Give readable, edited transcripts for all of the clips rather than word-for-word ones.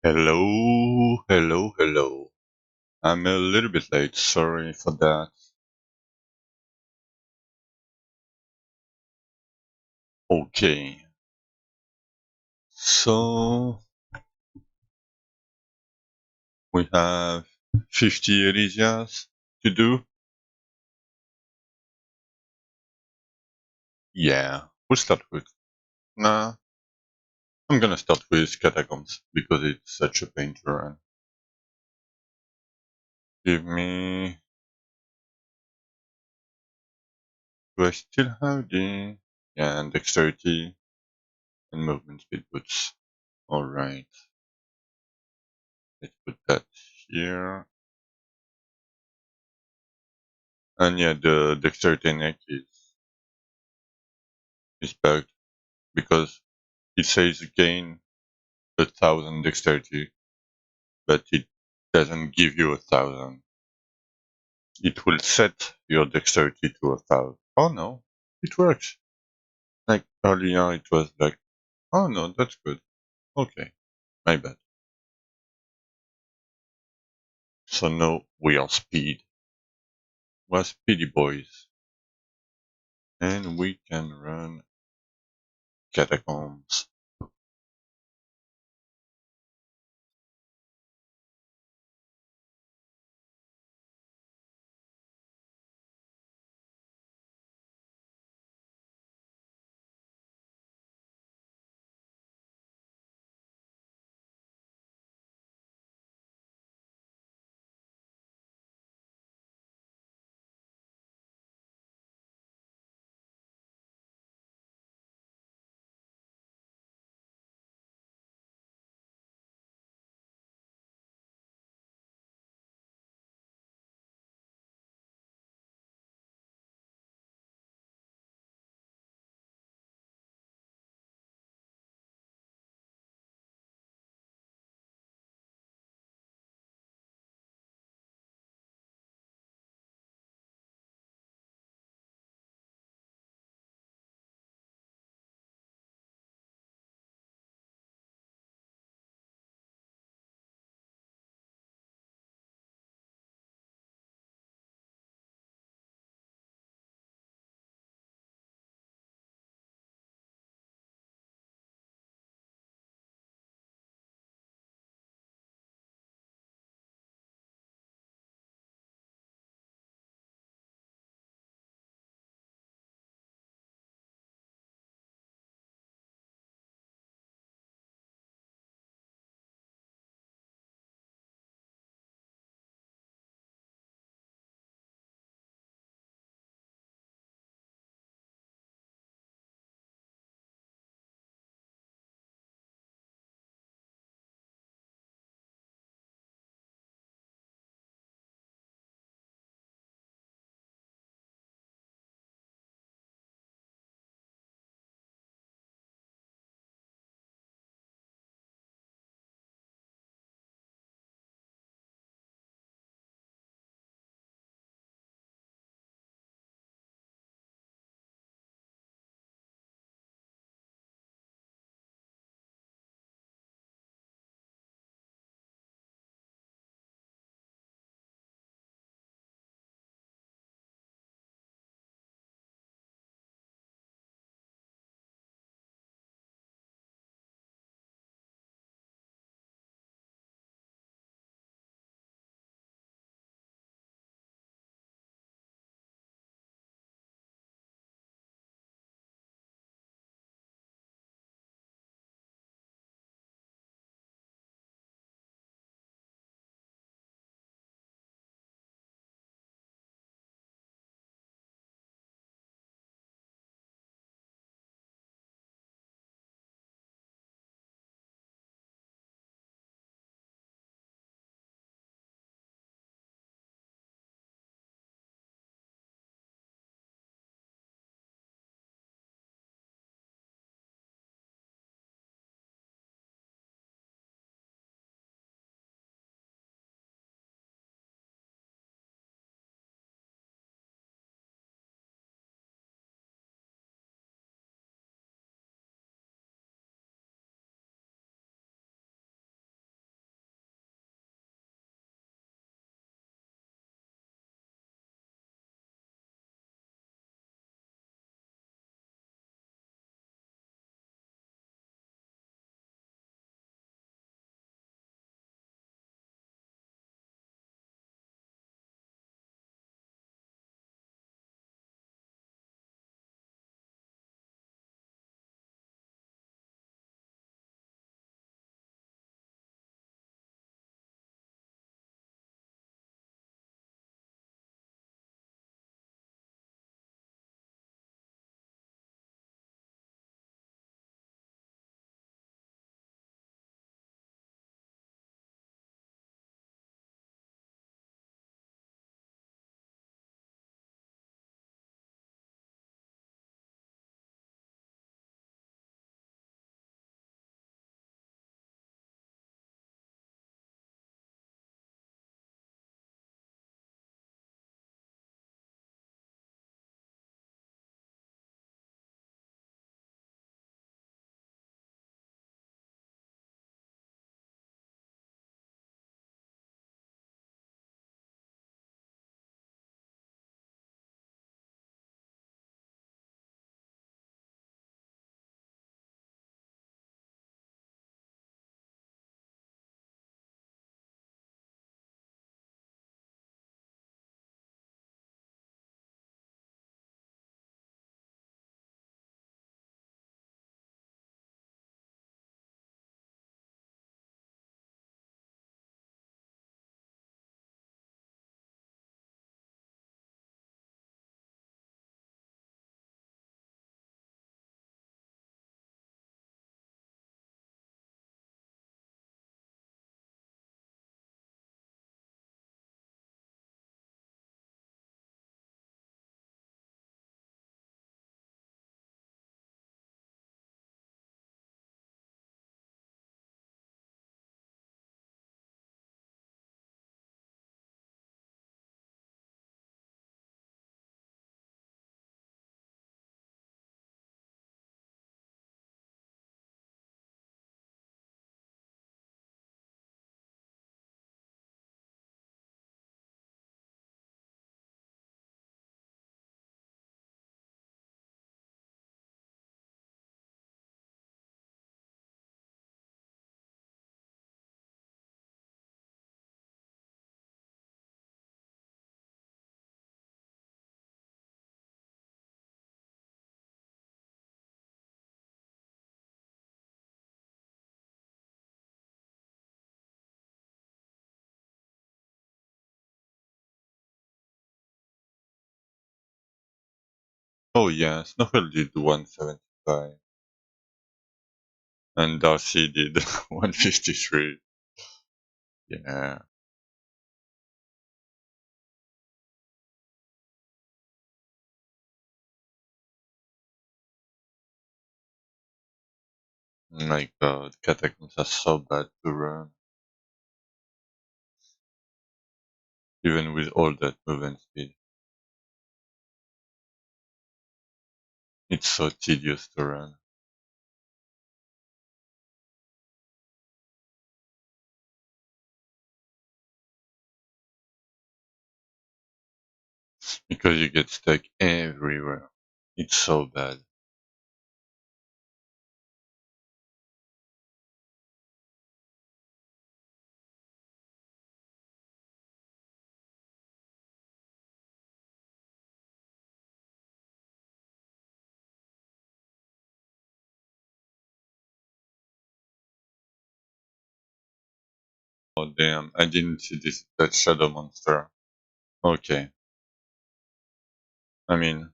Hello, hello, hello. I'm a little bit late, sorry for that. Okay, so we have 50 Elysias to do. Yeah, we'll start with. Nah, I'm gonna start with Catacombs because it's such a pain to run. Give me. Do I still have the. Yeah, and dexterity and movement speed boots. Alright, let's put that here. And yeah, the dexterity neck is bugged because it says gain 1,000 dexterity, but it doesn't give you 1,000. It will set your dexterity to 1,000. Oh no, it works. Like earlier it was like, oh no, that's good. Okay, my bad. So now we are speed. We're speedy boys. And we can run catacombs. Oh yeah, Snowfell did 175, and Darcy did 153. Yeah, my god, Catacombs are so bad to run, even with all that movement speed. It's so tedious to run, because you get stuck everywhere. It's so bad. Oh damn, I didn't see that shadow monster. Okay, I mean,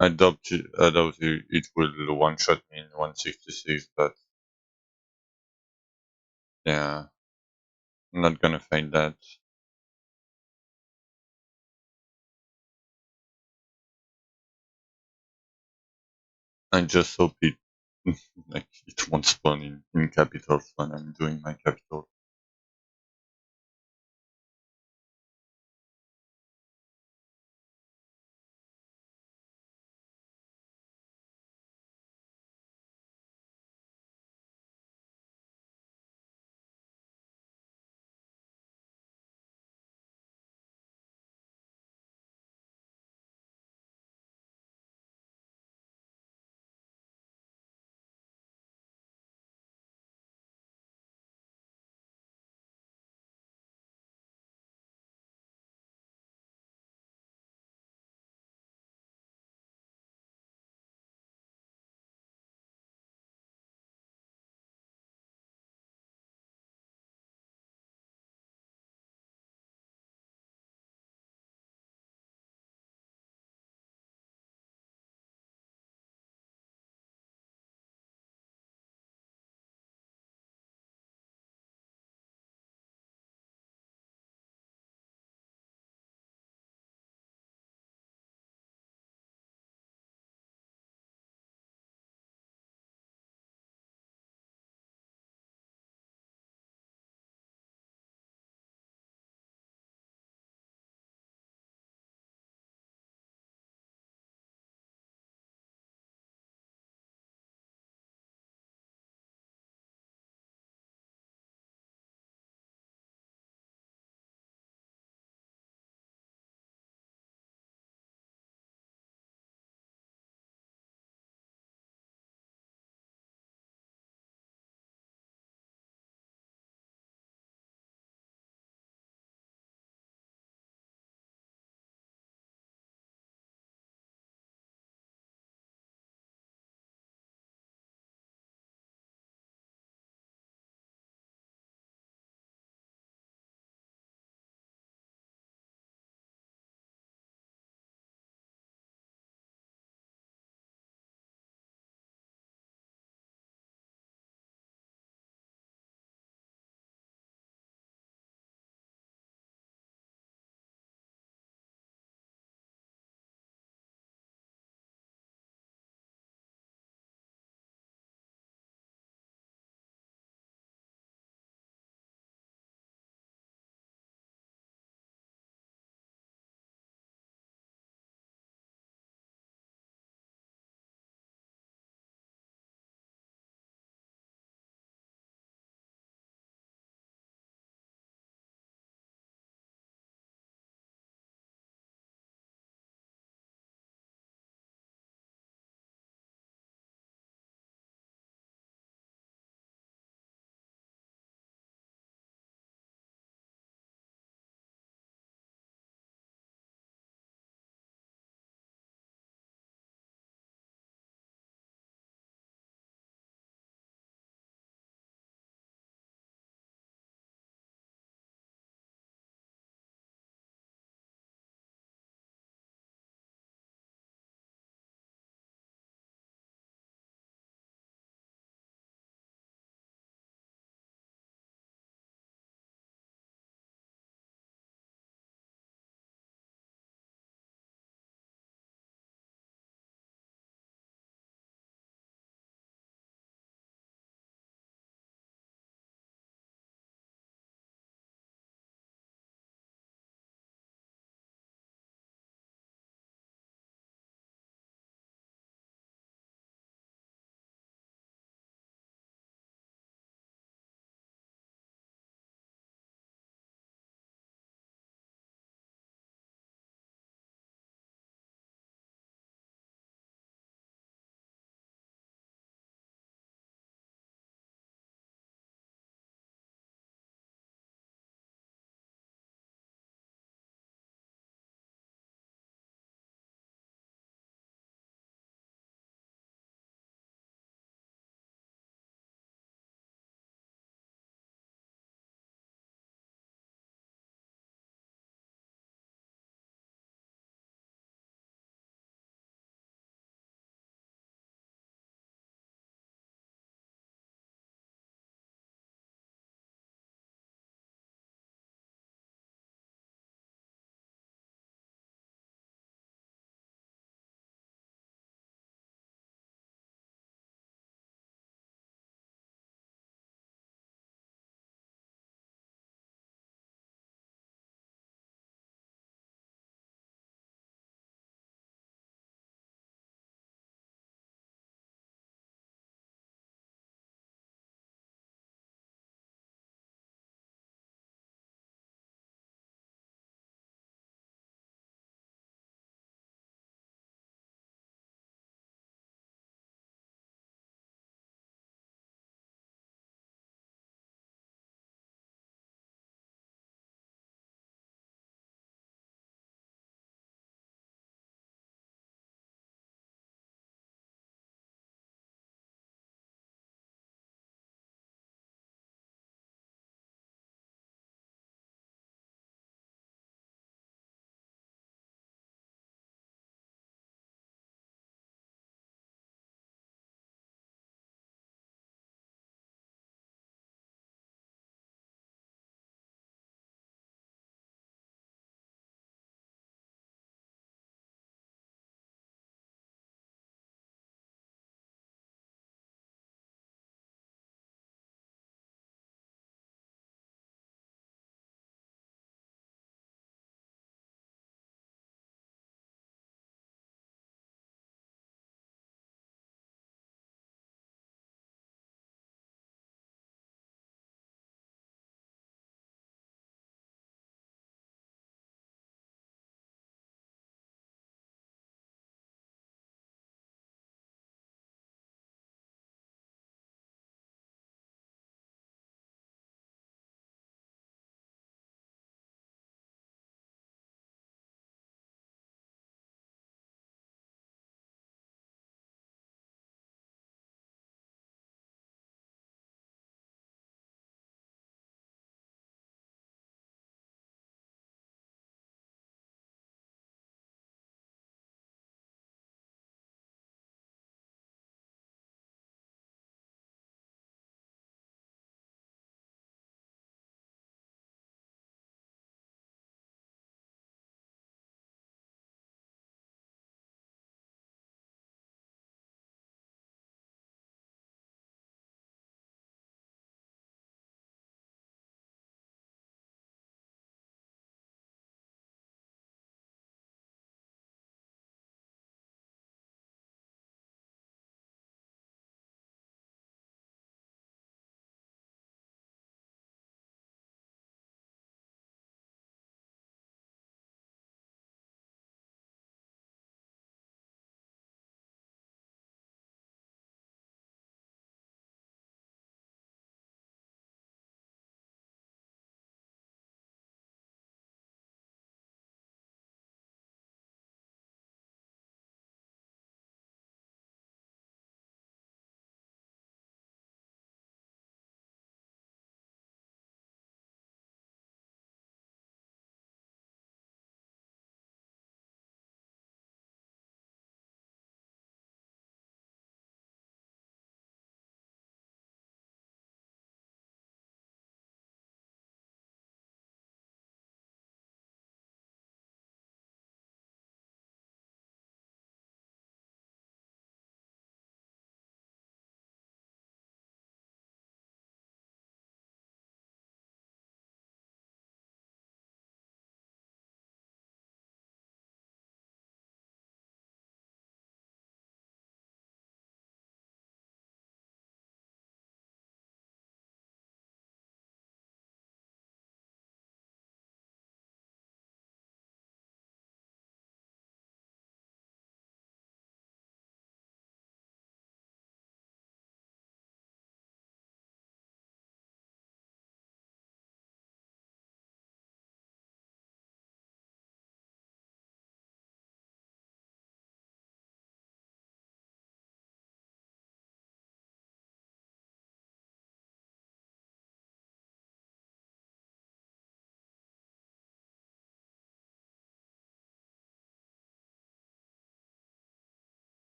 I doubt it will one-shot me in 166, but yeah, I'm not gonna fight that. I just hope it like it won't spawn in capitals when I'm doing my capital.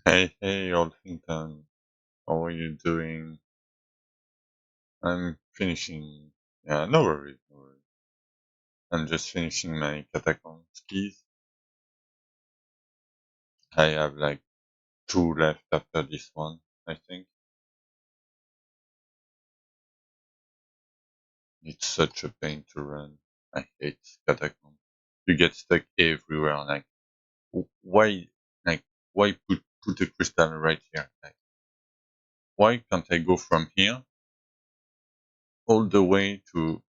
Hey, Orpington. How are you doing? I'm finishing. Yeah, no worries, no worries. I'm just finishing my catacomb skis. I have like two left after this one, I think. It's such a pain to run. I hate catacomb. You get stuck everywhere. Like, why, like, why put a crystal right here? Like, why can't I go from here all the way to,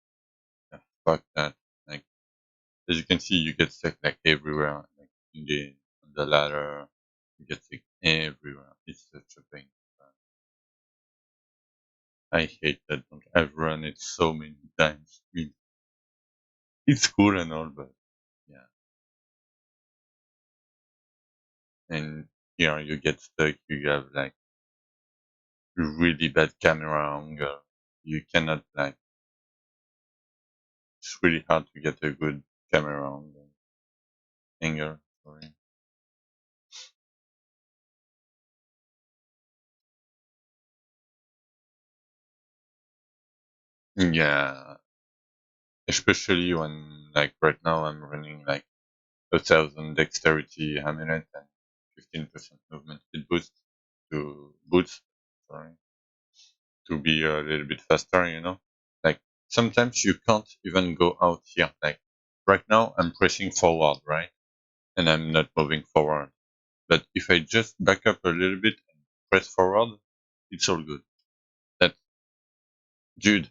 yeah, fuck that. Like, as you can see, you get stuck like everywhere, like on the ladder. You get stuck everywhere. It's such a pain. I hate that. I've run it so many times. I mean, it's cool and all, but yeah. And here you get stuck. You have like really bad camera angle. You cannot like. It's really hard to get a good camera angle. Sorry. Yeah, especially when like right now I'm running like 1,000 dexterity amulet and 15% movement speed boost, sorry, to be a little bit faster. Like sometimes you can't even go out here. Like right now I'm pressing forward, right? And I'm not moving forward. But if I just back up a little bit and press forward, it's all good. That, dude,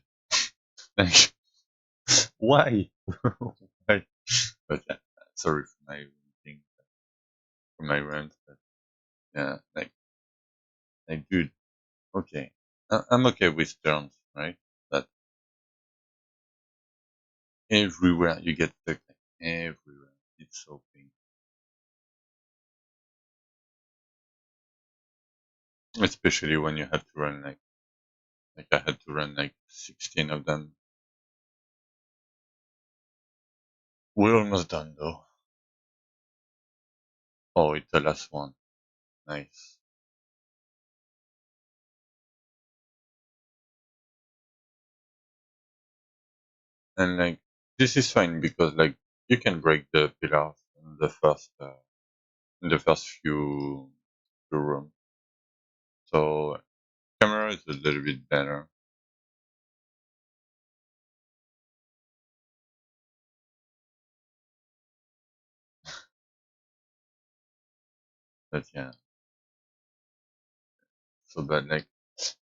like, why? Why? But yeah, sorry for my thing, for my rant, but yeah, like, dude, okay. I'm okay with turns, right? But everywhere you get stuck, like, everywhere. It's so painful. Especially when you have to run like I had to run like 16 of them. We're almost done though. Oh, it's the last one. Nice. And like this is fine because like you can break the pillars in the first few rooms. So camera is a little bit better. But yeah, so but like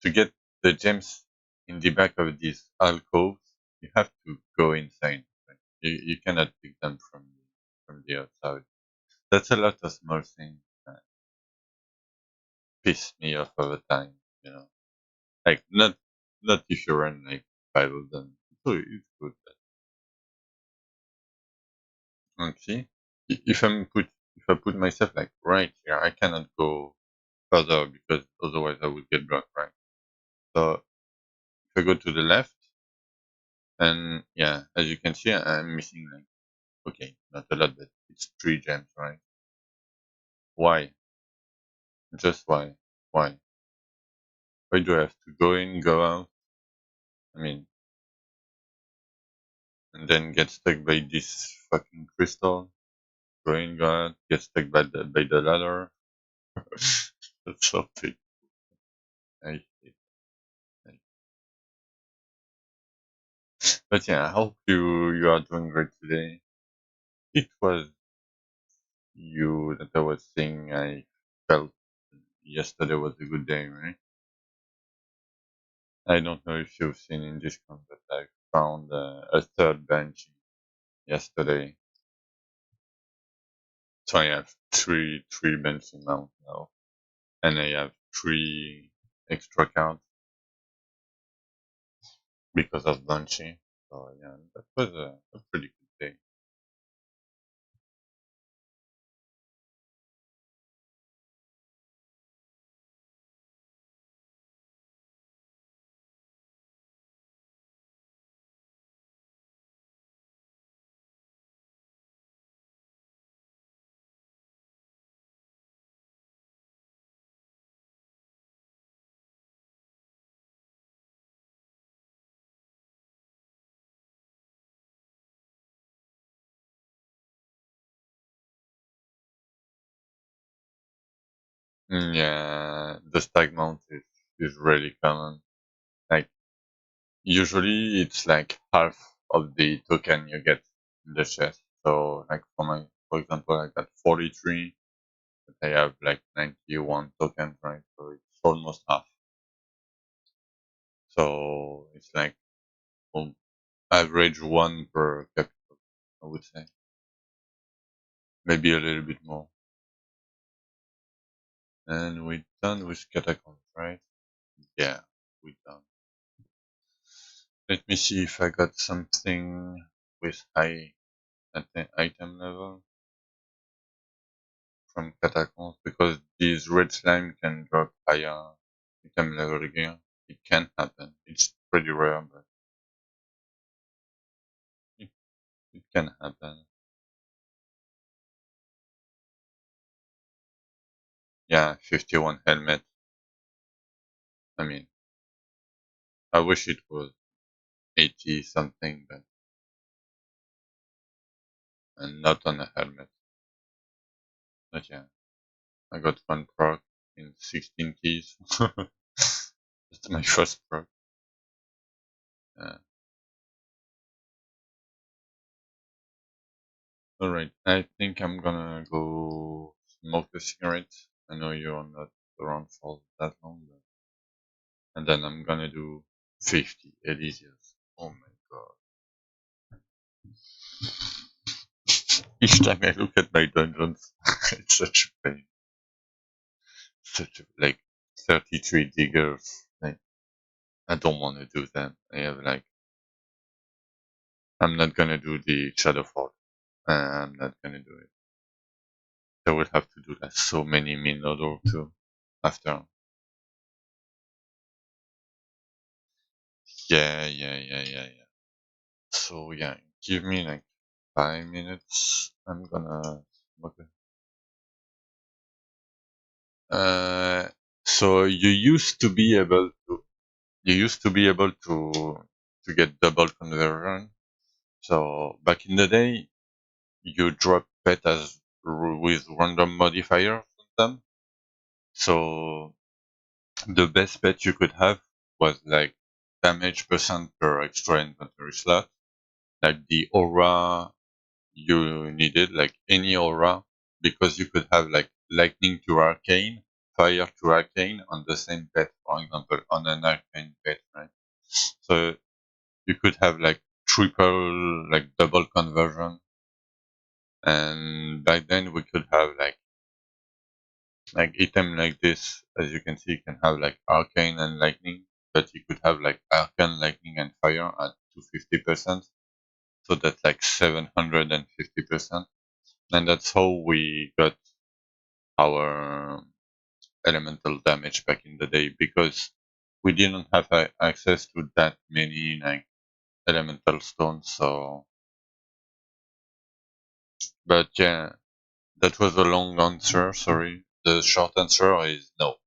to get the gems in the back of these alcoves, you have to go inside. Right? You cannot pick them from the outside. That's a lot of small things that piss me off over time. Like not if you run like five of them. So it's good. And see, if I put myself like right here, I cannot go further because otherwise I would get blocked, right? So if I go to the left, and yeah, as you can see, I'm missing like, okay, not a lot, but it's three gems, right? Why? Just why? Why? Why do I have to go in, go out? I mean, and then get stuck by this fucking crystal. Go in, go out, get stuck by the ladder. That's so big. I hate it. But yeah, I hope you are doing great today. It was you that I was saying I felt yesterday was a good day, right? I don't know if you've seen in Discord, but I found a third bench yesterday. So I have three benching mounts now, and I have three extra cards because of Banshee. So yeah, that was a pretty good day. Yeah, the stag mount is really common. Like usually it's like half of the token you get in the chest. So like for example, I got 43, but I have like 91 tokens, right? So it's almost half. So it's like um, average one per capital, I would say. Maybe a little bit more. And we're done with catacombs, right? Yeah, we're done. Let me see if I got something with high item level from catacombs, because these red slime can drop higher item level again. It can happen. It's pretty rare, but it, it can happen. Yeah, 51 helmet. I mean, I wish it was 80 something, but and not on a helmet. But yeah, I got one proc in 16 keys. That's my first proc. Uh, Alright, I think I'm gonna go smoke a cigarette. I know you're not around for that long, but... and then I'm gonna do 50 Elysias. Oh my god. Each time I look at my dungeons, it's such a pain. Like 33 diggers. Like, I don't want to do them. I have like, I'm not gonna do the Shadowfall. I'm not gonna do it. I will have to do like so many Minodor too after. Yeah. So yeah, give me like 5 minutes. I'm gonna look at. So you used to be able to get double conversion. So back in the day, you drop pet with random modifiers on them. So the best pet you could have was like damage percent per extra inventory slot, like the aura you needed, like any aura, because you could have like lightning to arcane, fire to arcane on the same pet, for example, on an arcane pet, right? So you could have like triple, like double conversion. And back then we could have like item like this, as you can see, can have like arcane and lightning, but you could have like arcane, lightning, and fire at 250%. So that's like 750%. And that's how we got our elemental damage back in the day, because we didn't have access to that many like elemental stones. So, but yeah, that was a long answer. Sorry. The short answer is no.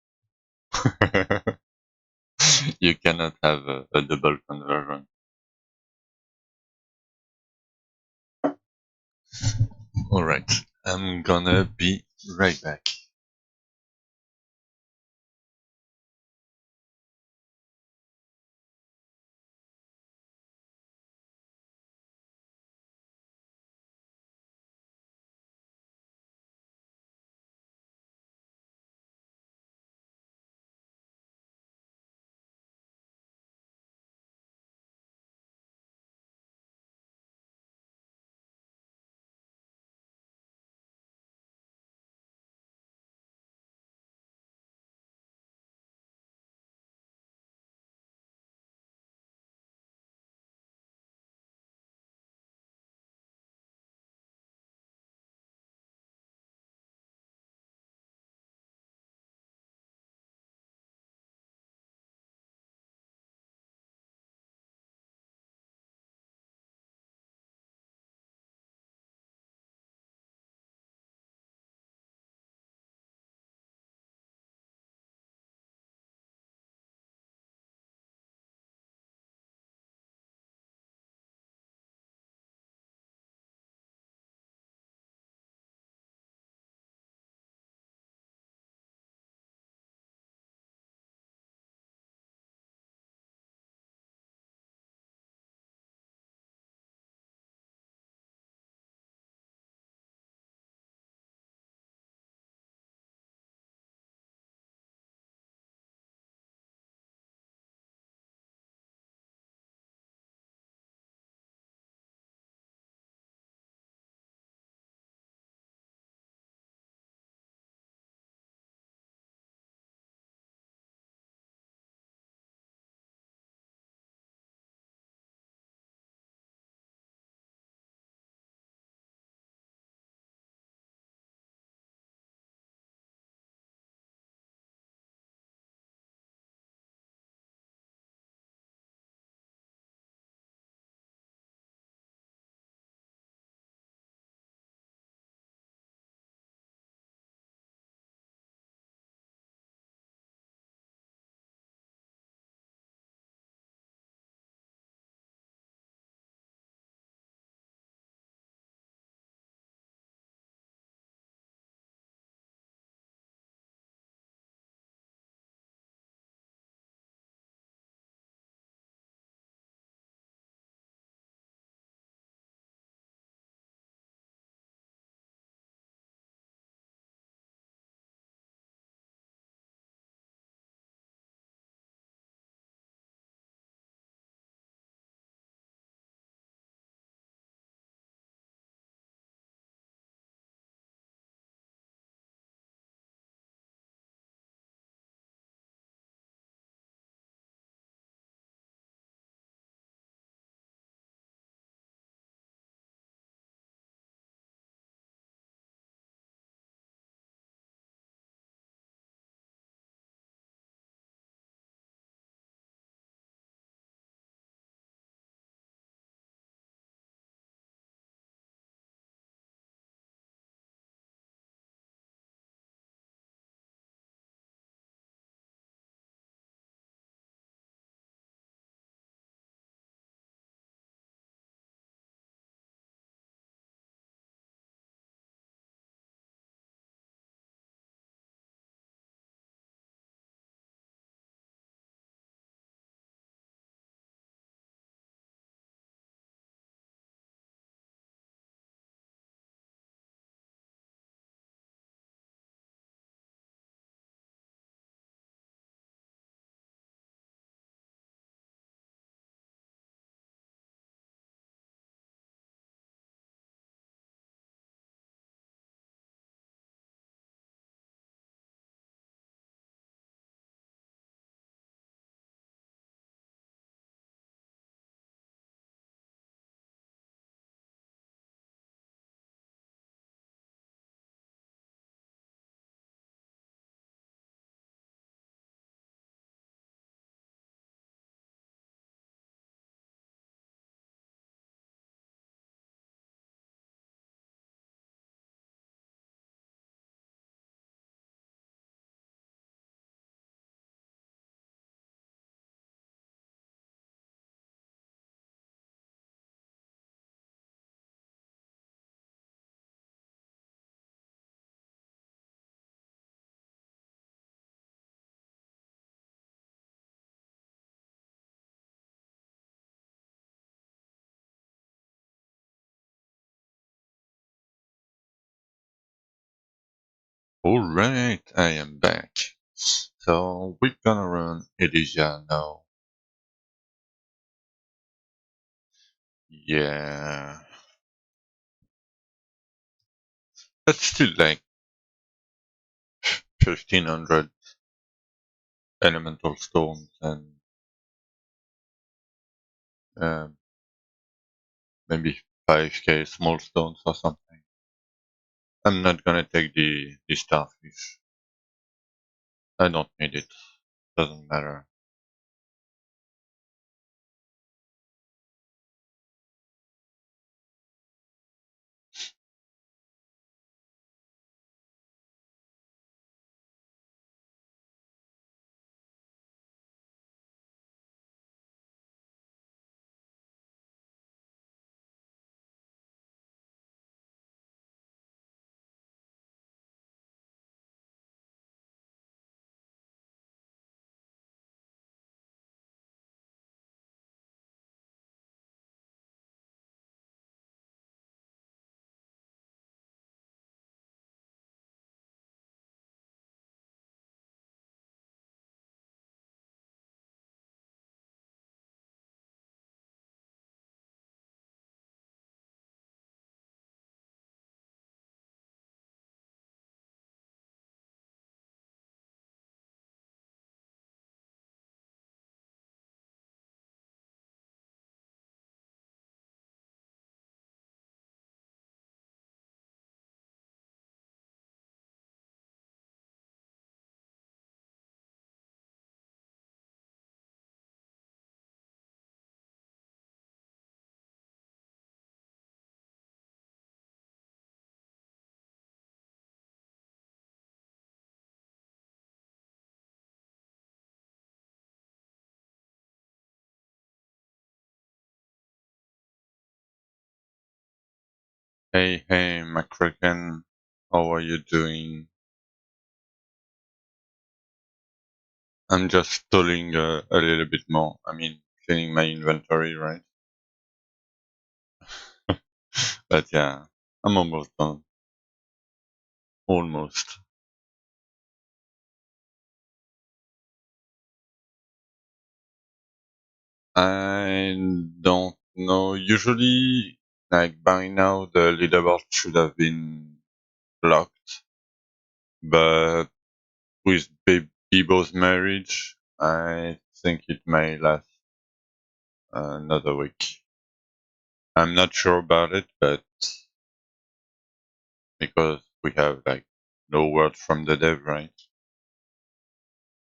You cannot have a double conversion. All right, I'm gonna be right back. Alright, I am back. So we're gonna run Elysia now. Yeah. That's still like 1500 elemental stones and um, maybe 5k small stones or something. I'm not gonna take the starfish. I don't need it. Doesn't matter. Hey, McCracken. How are you doing? I'm just stalling a little bit more. I mean, cleaning my inventory, right? But yeah, I'm almost done. Almost. I don't know. Usually, like by now, the leaderboard should have been locked. But with Bibo's marriage, I think it may last another week. I'm not sure about it, but because we have like no word from the dev, right?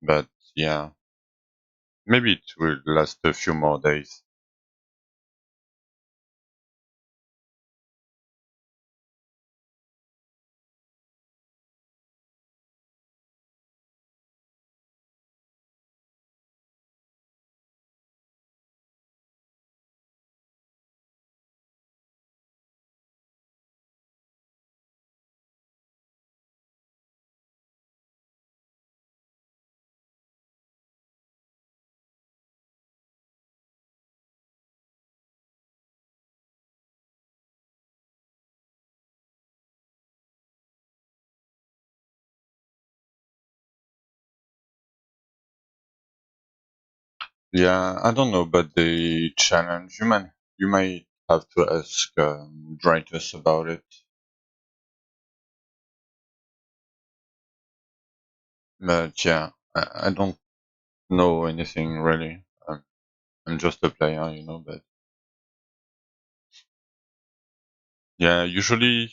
But yeah, maybe it will last a few more days. Yeah, I don't know about the challenge. You might have to ask Dritus about it. But yeah, I don't know anything really. I'm just a player, you know. But yeah, usually,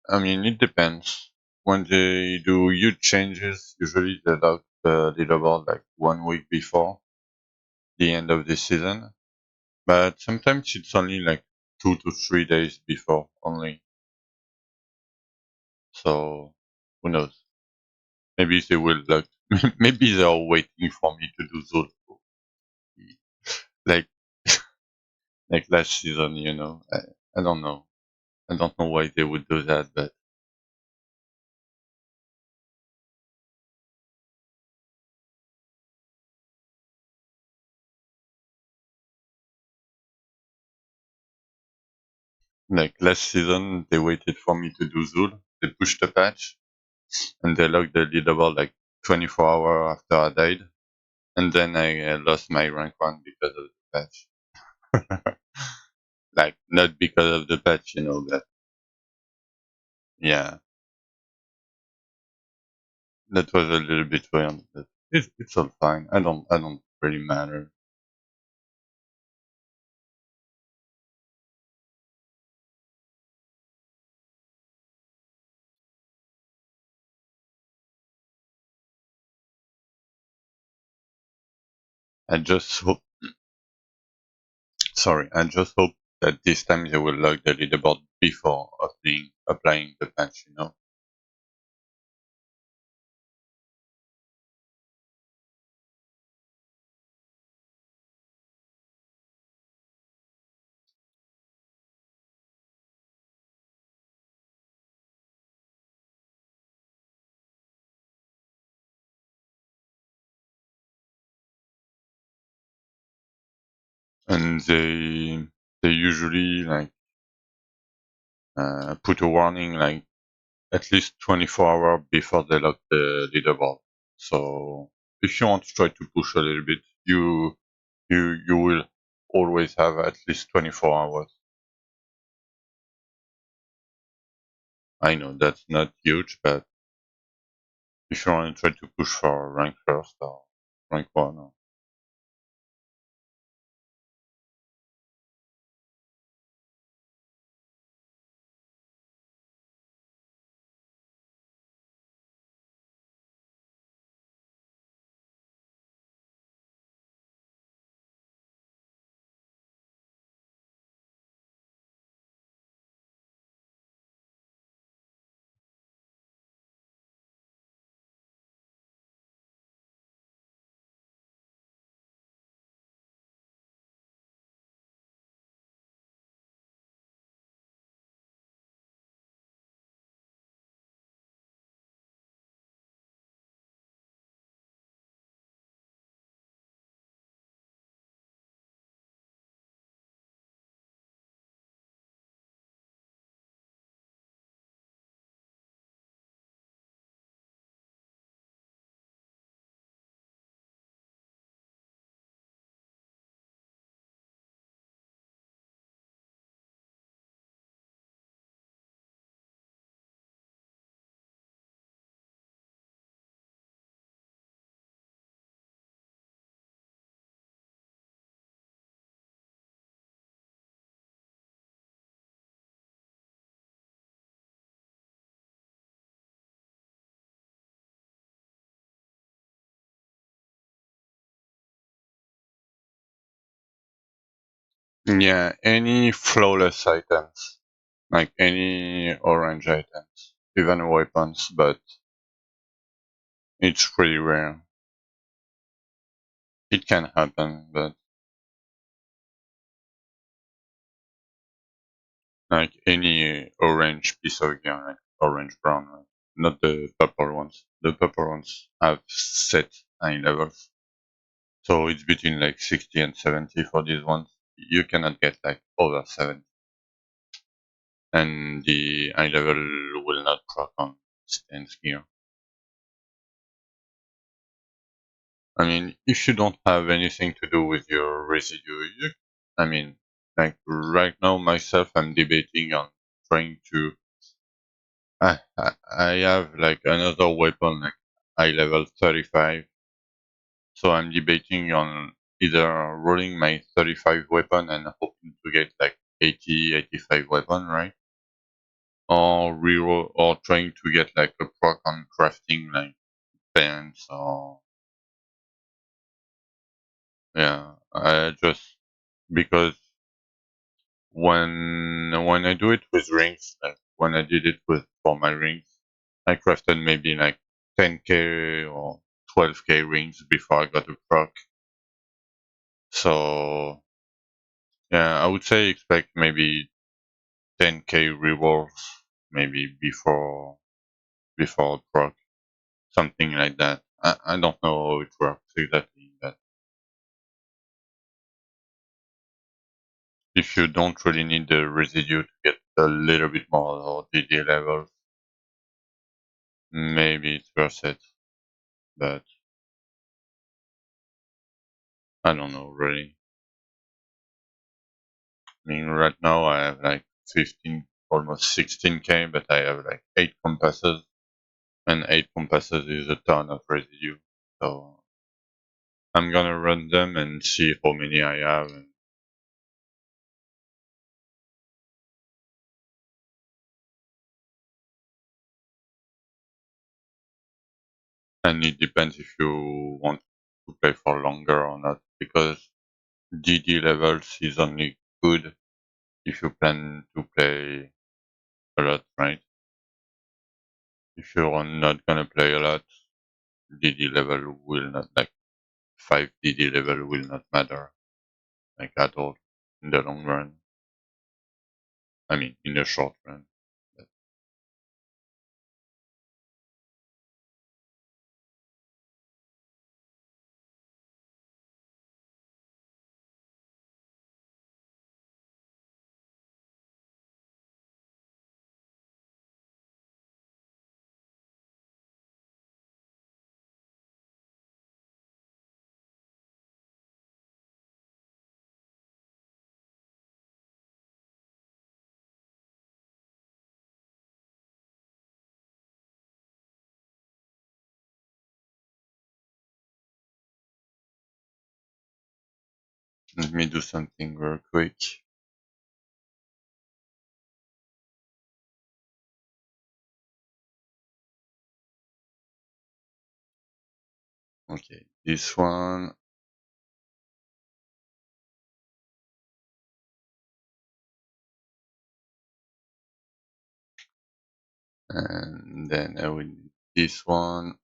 I mean, it depends. When they do huge changes, usually they lock the leaderboard like 1 week before the end of the season. But sometimes it's only like 2 to 3 days before only. So who knows? Maybe they will lock. Maybe they are waiting for me to do Zul. Like like last season, you know. I don't know. I don't know why they would do that, but like last season they waited for me to do Zul. They pushed the patch, and they locked the leaderboard like 24 hours after I died, and then I lost my rank 1 because of the patch. Like, not because of the patch, but yeah, that was a little bit weird, but it's all fine. I don't really matter. I just hope, I just hope that this time they will lock the leaderboard before applying the patch. And they usually like put a warning like at least 24 hours before they lock the leaderboard. So if you want to try to push a little bit, you will always have at least 24 hours. I know that's not huge, but if you want to try to push for rank first or rank 1, yeah, any flawless items, like any orange items, even weapons, but it's pretty rare. It can happen, but like any orange piece of gear, like orange brown, right? Not the purple ones. The purple ones have set high levels, so it's between like 60 and 70 for these ones. You cannot get like over 70, and the high level will not proc on stance gear. I mean, if you don't have anything to do with your residue, I mean, like right now myself, I'm debating on trying to. I have like another weapon, like high level 35. So I'm debating on either rolling my 35 weapon and hoping to get like 80, 85 weapon, right? Or reroll, or trying to get like a proc on crafting, like pants, or yeah. I just because when I do it with rings, like when I did it with for my rings, I crafted maybe like 10k or 12k rings before I got a proc. So yeah, I would say expect maybe 10k rewards maybe before a proc, something like that. I don't know how it works exactly, but if you don't really need the residue to get a little bit more or DD levels, maybe it's worth it, but I don't know really. I mean, right now I have like 15, almost 16k, but I have like 8 compasses, and 8 compasses is a ton of residue. So I'm gonna run them and see how many I have. And it depends if you want to play for longer or not, because DD levels is only good if you plan to play a lot, right? If you're not gonna play a lot, DD level will not, like 5 DD level will not matter, like at all, in the long run. I mean, in the short run. But let me do something real quick. Okay, this one. And then I will need this one.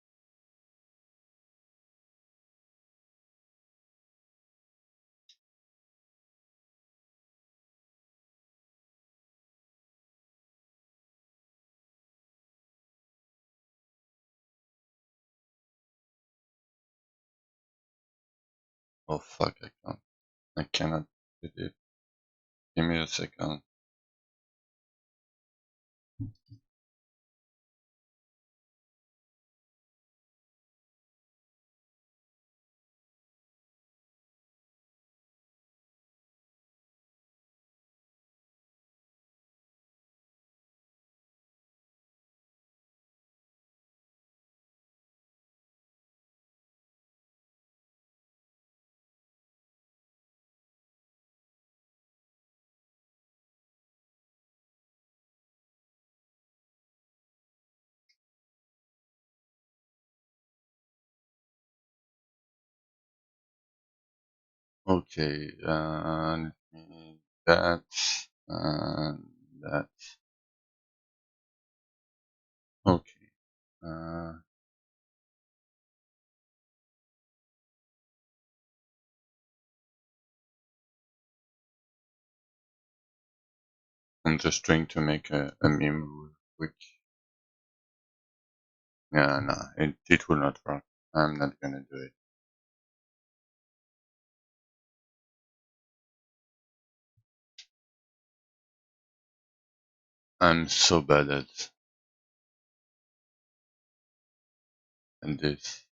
Oh fuck, I can't. I cannot do it. Give me a second. Okay, let me that and that. Okay. Uh, I'm just trying to make a meme real quick. Yeah, no, it will not work. I'm not gonna do it. I'm so bad at this.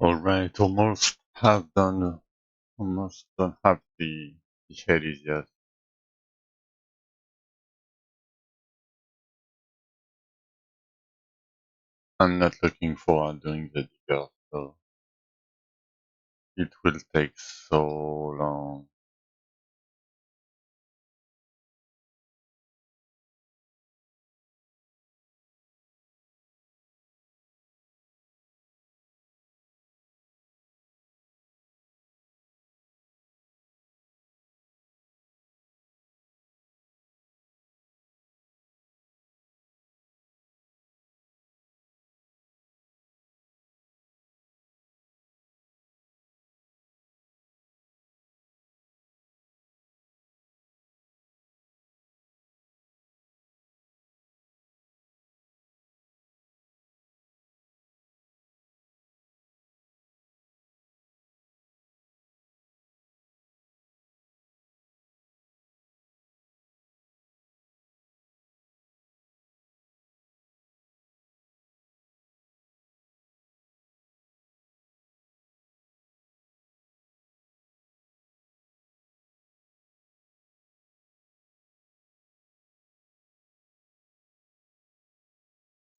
Alright, almost half done. Almost done half the cherries yet. I'm not looking forward doing the digger, so it will take so long.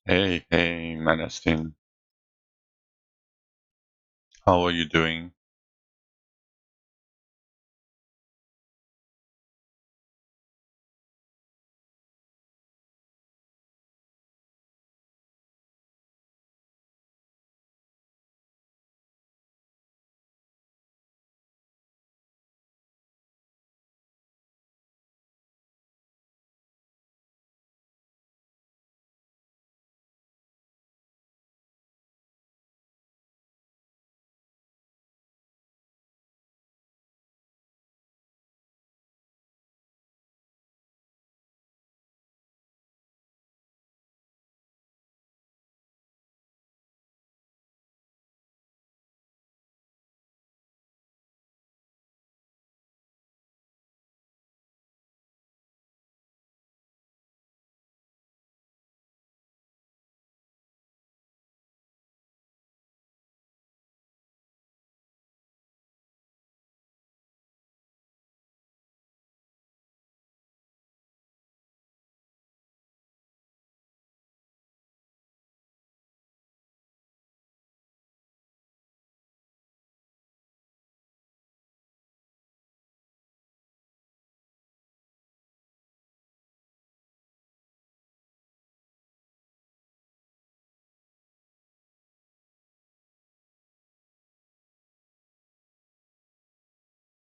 Hey, hey, Manastin. How are you doing?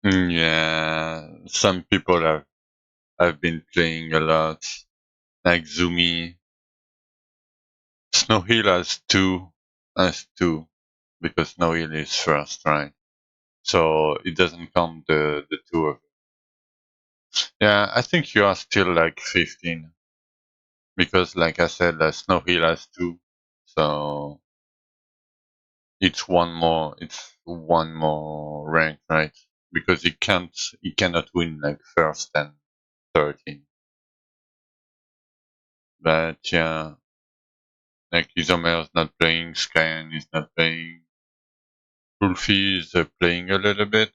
Yeah, some people have been playing a lot, like Zumi. Snow Hill has two, because Snow Hill is first, right? So it doesn't count the two of them. Yeah, I think you are still like 15, because like I said, Snow Hill has two, so it's one more rank, right? Because he cannot win like first and 13. But yeah, like Isomer is not playing, Skyan is not playing, Ulfi is playing a little bit,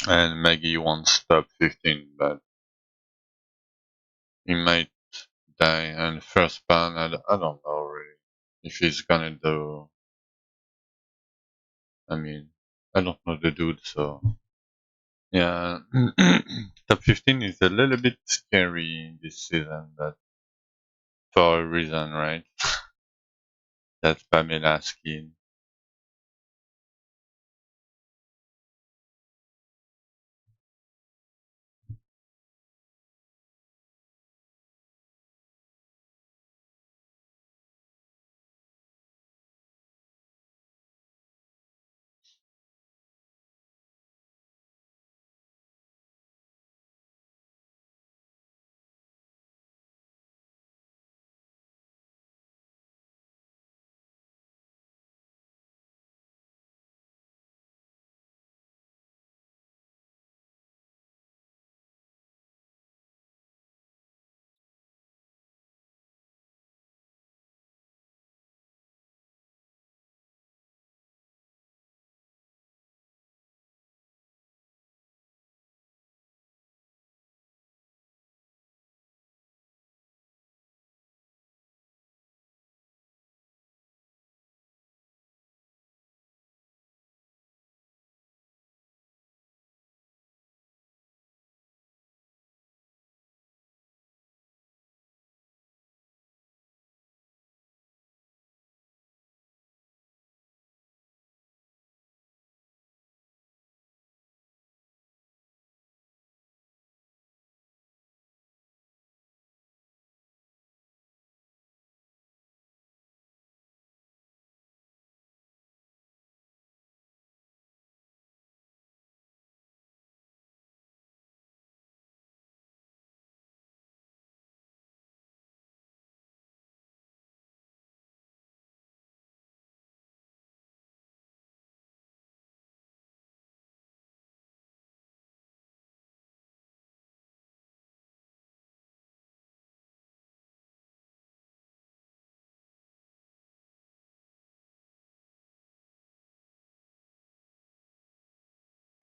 and Maggie wants top 15, but he might die. And first ban, I don't know really if he's gonna do. I mean, I don't know the dude, so yeah. Top 15 is a little bit scary this season, but for a reason, right? That's Pamela skin.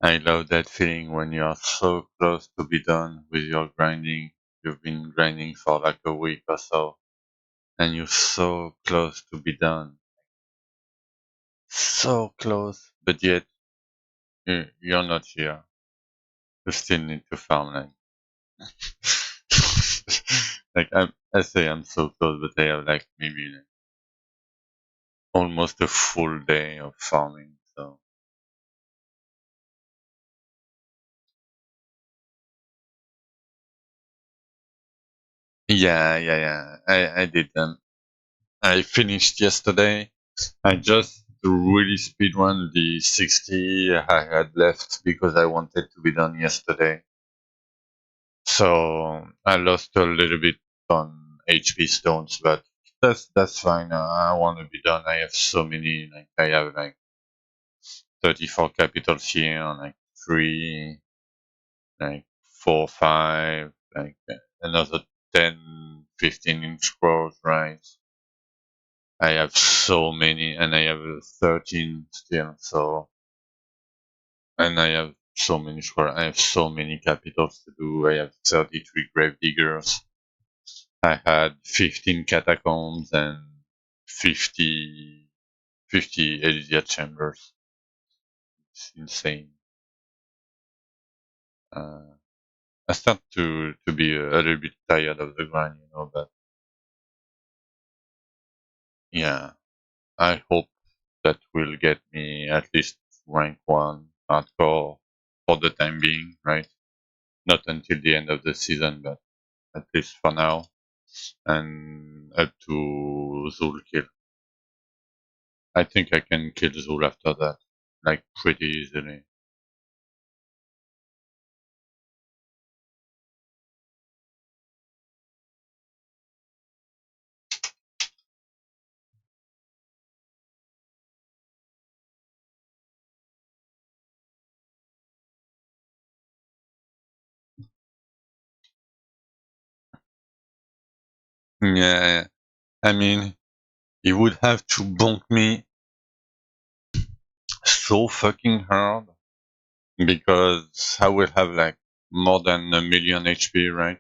I love that feeling when you are so close to be done with your grinding. You've been grinding for like a week or so, and you're so close to be done. So close, but yet you're not here. You still need to farm like I say I'm so close, but I have like maybe like almost a full day of farming. So yeah. I did them. I finished yesterday. I just really speedrun the 60 I had left because I wanted to be done yesterday. So I lost a little bit on HP stones, but that's fine. I want to be done. I have so many. Like I have like 34 capitals here, like three, like four, five, like another 10, 15 scrolls, right? I have so many, and I have 13 still. So, and I have so many scrolls. I have so many capitals to do. I have 33 grave diggers. I had 15 catacombs and 50, 50 Elysia chambers. It's insane. Uh, I start to be a little bit tired of the grind, but yeah, I hope that will get me at least rank 1 hardcore for the time being, right? Not until the end of the season, but at least for now, and up to Zul kill. I think I can kill Zul after that, like pretty easily. Yeah, I mean, he would have to bonk me so fucking hard because I will have like more than a million HP, right?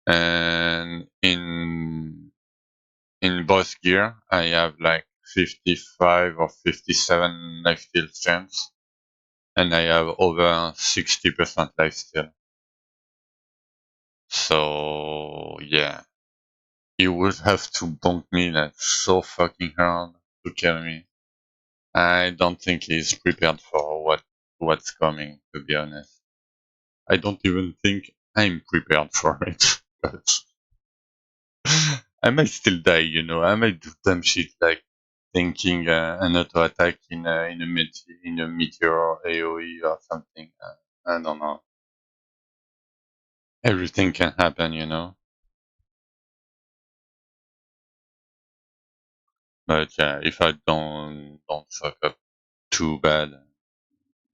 And in boss gear, I have like 55 or 57 life steal chance, and I have over 60% life steal. So yeah, he would have to bonk me like so fucking hard to kill me. I don't think he's prepared for what's coming, to be honest. I don't even think I'm prepared for it. But I might still die, I might do dumb shit like thinking an auto attack in a meteor AOE or something. I don't know. Everything can happen. But yeah, if I don't fuck up too bad,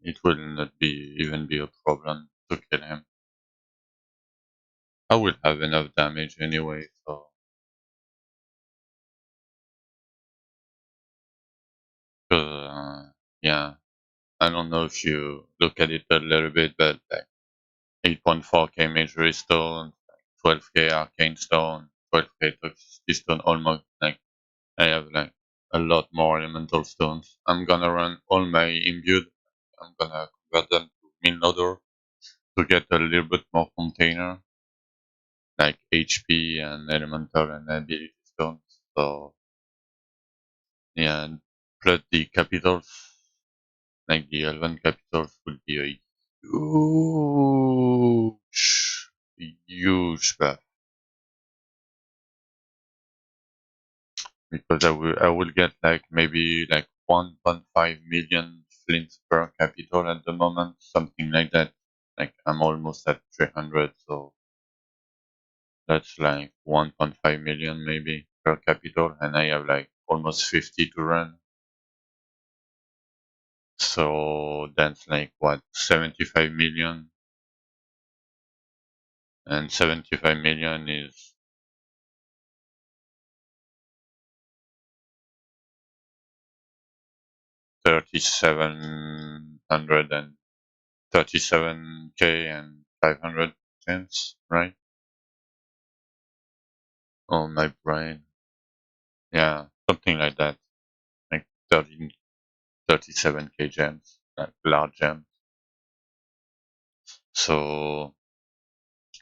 it will not be even be a problem to kill him. I will have enough damage anyway, so yeah, I don't know if you look at it a little bit, but like 8.4k Magery Stone, 12k Arcane Stone, 12k Toxicity Stone, almost like I have like a lot more Elemental Stones. I'm gonna run all my imbued. I'm gonna convert them to Min Loader to get a little bit more container, like HP and Elemental and Ability Stones. So yeah, and plus the capitals, like the Elven capitals, would be a huge, huge buff because I will get like maybe like 1.5 million flints per capital at the moment, something like that. Like I'm almost at 300, so that's like 1.5 million maybe per capital, and I have like almost 50 to run. So that's like what 75 million, and 75 million is 37 137k and 500 gems, right? On my brain. Yeah, something like that. Like 37k gems, like large gems. So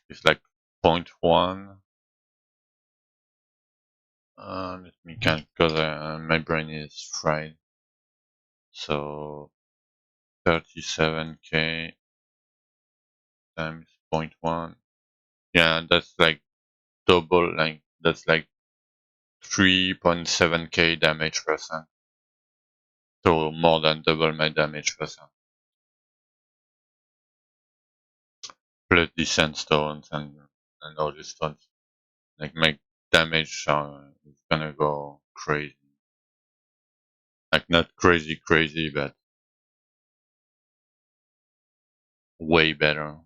it's like point 0.1. Let me count because my brain is fried. So 37k times point 0.1. Yeah, that's like double, like that's like 3.7k damage percent. So more than double my damage percent. Plus the sandstones and all this stuff. Like my damage is gonna go crazy. Like not crazy crazy, but way better.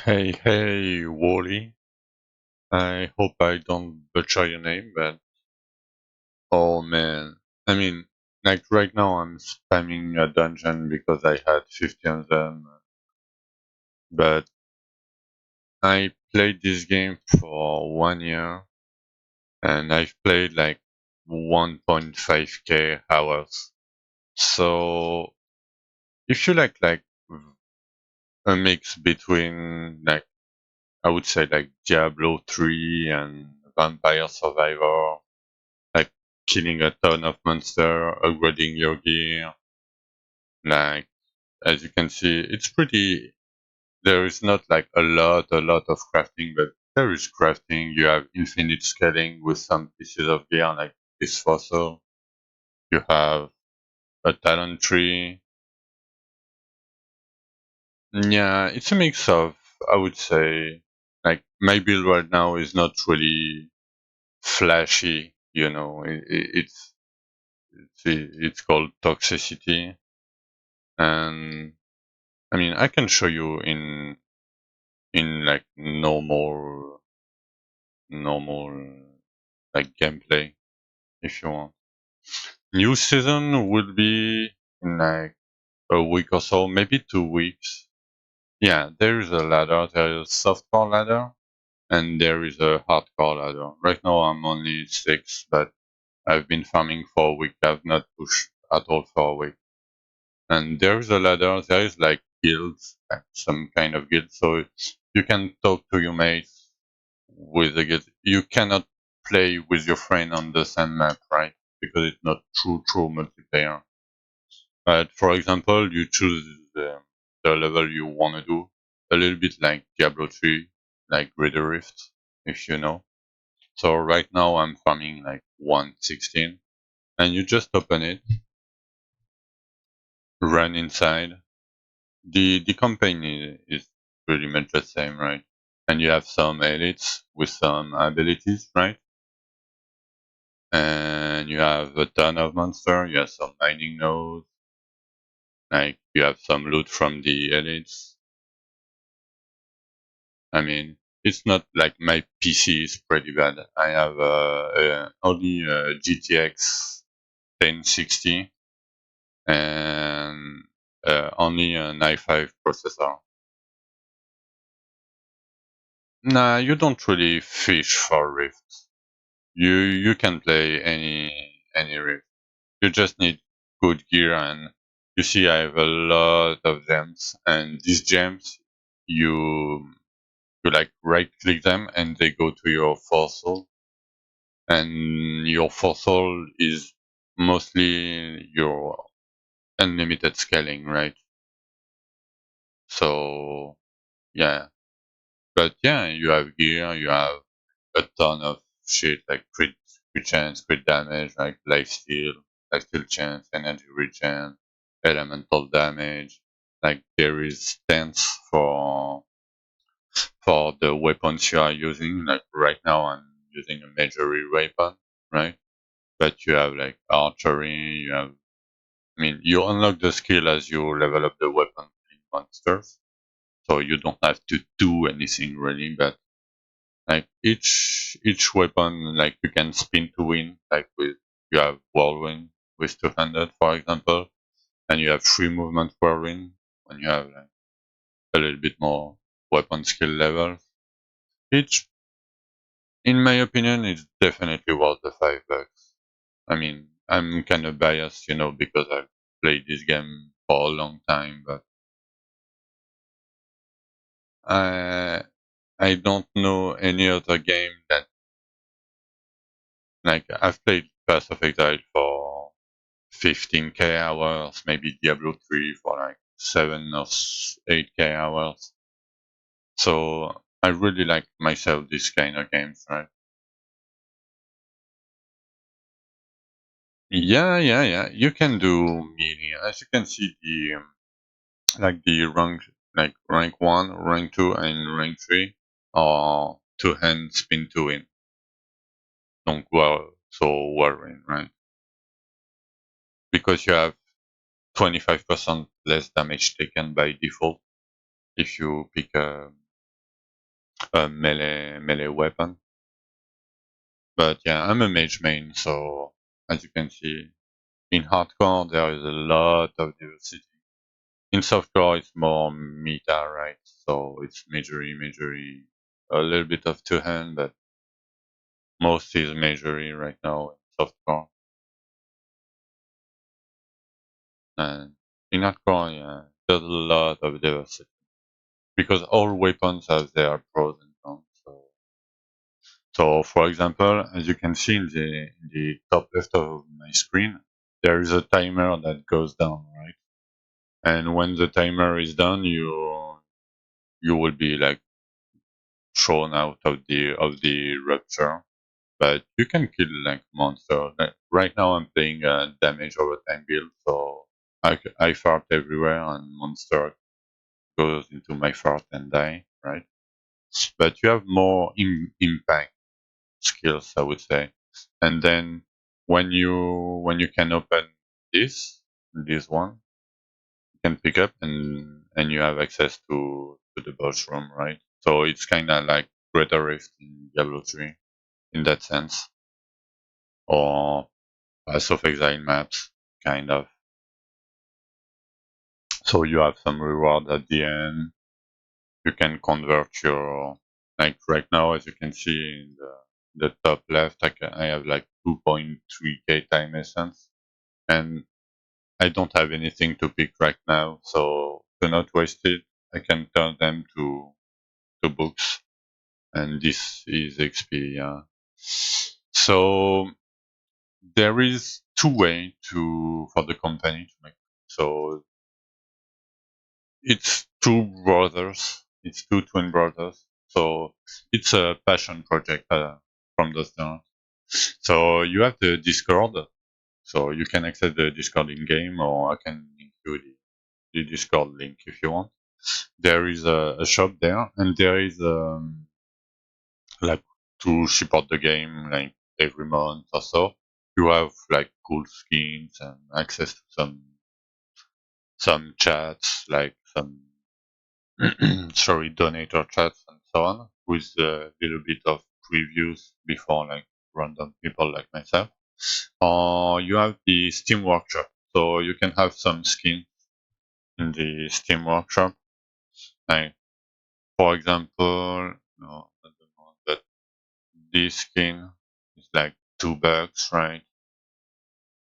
Hey, hey, Wally. I hope I don't butcher your name, but oh man. I mean, like right now I'm spamming a dungeon because I had 50 of them, but I played this game for 1 year and I've played like 1.5k hours. So if you like a mix between like I would say like Diablo 3 and Vampire Survivor, like killing a ton of monster, upgrading your gear. Like as you can see, it's pretty. There is not like a lot of crafting, but there is crafting. You have infinite scaling with some pieces of gear, like this fossil. You have a talent tree. Yeah, it's a mix of, I would say, like my build right now is not really flashy. It's called toxicity, and I mean I can show you in like normal like gameplay if you want. New season will be in like a week or so, maybe 2 weeks. Yeah, there is a ladder. There is a softcore ladder and there is a hardcore ladder. Right now I'm only 6, but I've been farming for a week. I've not pushed at all for a week. And there is a ladder. There is like guilds, like some kind of guild. So you can talk to your mates with the guild. You cannot play with your friend on the same map, right? Because it's not true multiplayer. But for example, you choose the level you want to do, a little bit like Diablo 3, like Greater Rift, if you know. So right now I'm farming like 116, and you just open it, run inside. The campaign is pretty much the same, right? And you have some elites with some abilities, right? And you have a ton of monster. You have some mining nodes. Like you have some loot from the elites. I mean, it's not like my PC is pretty bad. I have only a GTX 1060 and only an i5 processor. Nah, you don't really fish for Rift. You can play any Rift. You just need good gear, and you see I have a lot of gems, and these gems you like right click them and they go to your fossil, and your fossil is mostly your unlimited scaling, right? So yeah, but yeah, you have gear, you have a ton of shit like crit chance, crit damage, like life steal chance, energy regen, elemental damage. Like there is stance for the weapons you are using. Like right now, I'm using a majory weapon, right? But you have like archery. I mean, you unlock the skill as you level up the weapon in monsters, so you don't have to do anything really. But like each weapon, like you can spin to win. Like you have whirlwind with 200, for example, and you have free movement whirlwind when you have like a little bit more weapon skill level. Each, in my opinion, is definitely worth the $5. I mean, I'm kind of biased, because I've played this game for a long time, but I I don't know any other game that like I've played Path of Exile for 15k hours, maybe Diablo 3 for like 7 or 8k hours. So I really like myself this kind of games, right? Yeah, yeah, yeah. You can do melee. As you can see, like the rank 1, rank 2, and rank 3 are two hand spin to win. Don't so worrying, right? Because you have 25% less damage taken by default if you pick a melee weapon. But yeah, I'm a mage main, so as you can see, in hardcore there is a lot of diversity. In softcore it's more meta, right? So it's majory, a little bit of two hand, but most is majory right now in softcore. And in hardcore, yeah, there's a lot of diversity. because all weapons have their pros and cons. So for example, as you can see in the top left of my screen, there is a timer that goes down, right? And when the timer is done, you will be like thrown out of the rupture. But you can kill like monster. Like, right now I'm playing a damage over time build, so I fart everywhere and monster goes into my fart and die, right? But you have more impact skills, I would say. And then when you can open this one, you can pick up and you have access to the boss room, right? So it's kind of like Greater Rift in Diablo 3 in that sense, or Pass of Exile maps, kind of. So you have some reward at the end. You can convert your, like right now, as you can see in the top left, I have like 2.3k time essence, and I don't have anything to pick right now, so to not waste it, I can turn them to books, and this is XP. Yeah. So there is two way to for the company to make. So it's two brothers. It's two twin brothers. So it's a passion project from the start. So you have the Discord. So you can access the Discord in game, or I can include the Discord link if you want. There is a shop there, and there is like to support the game, like every month or so. You have like cool skins and access to some chats, like some sorry, donator chats and so on, with a little bit of previews before like random people like myself. Or you have the Steam Workshop, so you can have some skins in the Steam Workshop. Like, for example, no, I don't know, but this skin is like $2, right?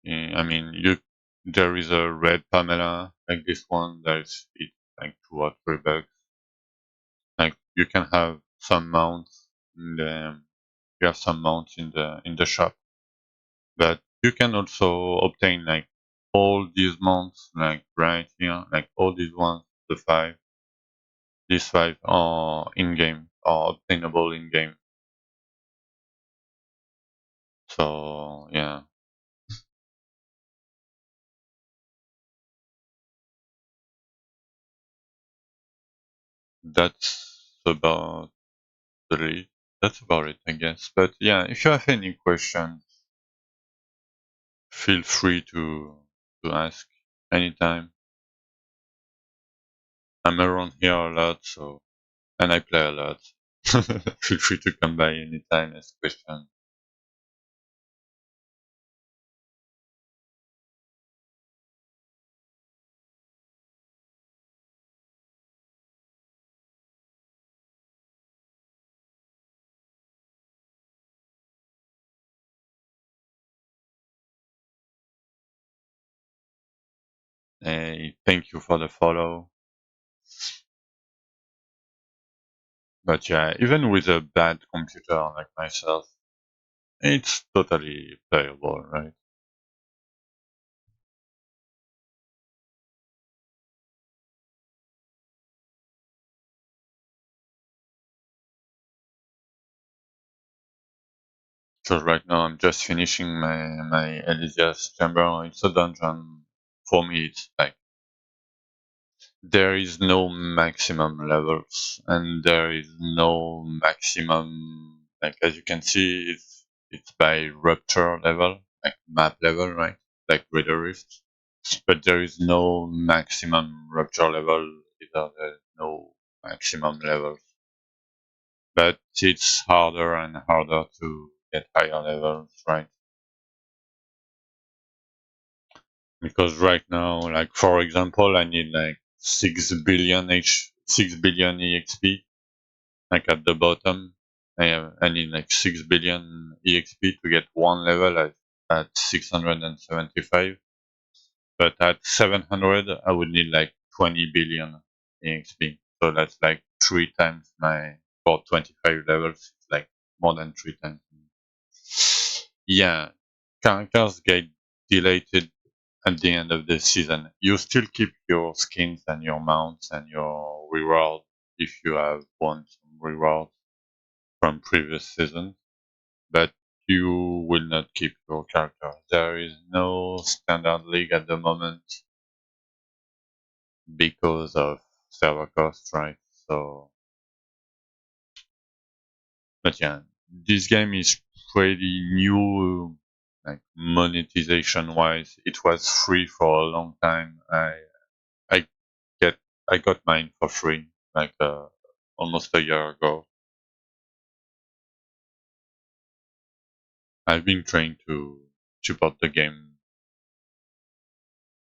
I mean, there is a red Pamela like this one. There's it's like $2 or $3. Like you can have some mounts in the you have some mounts in the shop, but you can also obtain like all these mounts like right here, like all these ones, these five are in game, are obtainable in game. So yeah, that's about it. That's about it, I guess. But yeah, if you have any questions, feel free to ask anytime. I'm around here a lot, so and I play a lot. Feel free to come by anytime, ask questions. Hey, thank you for the follow. But yeah, even with a bad computer like myself, it's totally playable, right? So right now I'm just finishing my Elysia's chamber. It's a dungeon. For me, it's like there is no maximum levels, and there is no maximum, like as you can see, it's by rupture level, like map level, right? Like Greater Rift. But there is no maximum rupture level either. There's no maximum levels. But it's harder and harder to get higher levels, right? Because right now, like for example, I need like 6 billion EXP. Like at the bottom, I need like 6 billion EXP to get one level at 675. But at 700, I would need like 20 billion EXP. So that's like 3 times my, for 25 levels, it's like more than 3 times. Yeah, characters get deleted at the end of the season. You still keep your skins and your mounts and your reward if you have won some rewards from previous seasons, but you will not keep your character. There is no standard league at the moment because of server costs, right? So, but yeah, this game is pretty new, like monetization wise. It was free for a long time. I get, I got mine for free, like almost a year ago. I've been trying to support the game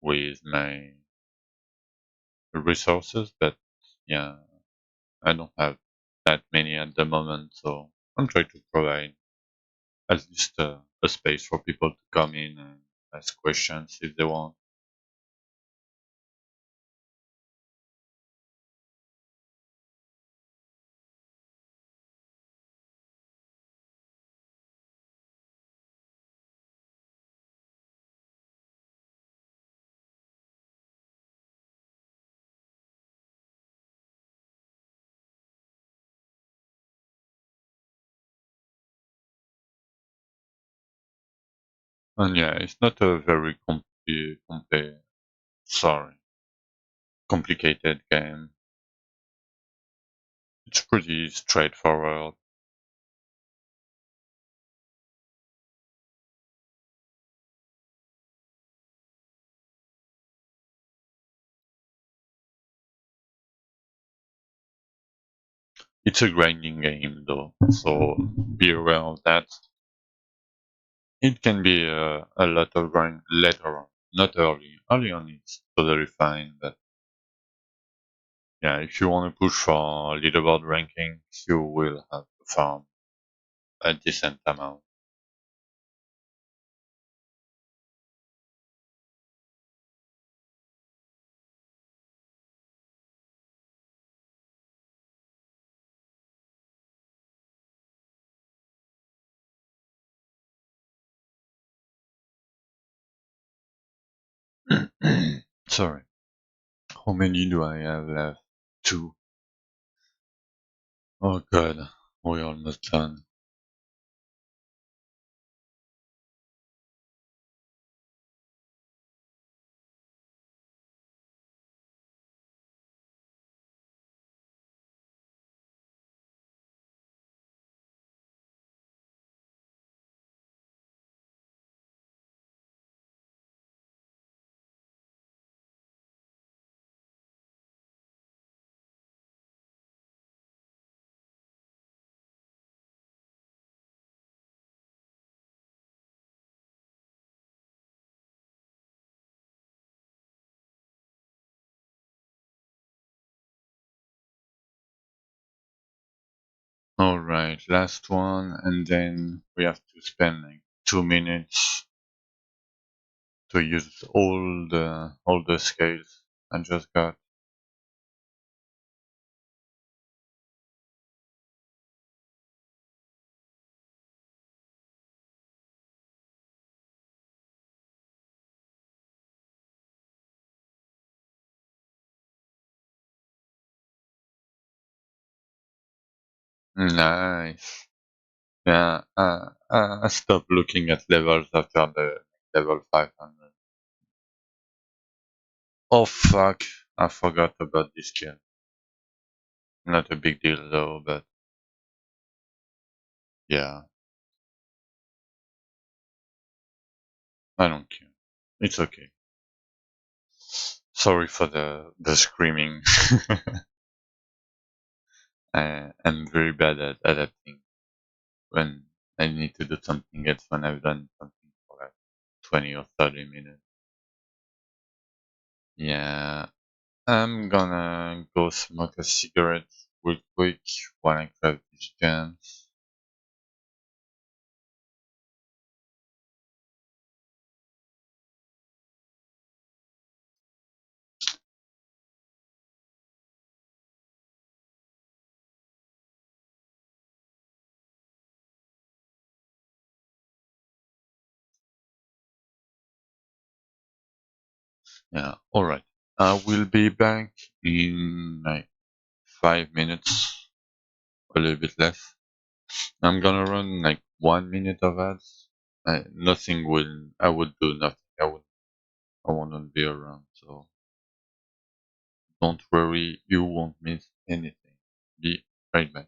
with my resources, but yeah, I don't have that many at the moment, so I'm trying to provide at least a space for people to come in and ask questions if they want. And yeah, it's not a very sorry, complicated game. It's pretty straightforward. It's a grinding game though, so be aware of that. It can be a lot of grind later on, not early. Early on it's totally fine, but yeah, if you want to push for leaderboard rankings, you will have to farm a decent amount. Sorry. How many do I have left? Two. Oh god, we're almost done. Alright, last one, and then we have to spend like 2 minutes to use all the scales I just got. Nice. Yeah, I stopped looking at levels after the level 500. Oh fuck, I forgot about this skill. Not a big deal though, but yeah, I don't care. It's okay. Sorry for the screaming. I'm very bad at adapting when I need to do something else when I've done something for like 20 or 30 minutes. Yeah, I'm gonna go smoke a cigarette real quick while I grab these gems. Yeah. All right. I will be back in like 5 minutes, a little bit less. I'm gonna run like 1 minute of ads. Nothing will. I would do nothing. I won't be around. So don't worry. You won't miss anything. Be right back.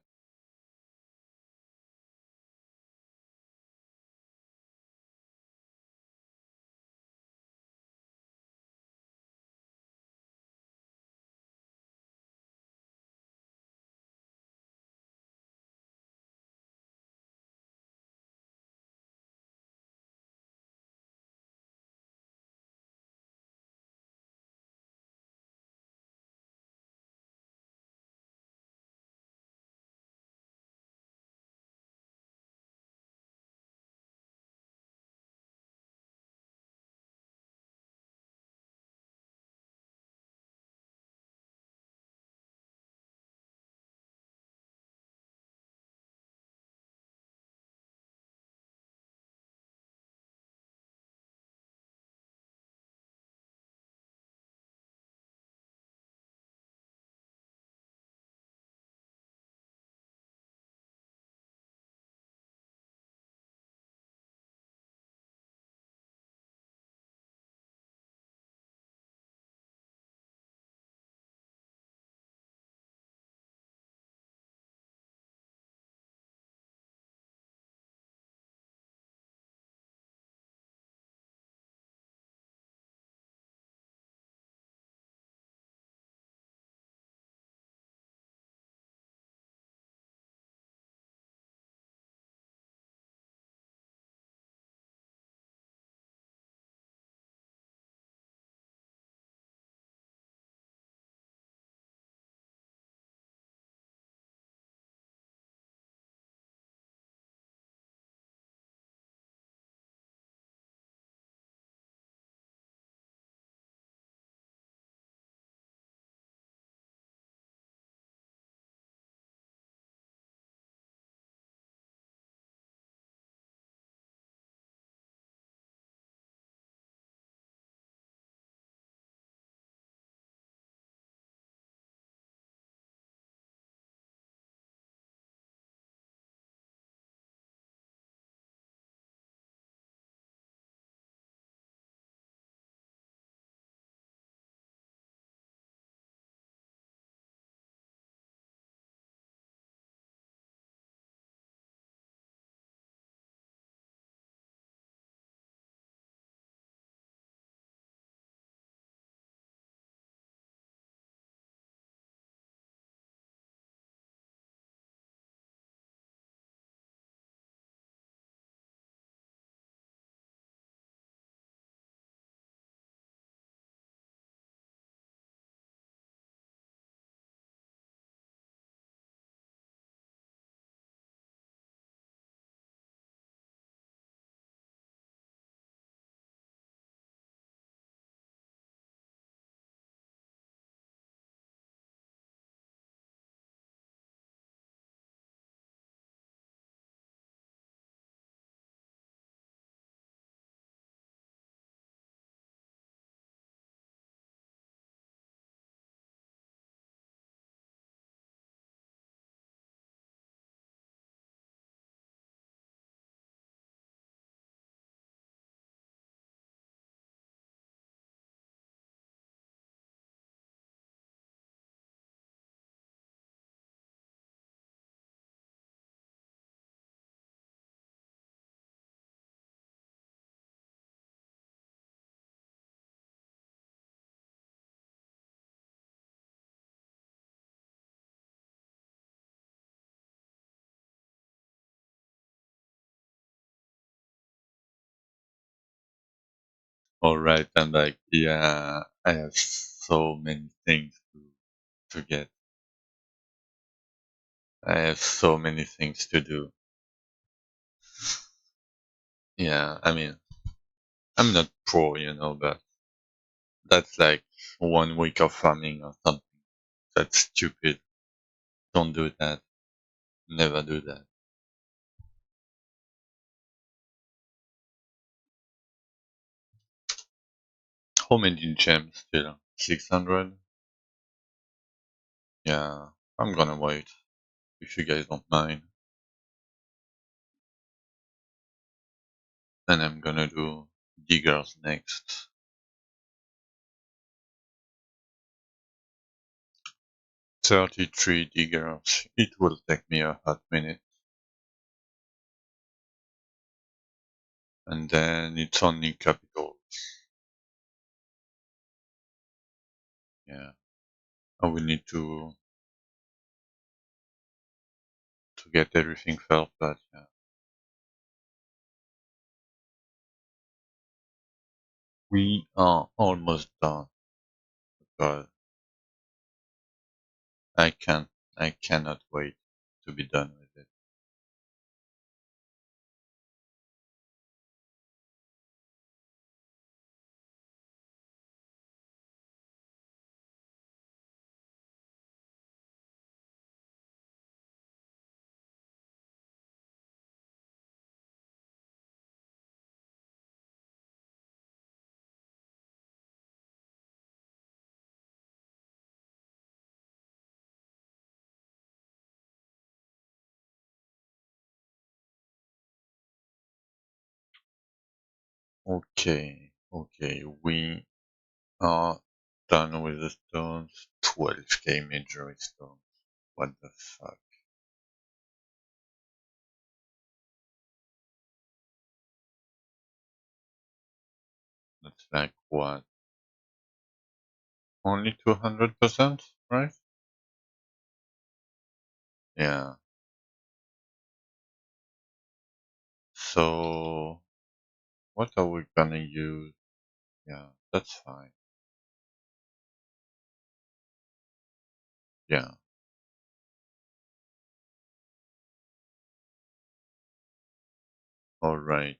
All right. And like, yeah, I have so many things to get. I have so many things to do. Yeah. I mean, I'm not pro, but that's like 1 week of farming or something. That's stupid. Don't do that. Never do that. How many gems still? 600? Yeah, I'm gonna wait, if you guys don't mind. And I'm gonna do diggers next. 33 diggers. It will take me a hot minute. And then it's only capitals. Yeah. I will need to get everything felt, but yeah. We are almost done, but I can't, I cannot wait to be done with it. Okay, we are done with the stones. 12k major stones. What the fuck? That's like what? Only 200%, right? Yeah. So, what are we gonna use? Yeah, that's fine. Yeah. Alright.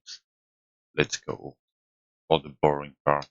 Let's go for the boring part.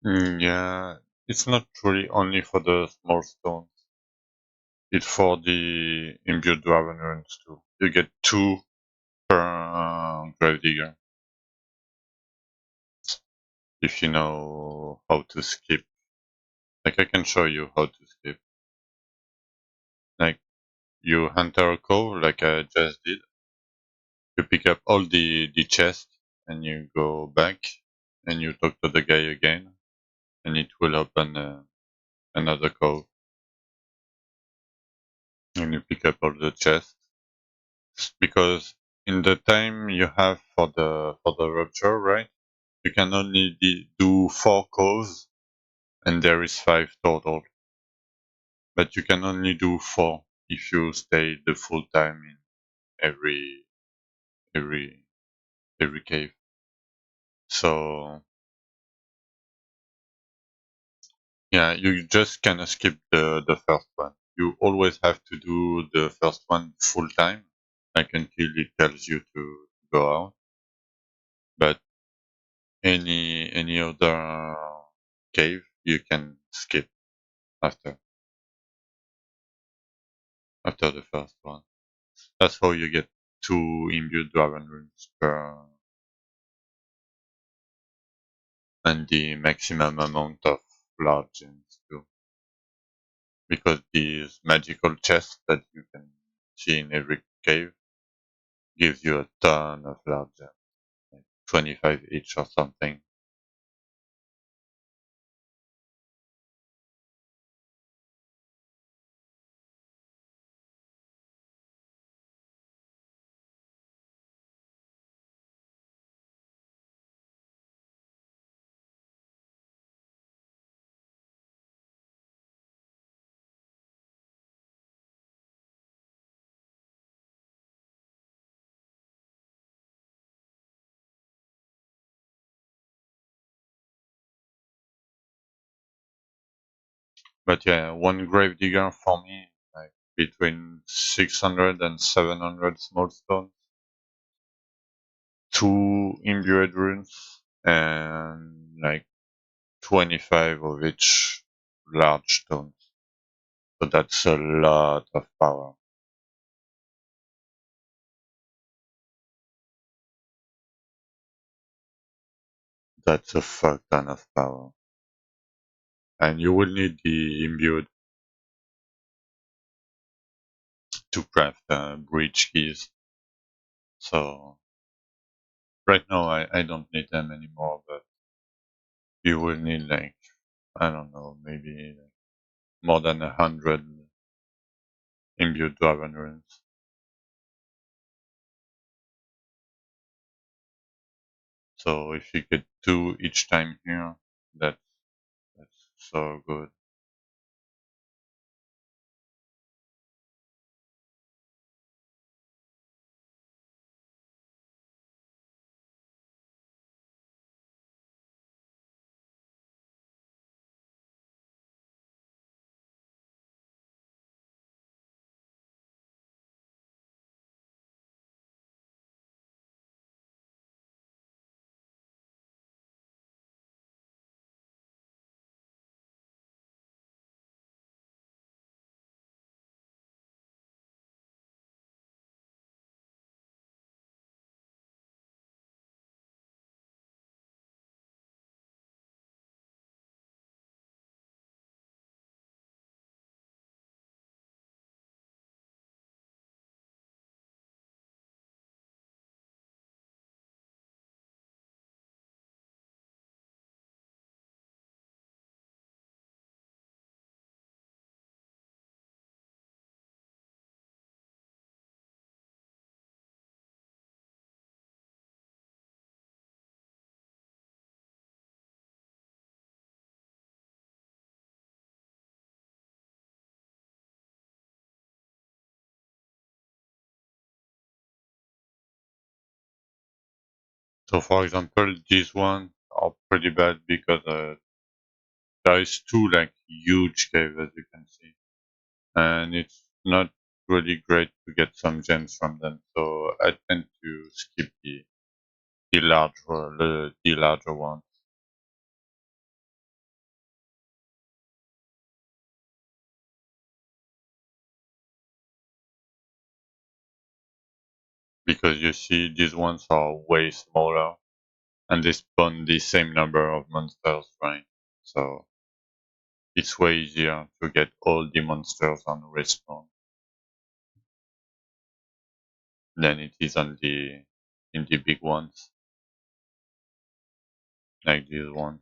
Yeah, it's not really only for the small stones. It's for the imbued dragon runes too. You get two per gravedigger if you know how to skip. Like I can show you how to skip. Like you enter a cove like I just did. You pick up all the chest and you go back and you talk to the guy again and it will open another cove and you pick up all the chests because in the time you have for the rupture, right? You can only do 4 coves and there is 5 total, but you can only do 4 if you stay the full time in every every every cave. So yeah, you just cannot skip the first one. You always have to do the first one full time, like until it tells you to go out. But any other cave you can skip after the first one. That's how you get 2 imbued dragon runes per and the maximum amount of large gems too. Because these magical chests that you can see in every cave gives you a ton of large gems, like 25 each or something. But yeah, one grave digger for me, like between 600 and 700 small stones, 2 imbued runes, and like 25 of each large stones. So that's a lot of power. That's a fuck ton of power. And you will need the imbued to craft breach keys. So right now I don't need them anymore, but you will need like, I don't know, maybe like more than 100 imbued dragon runes. So if you get 2 each time here, that's that's so good. So for example, these ones are pretty bad because there is 2 like huge caves as you can see, and it's not really great to get some gems from them. So I tend to skip the larger ones. because you see these ones are way smaller and they spawn the same number of monsters, right? So it's way easier to get all the monsters on respawn than it is on the in the big ones like these ones.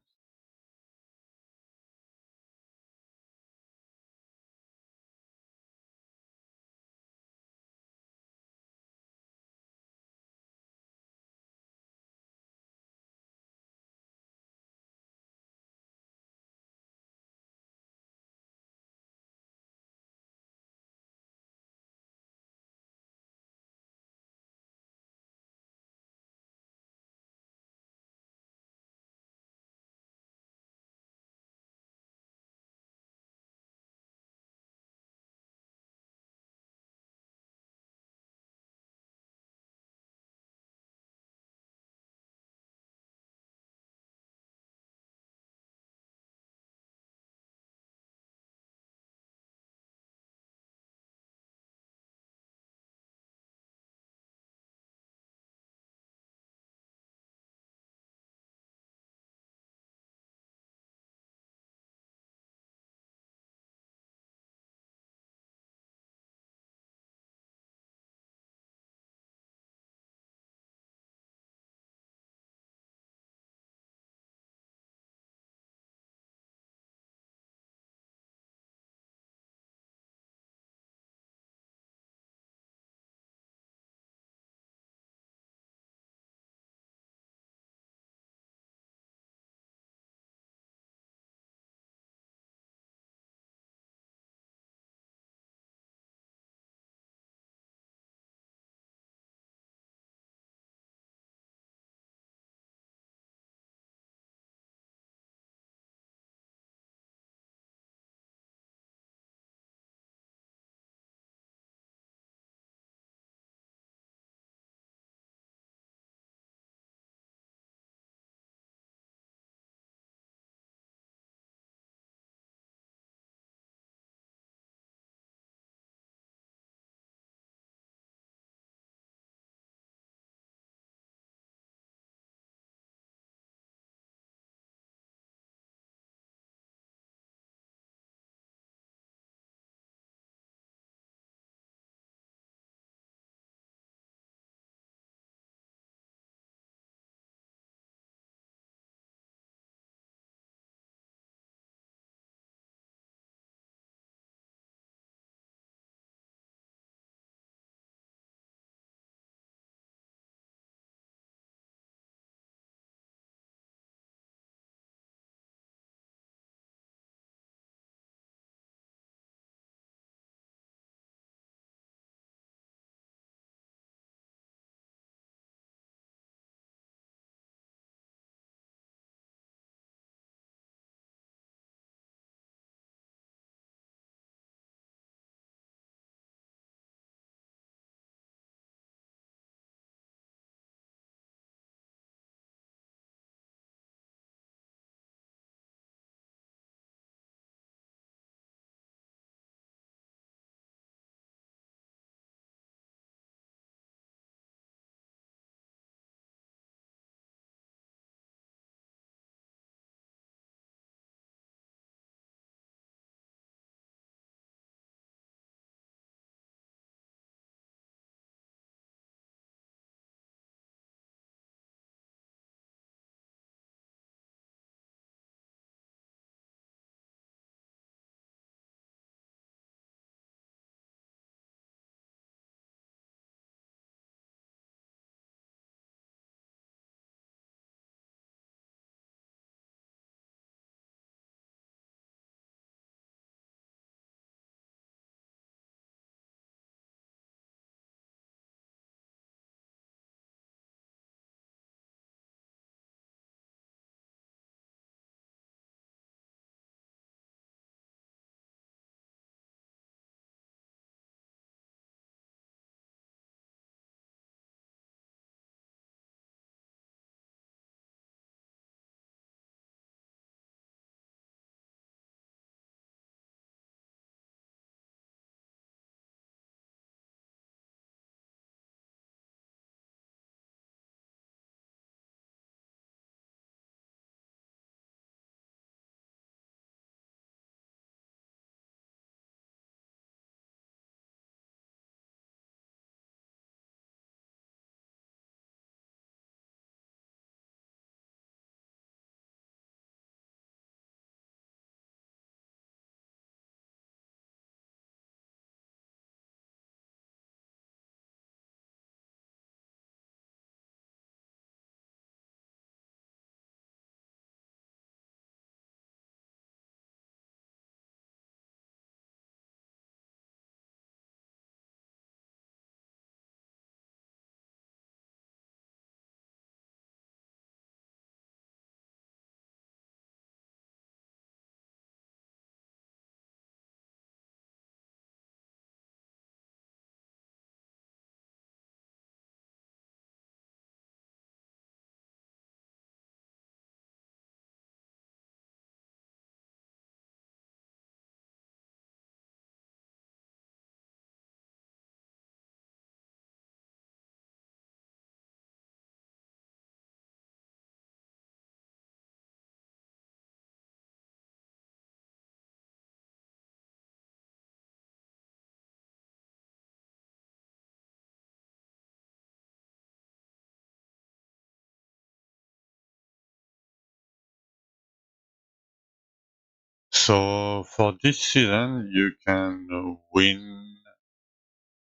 So for this season, you can win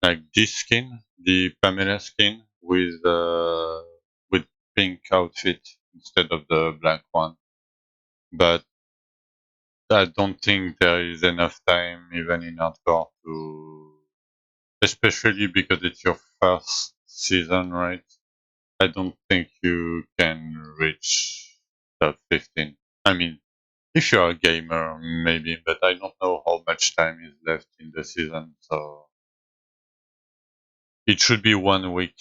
like this skin, the Pamela skin with pink outfit instead of the black one. But I don't think there is enough time even in hardcore to, especially because it's your first season, right? I don't think you can reach top 15. I mean, if you're a gamer, maybe, but I don't know how much time is left in the season, so it should be 1 week,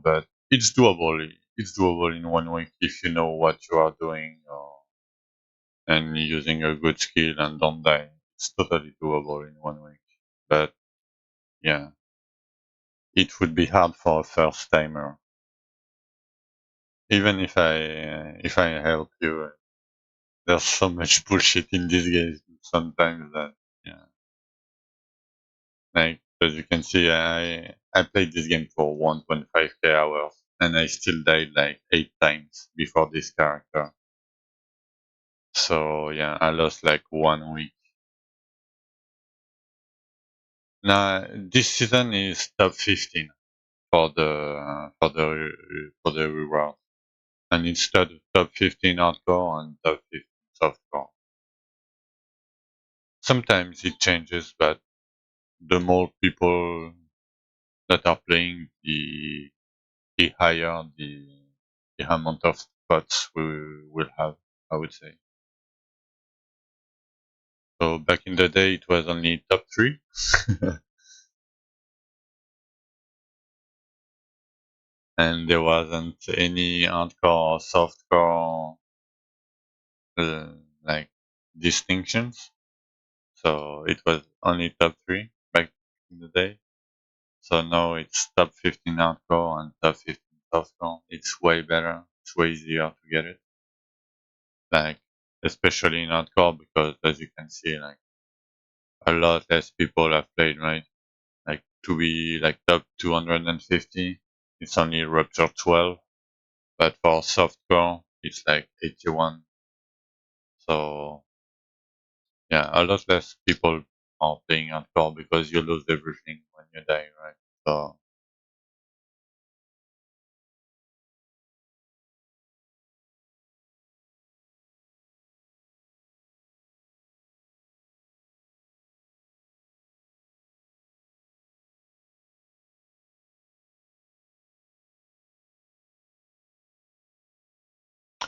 but it's doable. It's doable in 1 week if you know what you are doing and using a good skill and don't die. It's totally doable in 1 week. But yeah, it would be hard for a first timer. Even if I help you, there's so much bullshit in this game sometimes that yeah. Like as you can see, I played this game for 1.5k hours and I still died like 8 times before this character. So yeah, I lost like 1 week. Now this season is top 15 for the reward, and instead of top 15 hardcore and top 15 softcore. Sometimes it changes, but the more people that are playing, the higher the amount of spots we will have, I would say. So back in the day, it was only top 3. And there wasn't any hardcore or softcore uh, like distinctions. So it was only top 3 back in the day. So now it's top 15 hardcore and top 15 softcore. It's way better. It's way easier to get it. Like especially in hardcore because as you can see, like a lot less people have played, right? Like to be like top 250, it's only Rupture 12, but for softcore, it's like 81. So yeah, a lot less people are playing hardcore because you lose everything when you die, right? So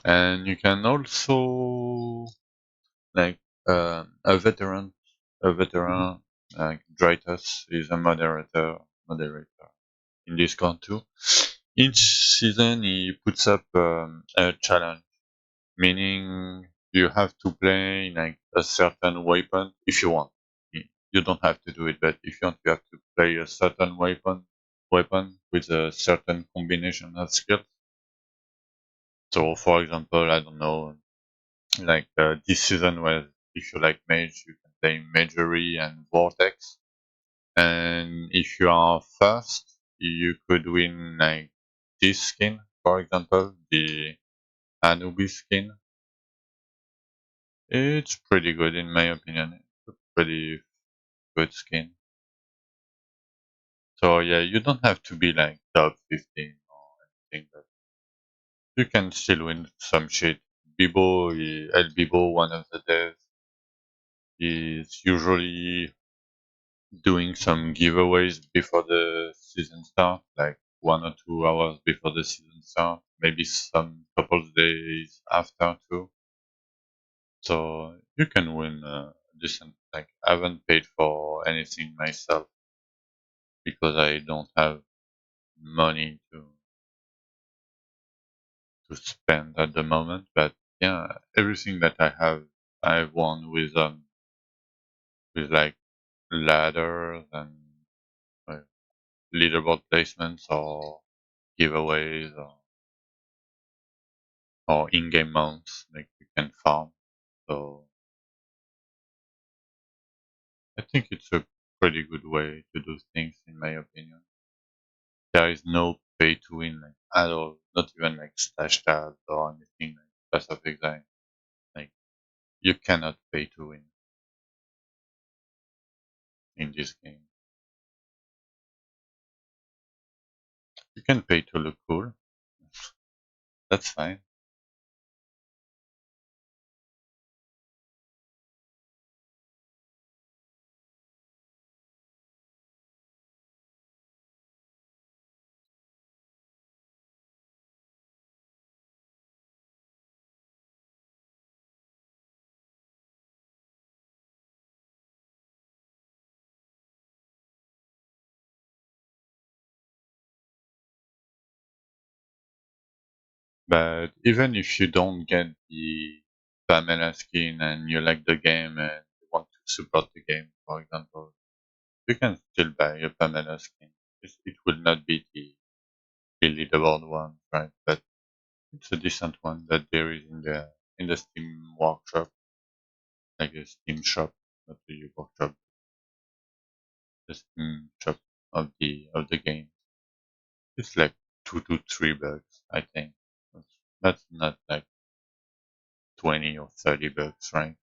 and you can also like a veteran like Dritus is a moderator in Discord too. Each season he puts up a challenge, meaning you have to play like a certain weapon if you want. You don't have to do it, but if you want, you have to play a certain weapon with a certain combination of skills. So, for example, I don't know, like this season where if you like mage, you can play Magery and Vortex. And if you are first, you could win like this skin, for example, the Anubis skin. It's pretty good in my opinion. It's a pretty good skin. So yeah, you don't have to be like top 15 or anything, but you can still win some shit. El Bibo, one of the devs, is usually doing some giveaways before the season start, like 1 or 2 hours before the season start, maybe some couple days after too. So you can win decent. Like I haven't paid for anything myself because I don't have money to spend at the moment. But yeah, everything that I've won with like ladders and uh, leaderboard placements or giveaways or in-game mounts like you can farm. So I think it's a pretty good way to do things in my opinion. There is no pay to win like at all, not even like stash tabs or anything like Pass of Exile. Like you cannot pay to win. in this game. You can pay to look cool. That's fine. But even if you don't get the Pamela skin and you like the game and you want to support the game, for example, you can still buy a Pamela skin. It will not be the leaderboard one, right? But it's a decent one that there is in the Steam workshop, like a Steam shop, not the workshop, the Steam shop of the game. It's like $2 to $3, I think. That's not like 20 or $30, right?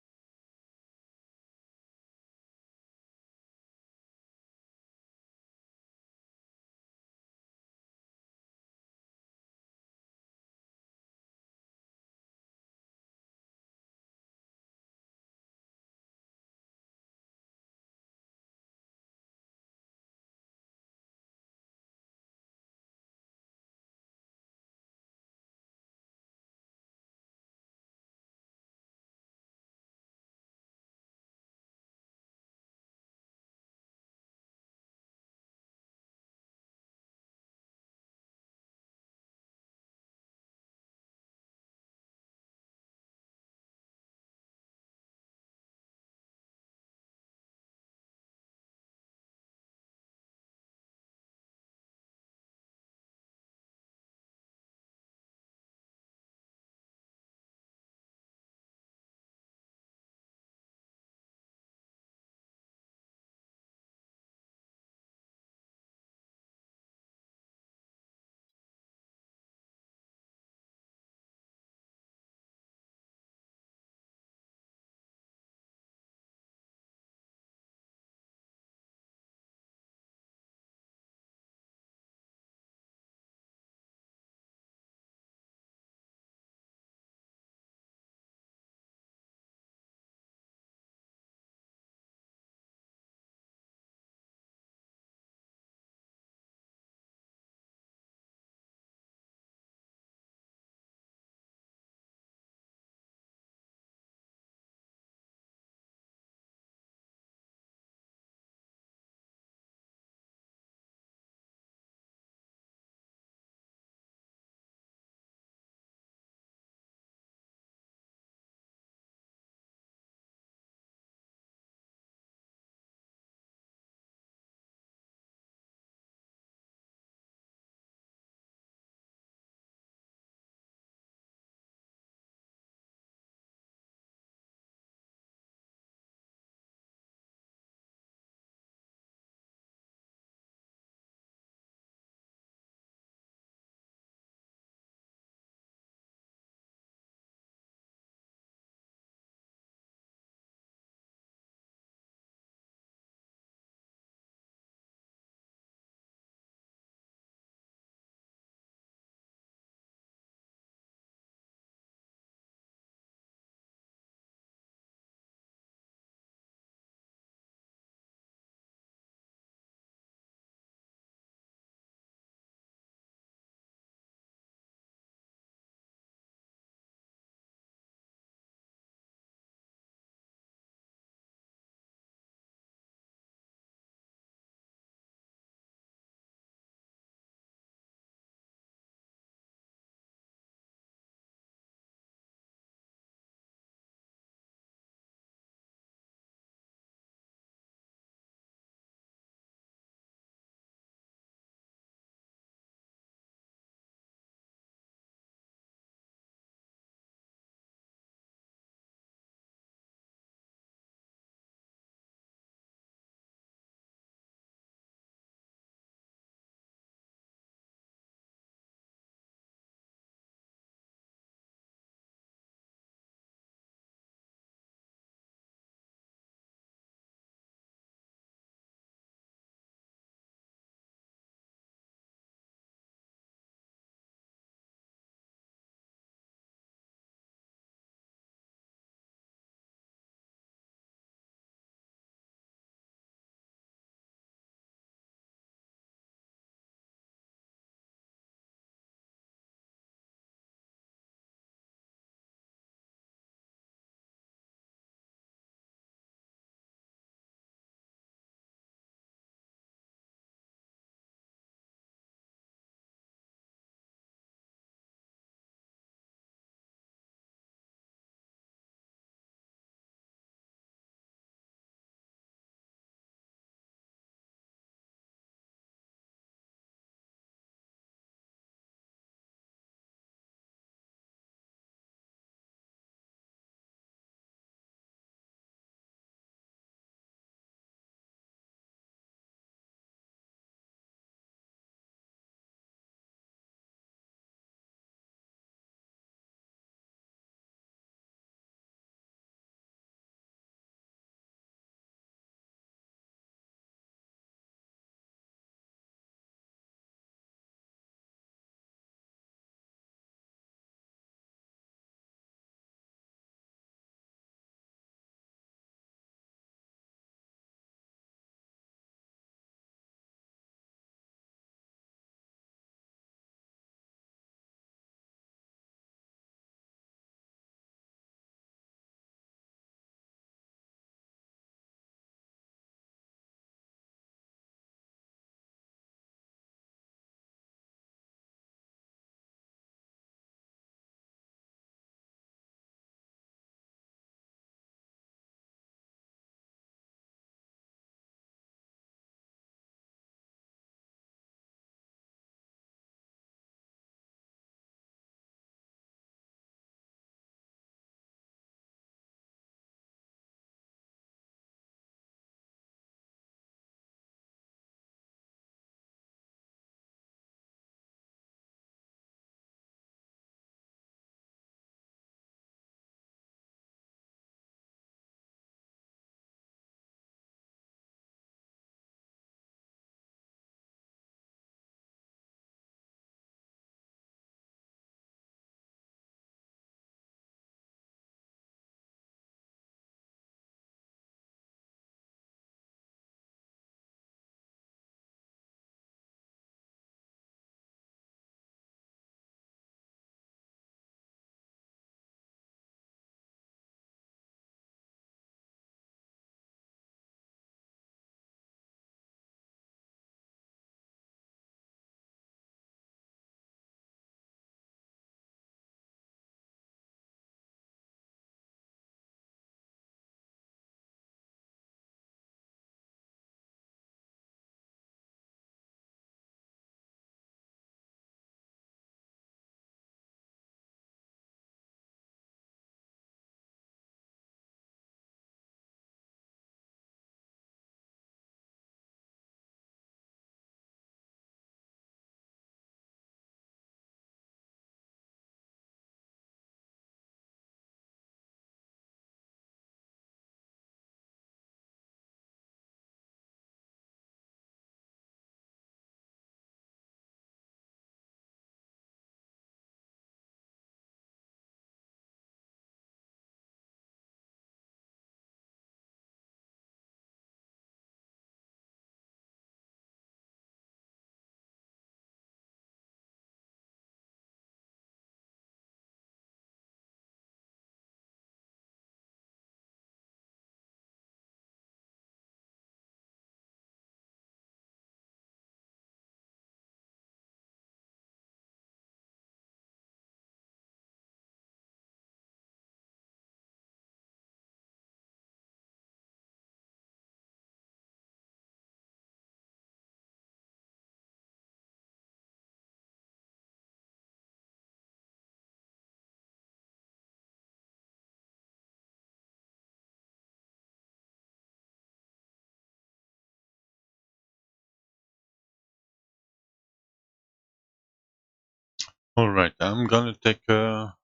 Alright, I'm gonna take a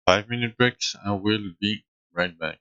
5-minute break. I will be right back.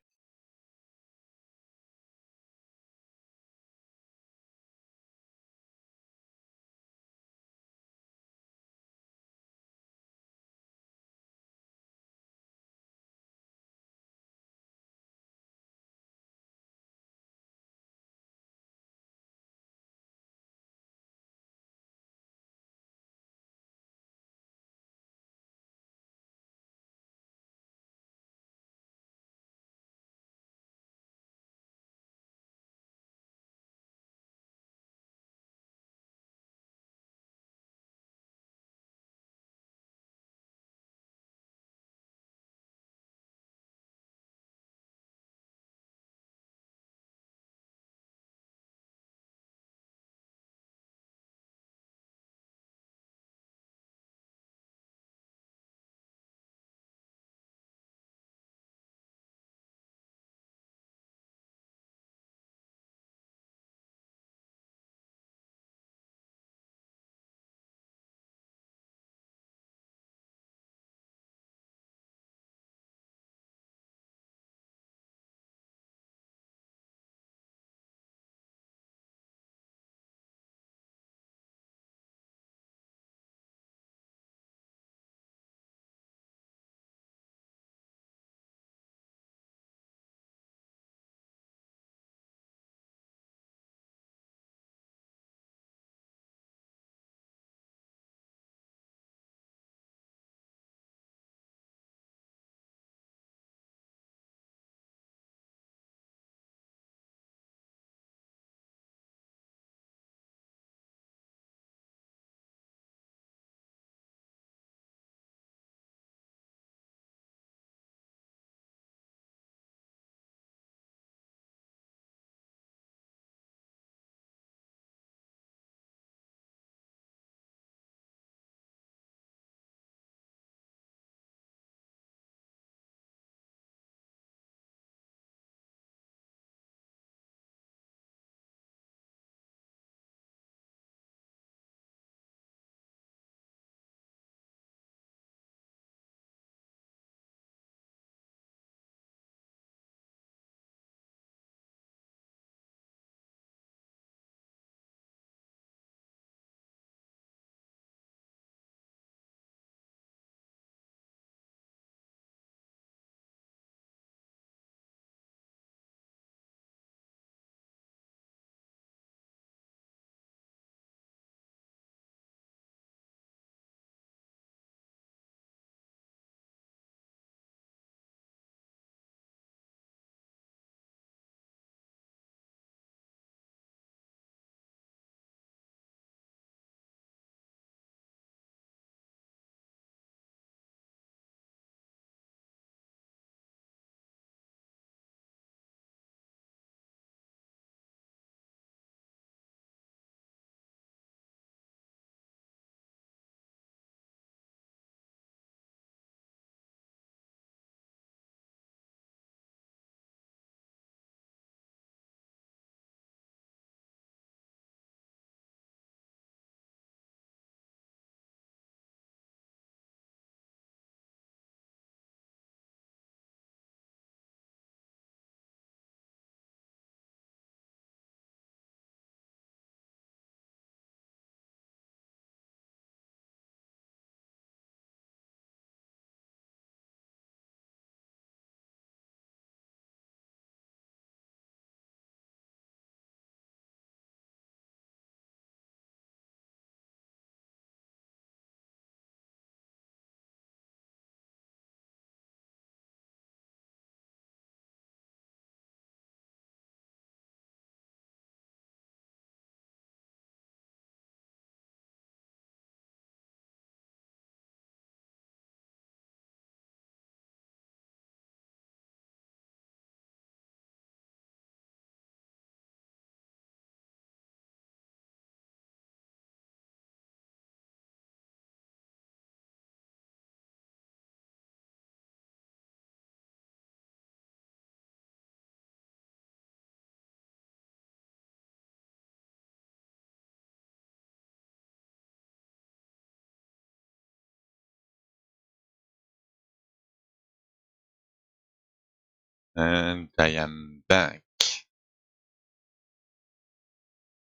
And I am back.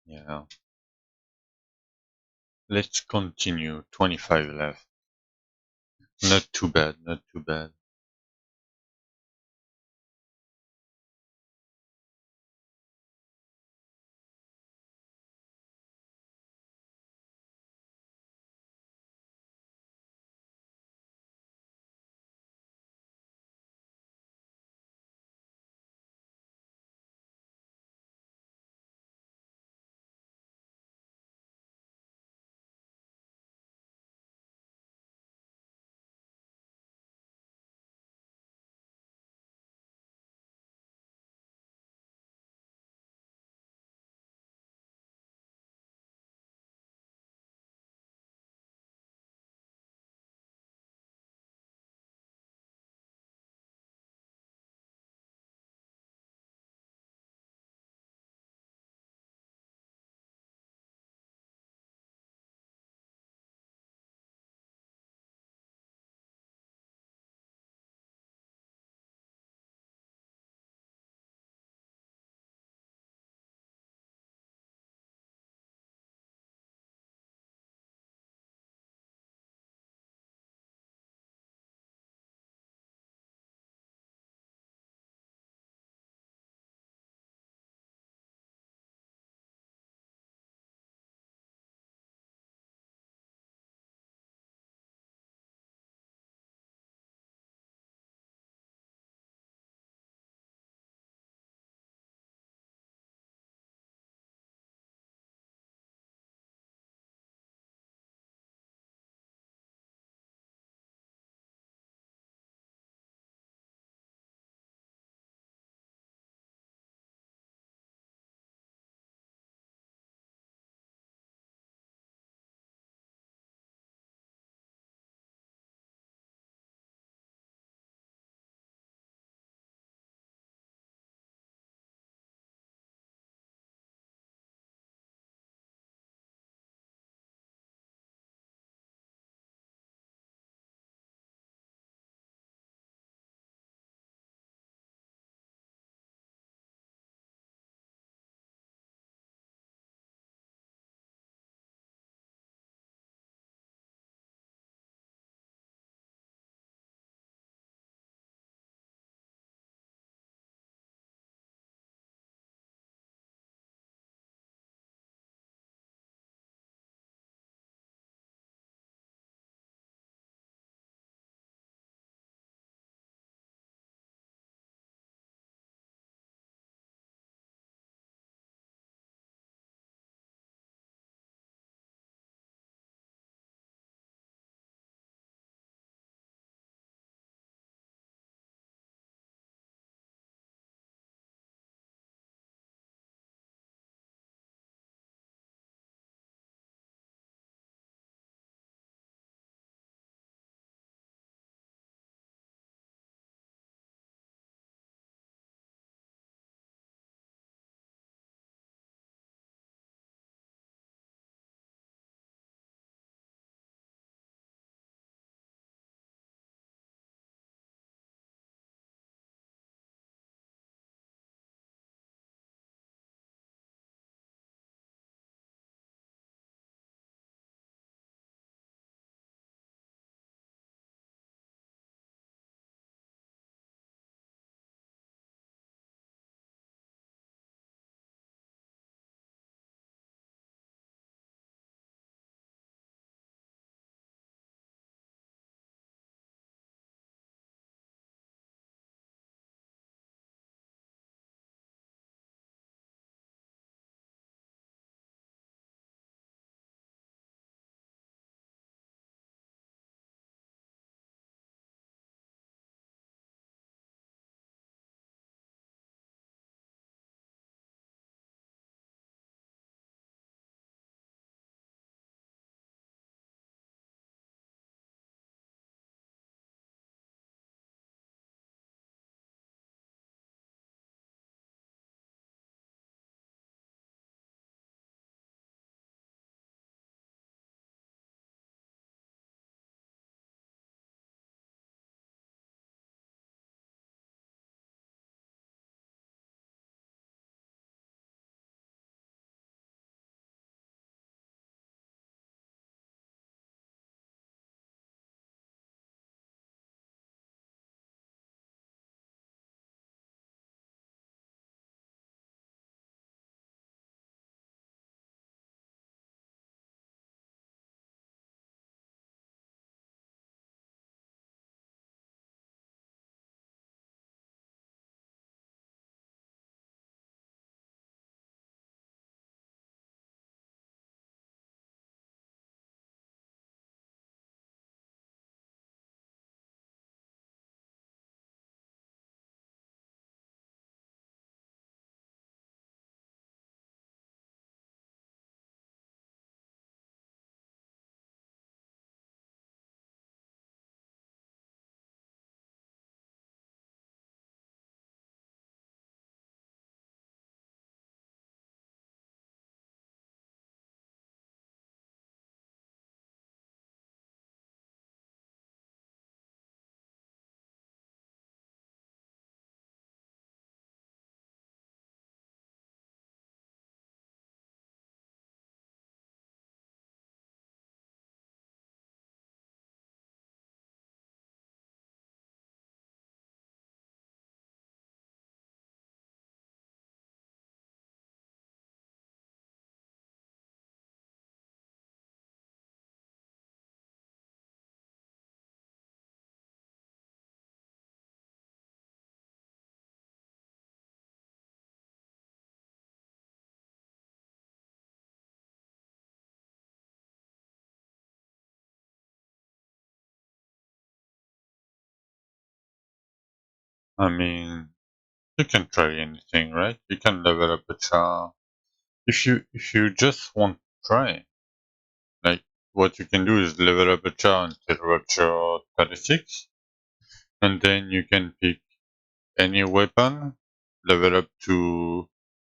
Yeah. Let's continue. 25 left. Not too bad, not too bad. I mean, you can try anything, right? You can level up a char. If you just want to try, like what you can do is level up a char until Rupture 36, and then you can pick any weapon, level up to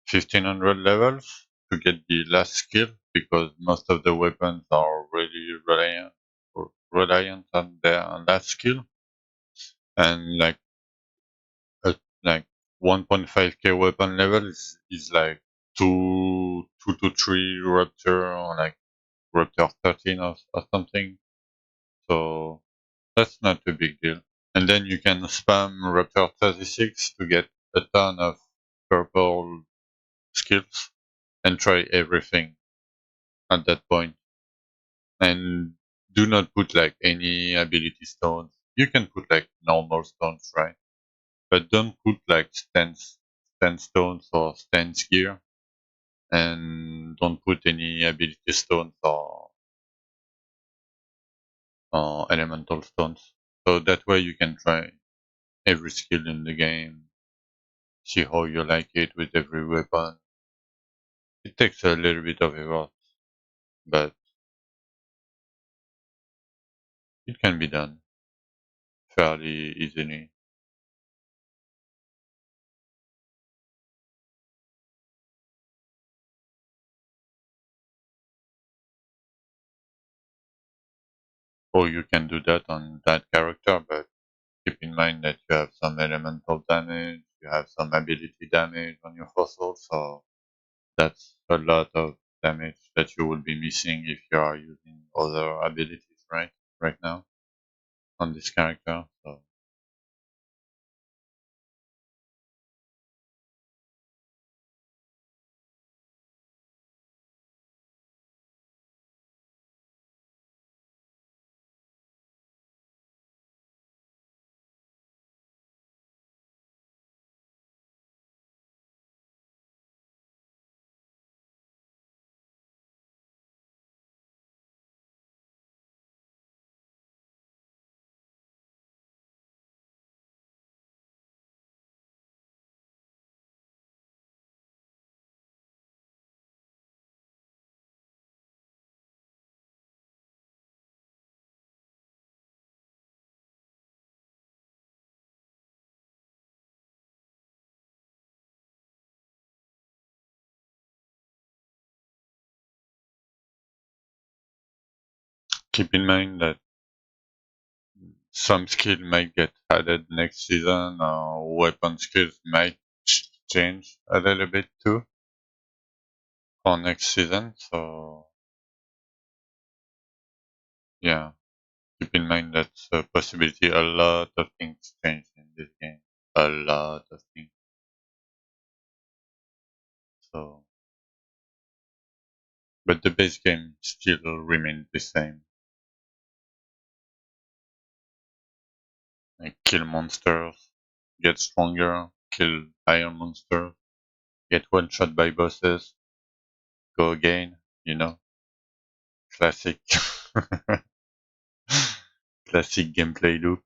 1500 levels to get the last skill, because most of the weapons are really reliant on their last skill, and like 1.5k weapon level is like two to three Raptor, or like Raptor 13 or something. So that's not a big deal. And then you can spam Raptor 36 to get a ton of purple skills and try everything at that point. And do not put like any ability stones. You can put like normal stones, right? But don't put like stance stones or stance gear, and don't put any ability stones or elemental stones. So that way you can try every skill in the game, see how you like it with every weapon. It takes a little bit of effort, but it can be done fairly easily. Or you can do that on that character, but keep in mind that you have some elemental damage, you have some ability damage on your fossil, so that's a lot of damage that you will be missing if you are using other abilities right now on this character. So keep in mind that some skill might get added next season, or weapon skills might change a little bit too for next season. So yeah, keep in mind that's a possibility. A lot of things change in this game. A lot of things. So, but the base game still remains the same. Like kill monsters, get stronger, kill higher monsters, get one shot by bosses, go again, you know, classic, classic gameplay loop.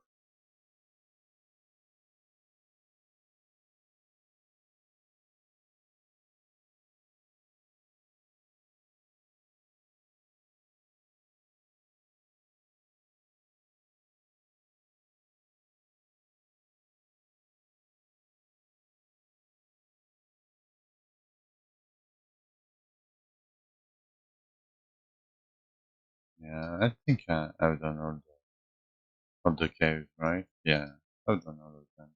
Yeah, I think I've done all the caves, right? Yeah, I've done all of them.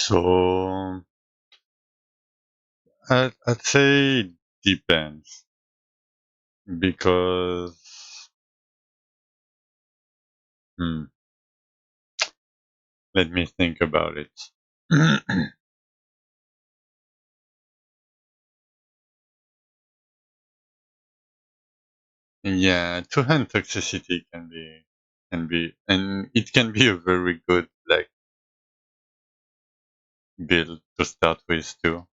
So I'd say it depends because hmm, let me think about it. Yeah, two-hand toxicity and it can be a very good like build to start with too.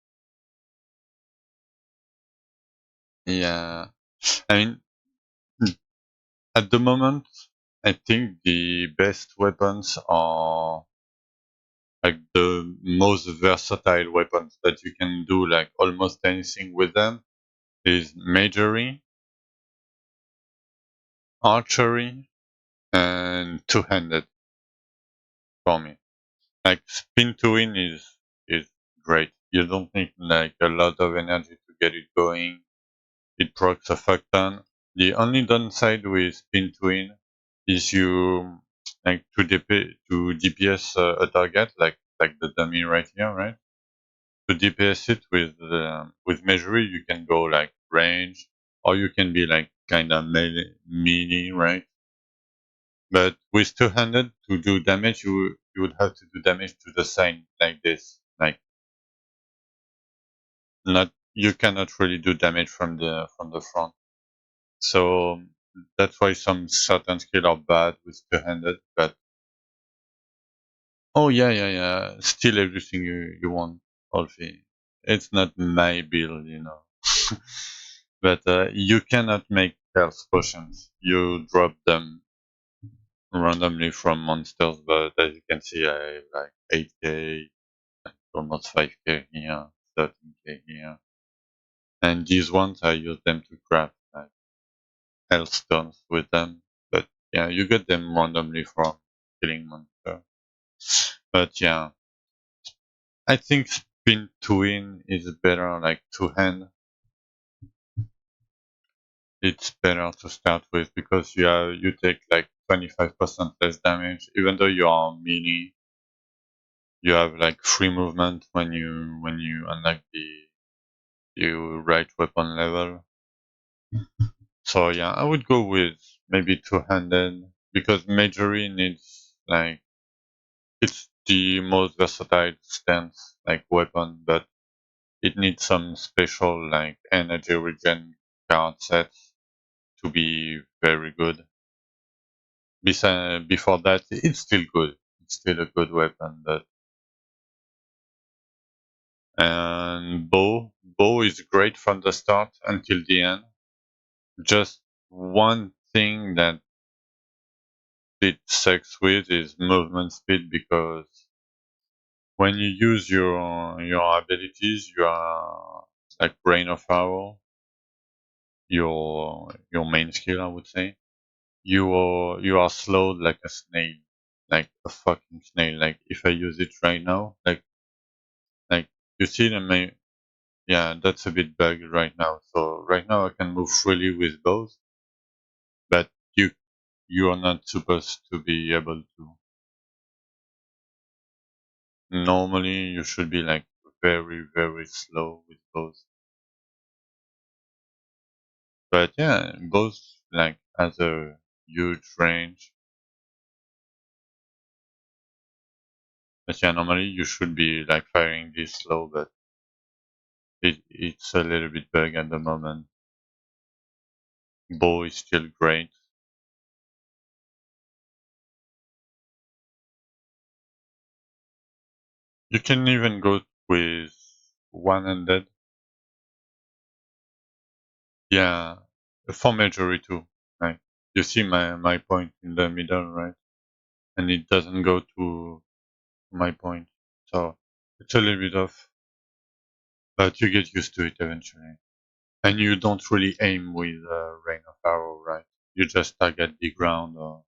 Yeah, I mean at the moment I think the best weapons are like the most versatile weapons that you can do like almost anything with them is majoring, archery, and two-handed for me. Like spin to win is great. You don't need like a lot of energy to get it going. It procs a fuck ton. The only downside with spin to win is you like to DPS a target like the dummy right here, right? To DPS it with melee, you can go like range, or you can be like kind of melee, right? But with two-handed, to do damage, you would have to do damage to the sign like this. Like not you cannot really do damage from the front. So that's why some certain skills are bad with two-handed. But oh yeah. Still everything you want, Alfie. It's not my build, you know. But you cannot make health potions. You drop them randomly from monsters. But as you can see, I have like 8k, almost 5k here, 13k here. And these ones, I use them to craft like health stones with them. But yeah, you get them randomly from killing monsters. But yeah, I think spin to win is better, like two hand. It's better to start with because you take like 25% less damage, even though you are melee. You have like free movement when you unlock the right weapon level. So yeah, I would go with maybe two-handed because Majory needs like it's the most versatile stance like weapon, but it needs some special like energy regen card sets to be very good. Before that, it's still good. It's still a good weapon, but and bow is great from the start until the end. Just one thing that it sucks with is movement speed because when you use your abilities, you are like brain of arrow, your main skill, I would say. You are slowed like a snail, like a fucking snail. Like if I use it right now, like you see the main. Yeah, that's a bit bugged right now. So right now I can move freely with both, but you are not supposed to be able to. Normally you should be like very slow with both. But yeah, both like has a huge range. But yeah, normally you should be like firing this slow, but it's a little bit bug at the moment. Bow is still great. You can even go with one-handed. Yeah, for majority too. Like you see my point in the middle, right? And it doesn't go to my point. So it's a little bit off, but you get used to it eventually. And you don't really aim with rain of arrow, right? You just target the ground or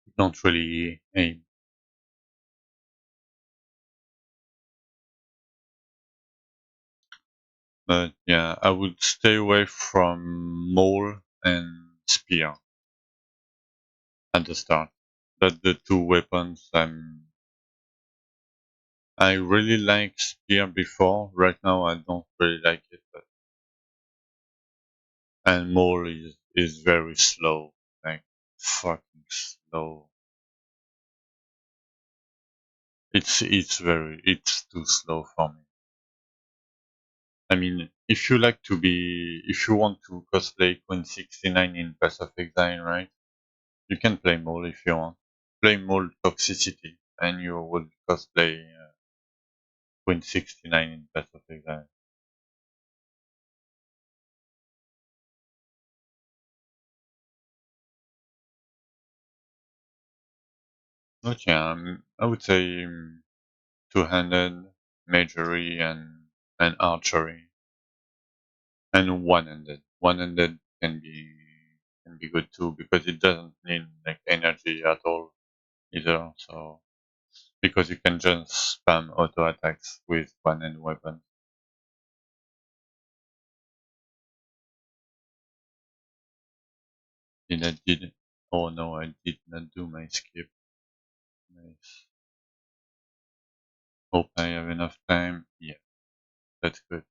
you don't really aim. But yeah, I would stay away from mole and spear at the start. That's the two weapons I really liked Spear before. Right now, I don't really like it. But, and Mole is very slow, like fucking slow. It's too slow for me. I mean, if you want to cosplay Queen 69 in Path of Exile, right? You can play Mole if you want. Play Mole Toxicity, and you will cosplay Queen 69 in Path of Exile. Okay, I would say two-handed, majory, and archery, and one-handed. One-handed can be good too because it doesn't need like energy at all either. So because you can just spam auto attacks with one-handed weapon. Did I did? Oh no, I did not do my skip. Nice. Hope I have enough time. Yeah, that's good.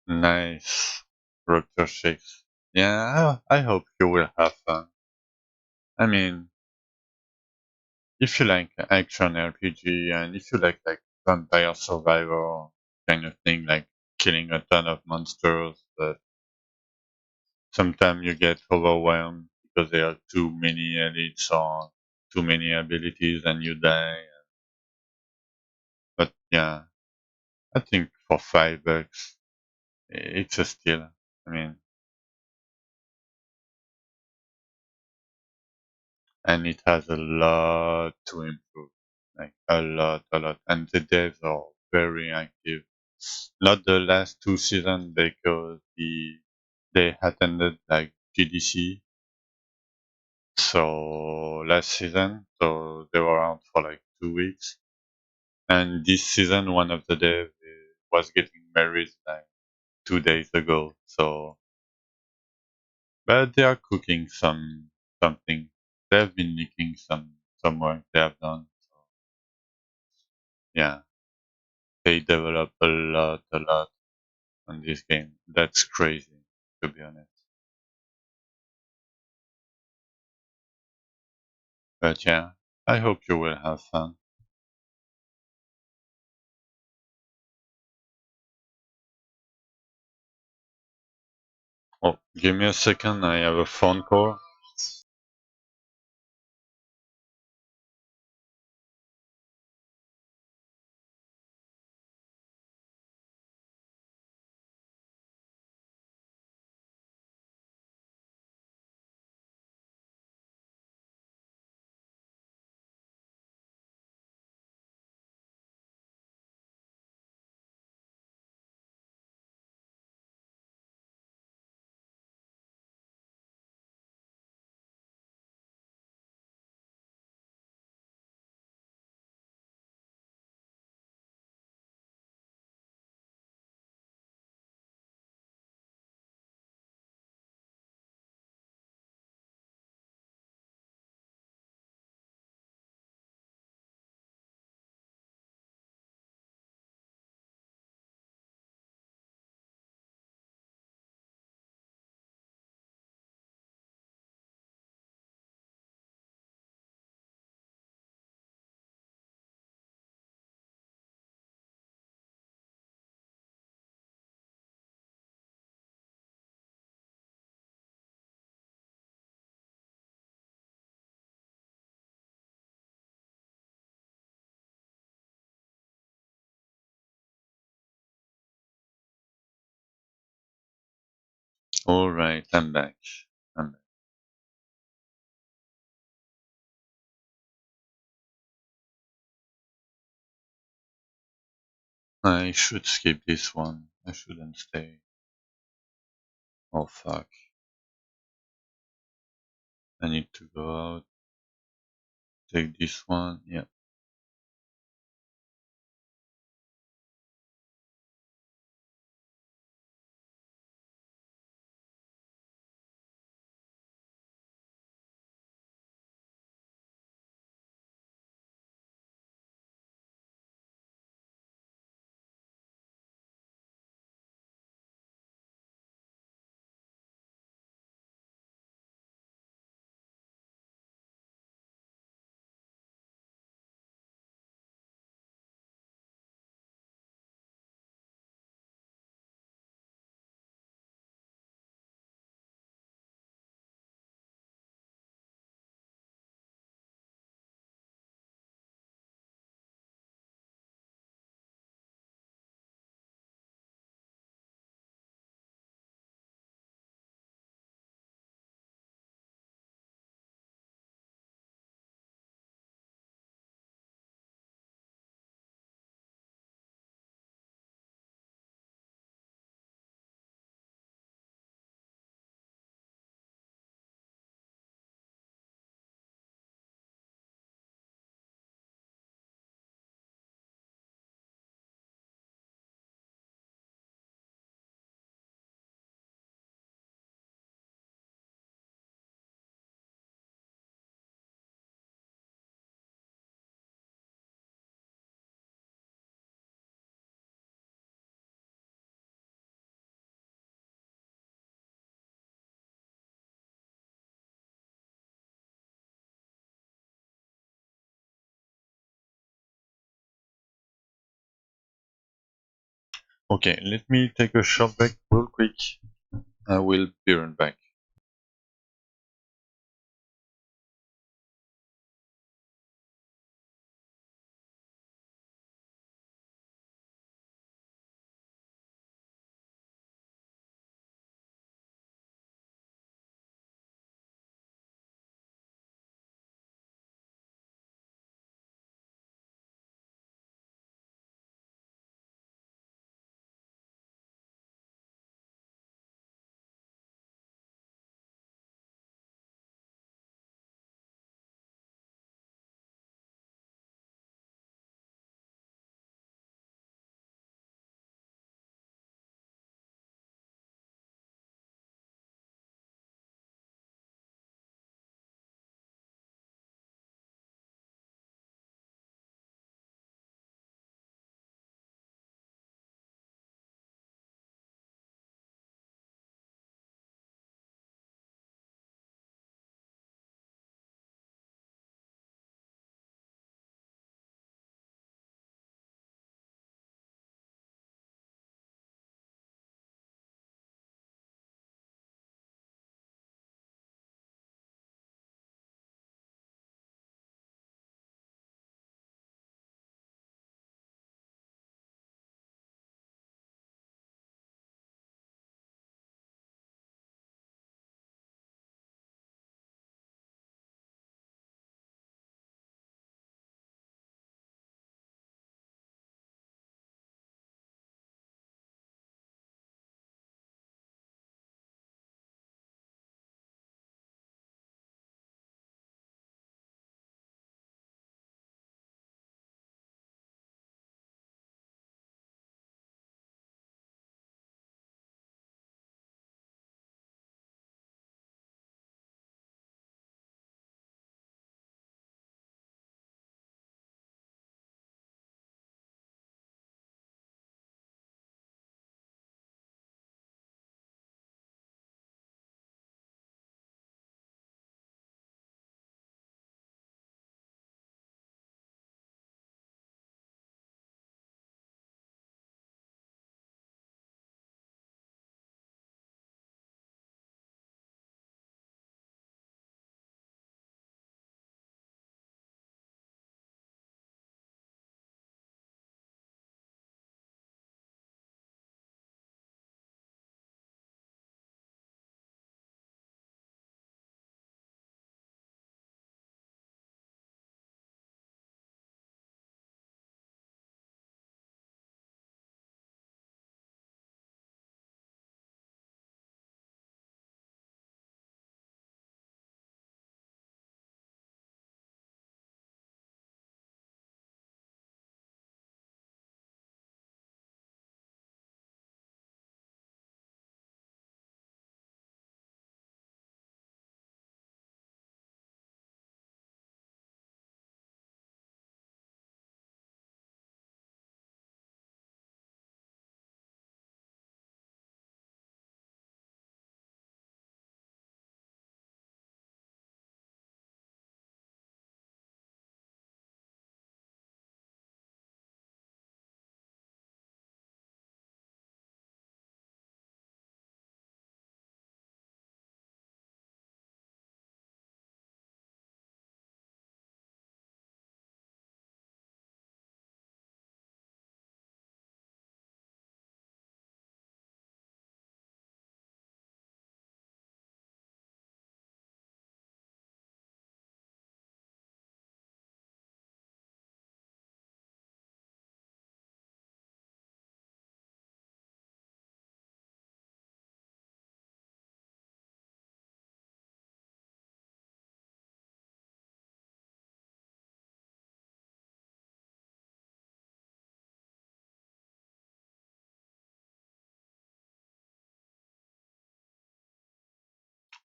Nice. Rupture shakes. Yeah, I hope you will have fun. I mean, if you like action RPG and if you like vampire survivor kind of thing, like killing a ton of monsters, but sometimes you get overwhelmed because there are too many elites or too many abilities and you die. But yeah, I think for $5, it's a steal. I mean, and it has a lot to improve, like a lot. And the devs are very active. Not the last two seasons because they attended like GDC. So last season, so they were out for like 2 weeks. And this season, one of the devs was getting married like 2 days ago. So, but they are cooking something. They have been leaking some work they have done. So yeah, they develop a lot on this game. That's crazy, to be honest. But yeah, I hope you will have fun. Oh, give me a second. I have a phone call. All right, I'm back. I'm back. I should skip this one. I shouldn't stay. Oh fuck. I need to go out. Take this one. Yeah. Okay, let me take a short break real quick. I will be right back.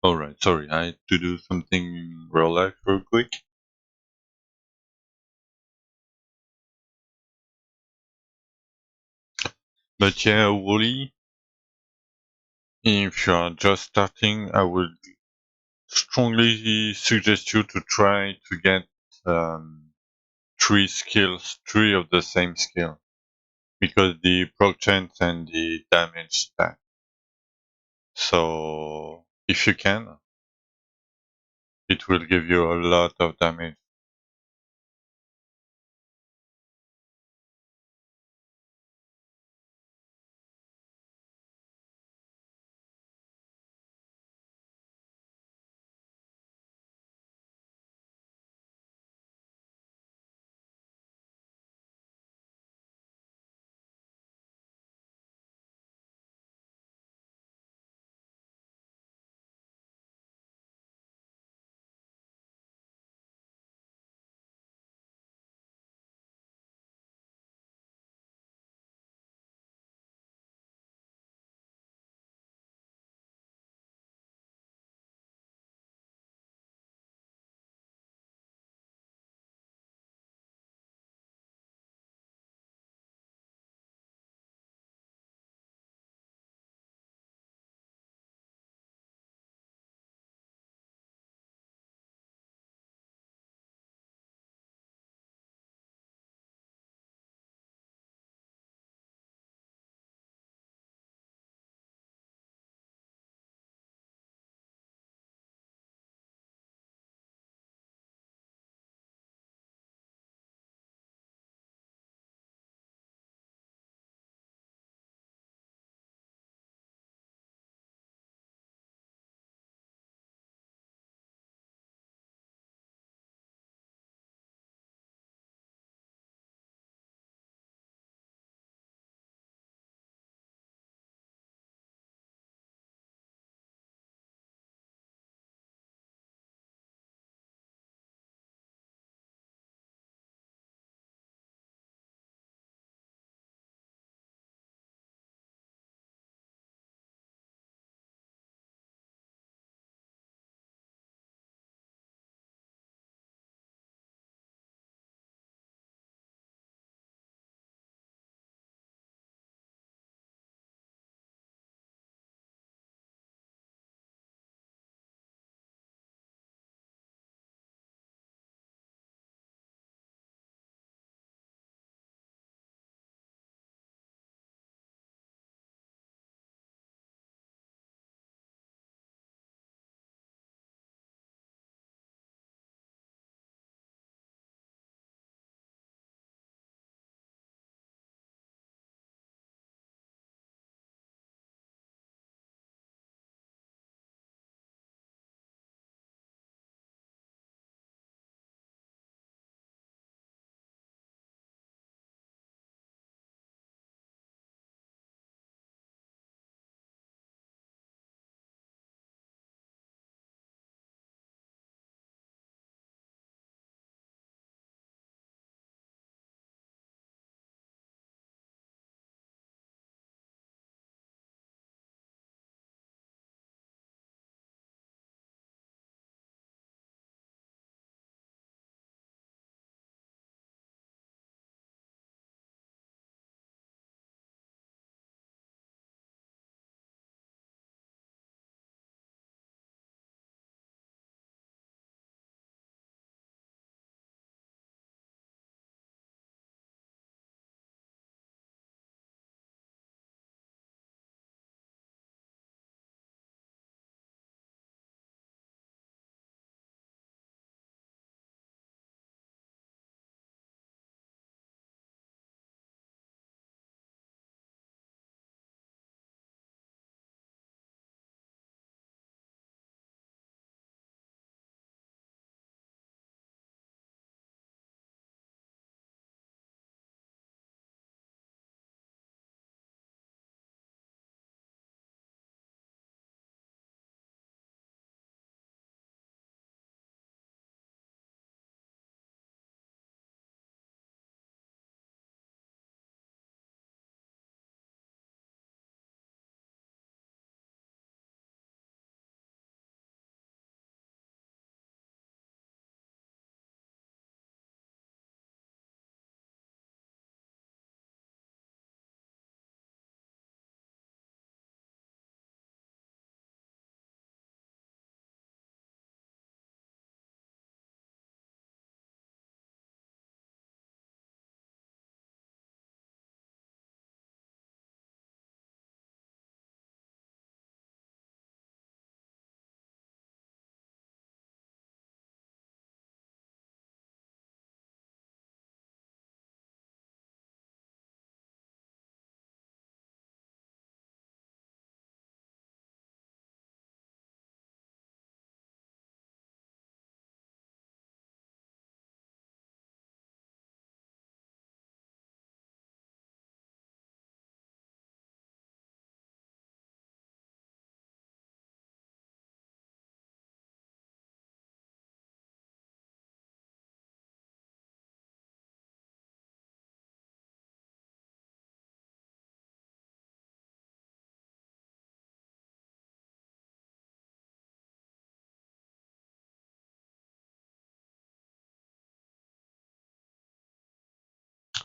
Alright, sorry, I had to do something in real life real quick. But yeah, Wooly, if you are just starting, I would strongly suggest you to try to get three skills, three of the same skill. because the proc change and the damage stack. So if you can, it will give you a lot of damage.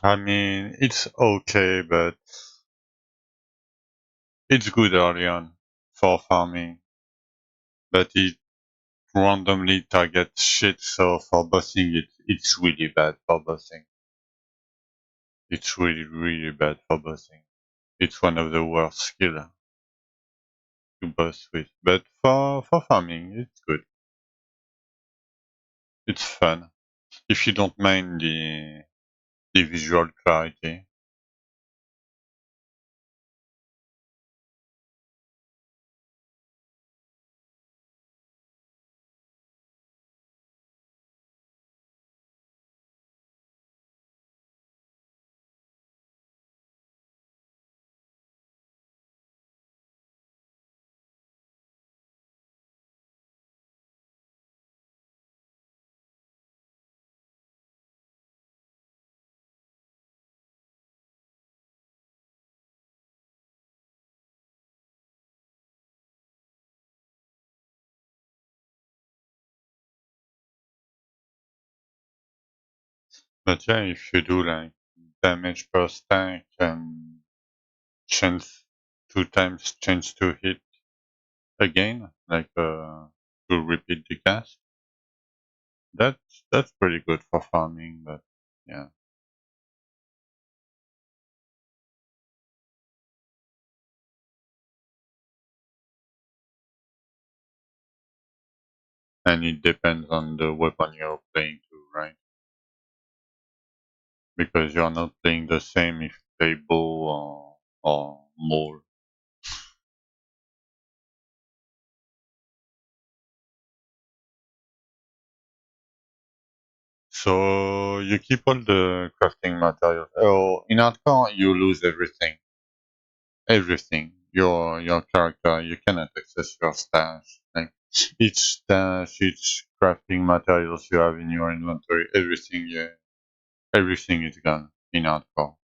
I mean, it's okay, but it's good early on for farming, but it randomly targets shit, so for bossing it's really bad for bossing. It's really, really bad for bossing. It's one of the worst skill to boss with. But for farming, it's good. It's fun. If you don't mind the visual clarity. But yeah, if you do like damage per stack and chance 2 times chance to hit again, like to repeat the cast, that's pretty good for farming, but yeah. And it depends on the weapon you're playing too, right? Because you're not playing the same if you play bow or more. So you keep all the crafting materials. Oh, in hardcore you lose everything. Everything. Your character, you cannot access your stash. Like each stash, each crafting materials you have in your inventory, everything, yeah, everything is gone in hardcore.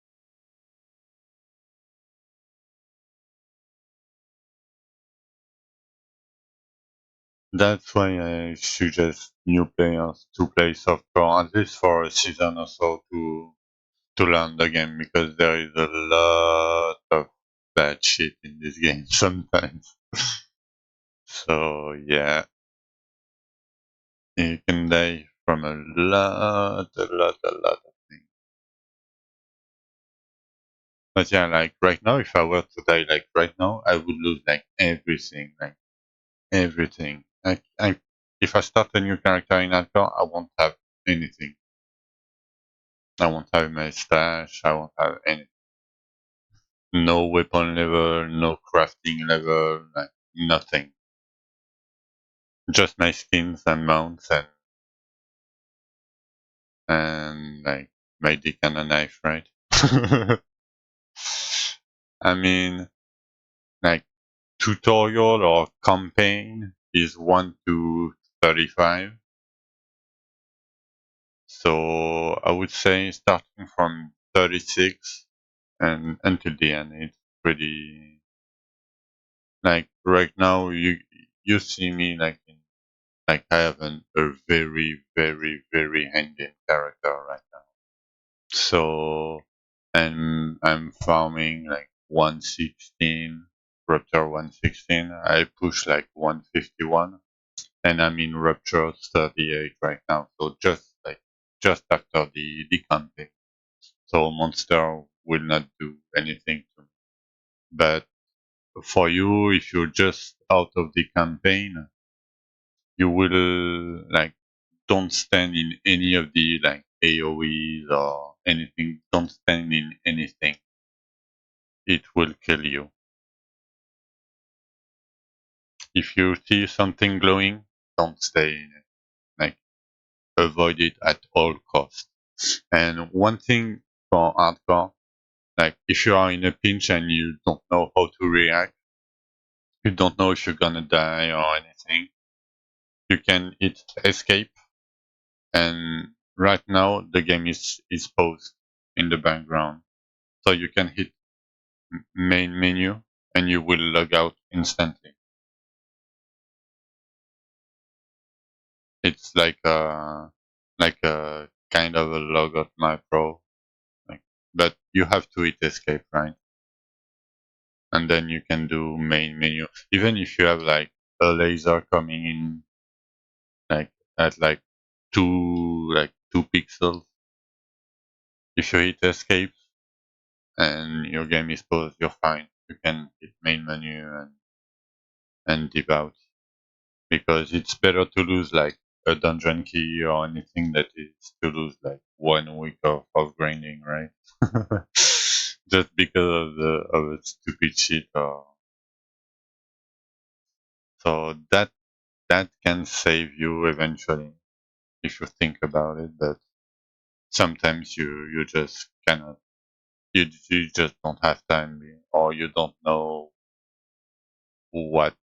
That's why I suggest new players to play softcore at least for a season or so to learn the game because there is a lot of bad shit in this game sometimes. So yeah, you can die from a lot of things. But yeah, like right now, if I were to die like right now, I would lose like everything. If I start a new character in Alcor, I won't have anything. I won't have my stash. I won't have any, no weapon level, no crafting level, like nothing. Just my skins and mounts and like my dick and a knife, right? I mean, like tutorial or campaign is 1 to 35. So I would say starting from 36 and until the end, it's pretty like right now you see me like I have a very, very, very handy character right now. So and I'm farming like 116, Raptor 116. I push like 151 and I'm in Rupture 38 right now. So just after the campaign. So monster will not do anything to me. But for you, if you're just out of the campaign, you will like don't stand in any of the like AoEs or anything. Don't stand in anything. It will kill you. If you see something glowing, don't stay in it. Like avoid it at all costs. And one thing for hardcore, like if you are in a pinch and you don't know how to react, you don't know if you're gonna die or anything, you can hit escape and right now the game is paused in the background. So you can hit main menu and you will log out instantly. It's like a kind of a log out my pro. Like but you have to hit escape, right? And then you can do main menu. Even if you have like a laser coming in, like at like 2 pixels, if you hit escape and your game is paused, you're fine. You can hit main menu and dip out, because it's better to lose like a dungeon key or anything that is to lose like 1 week of grinding, right? Just because of a stupid shit. Or so that can save you eventually if you think about it, but sometimes you just cannot. You just don't have time, or you don't know what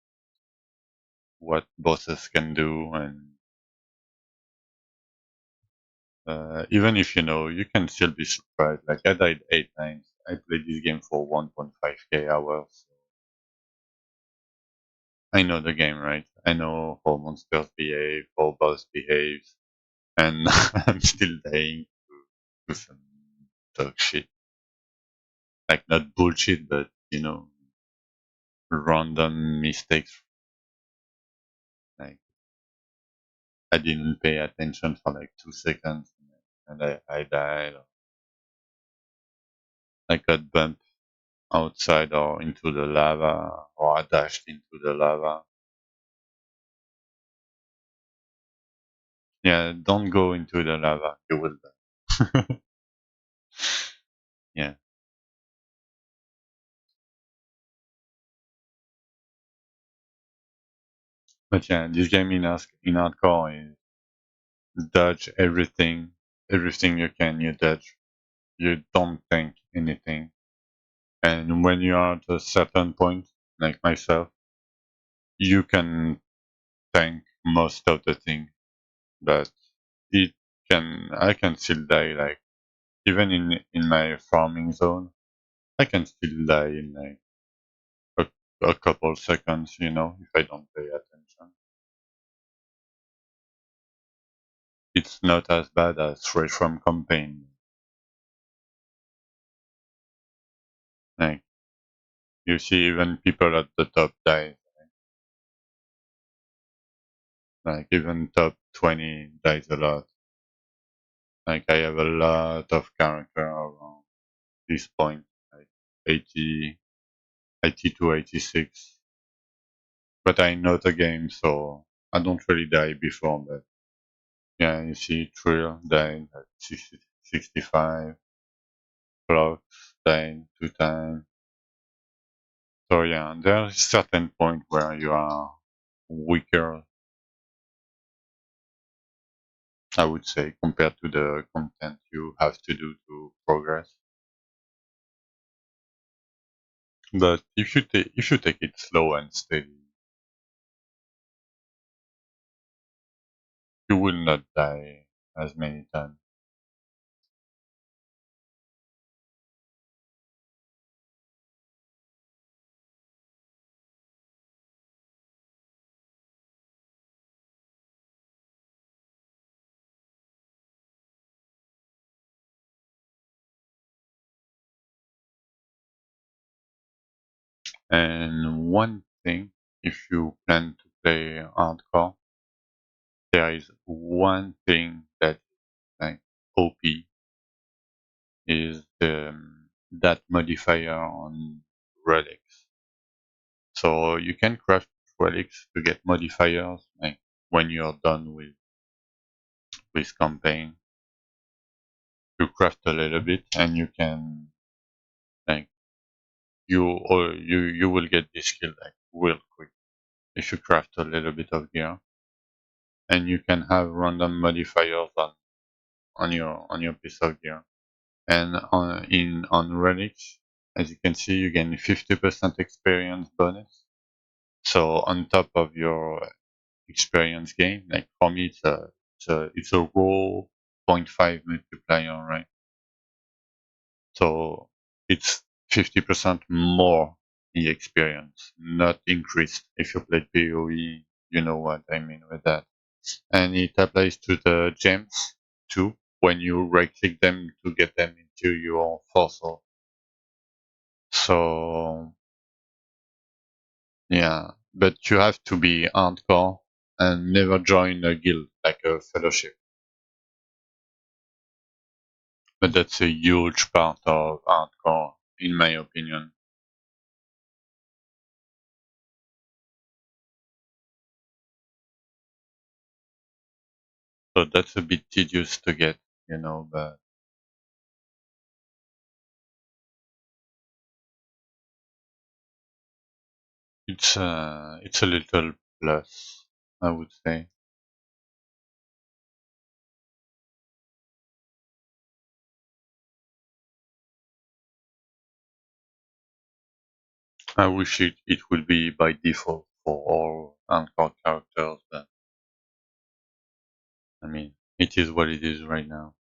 bosses can do, and even if you know, you can still be surprised. Like I died 8 times. I played this game for 1.5k hours. I know the game, right? I know how monsters behave, how boss behaves, and I'm still dying to some dog shit. Like not bullshit, but random mistakes. Like I didn't pay attention for like 2 seconds, and I died. I got bumped outside or into the lava, or I dashed into the lava. Yeah, don't go into the lava. You will die. Yeah. But yeah, this game in hardcore is dodge everything you can. You dodge. You don't think anything. And when you are at a certain point, like myself, you can tank most of the thing, but it I can still die. Like even in my farming zone, I can still die in like a couple seconds, if I don't pay attention. It's not as bad as Fresh from Campaign. Like you see, even people at the top die. Like even top 20 dies a lot. Like I have a lot of character around this point, like 80, 80 to 86. But I know the game, so I don't really die before that. Yeah, you see, Trill died at 60, 65, Blocks died 2 times. So yeah, there's a certain point where you are weaker, I would say, compared to the content you have to do to progress. But if you take it slow and steady, you will not die as many times. And one thing, if you plan to play hardcore, there is one thing that like OP is that modifier on relics. So you can craft relics to get modifiers like when you're done with campaign. You craft a little bit and you can like you will get this skill like real quick if you craft a little bit of gear, and you can have random modifiers on your piece of gear. And on relics, as you can see, you gain 50% experience bonus. So on top of your experience gain, like for me, it's a raw zero point 0.5 multiplier, right? So it's 50% more the experience, not increased. If you play PoE, you know what I mean with that. And it applies to the gems too. When you right click them to get them to your fossil. So yeah, but you have to be hardcore and never join a guild like a fellowship. But that's a huge part of hardcore, in my opinion. So that's a bit tedious to get, but it's a little plus, I would say. I wish it would be by default for all hardcore characters, but I mean, it is what it is right now.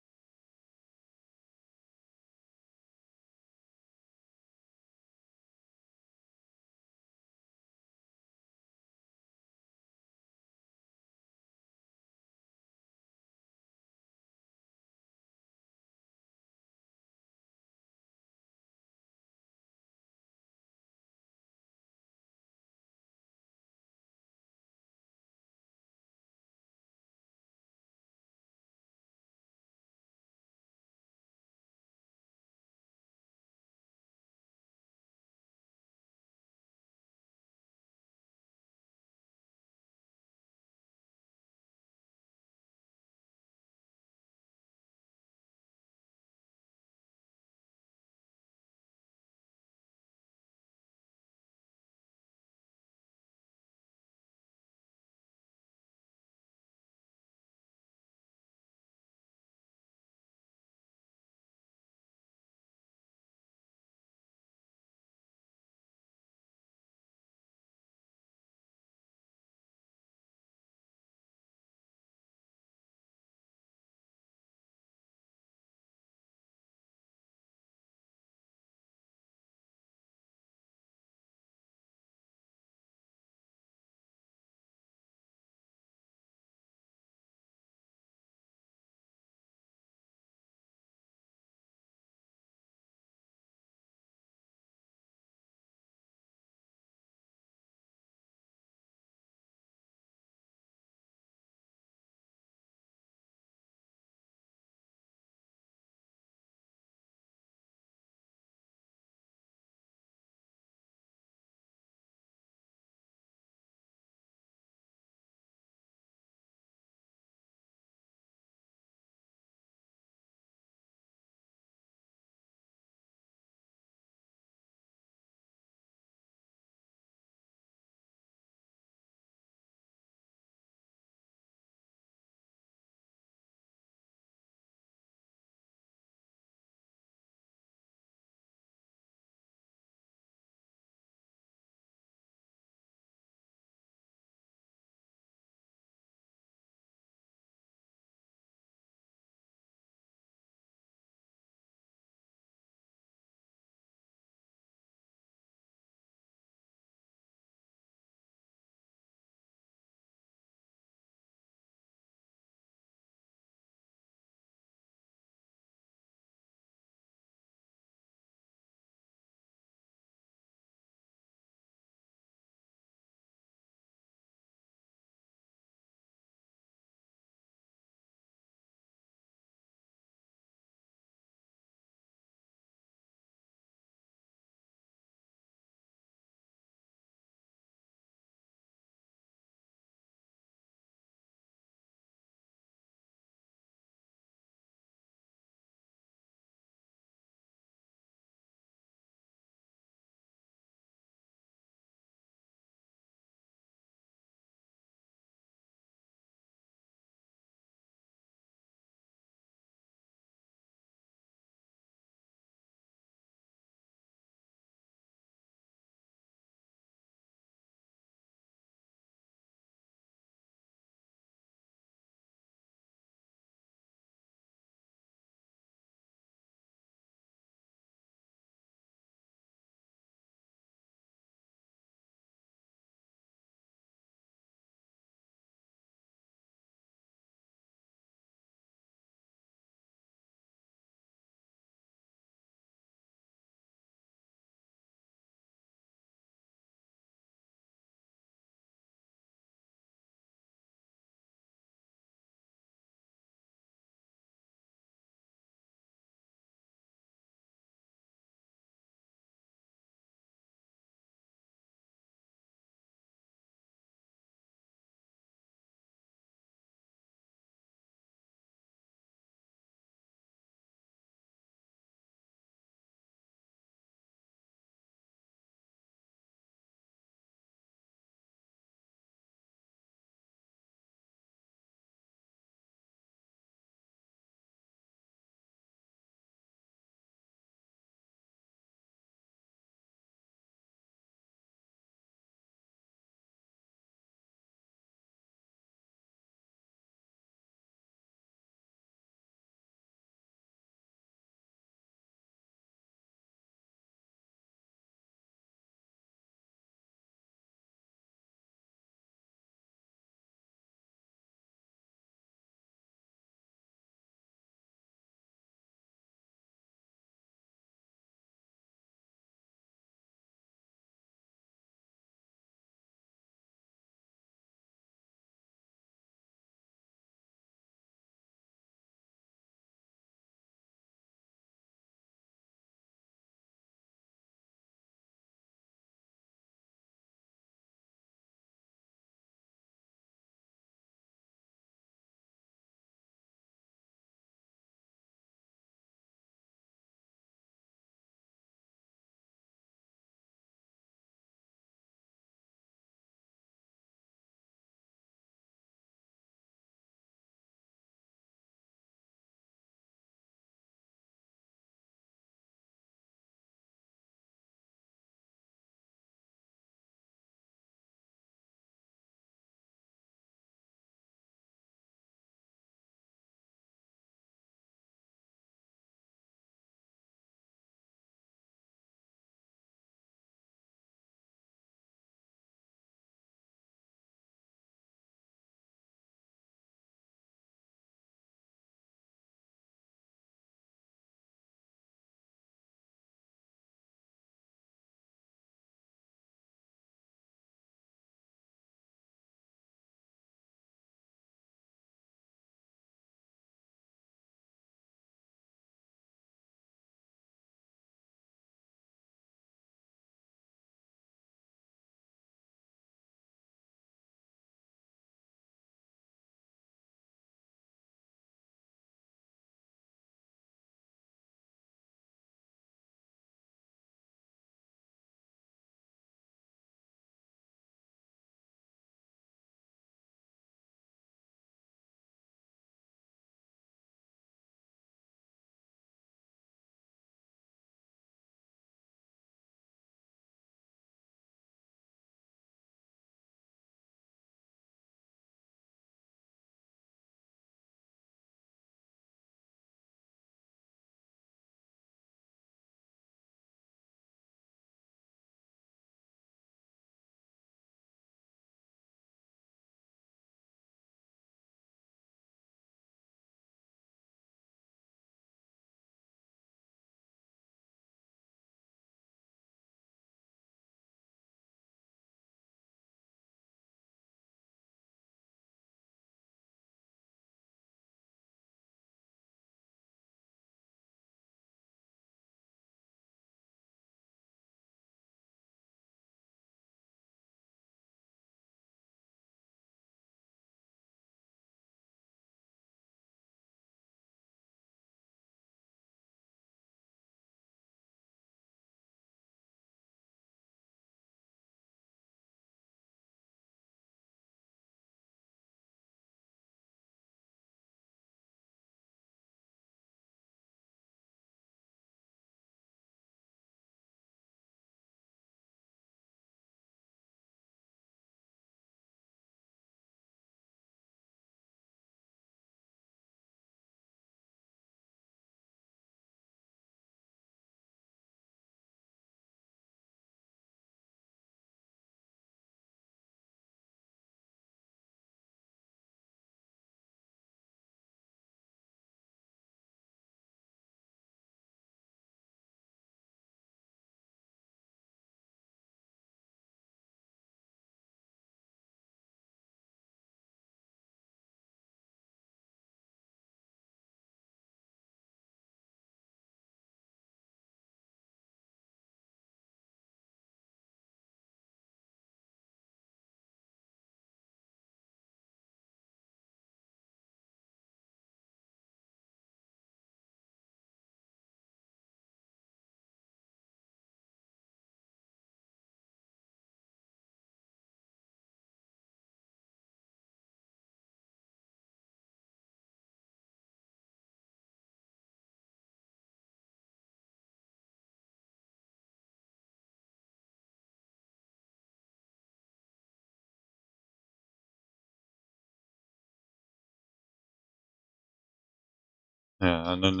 Yeah, and then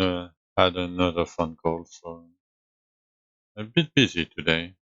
had another phone call, so a bit busy today.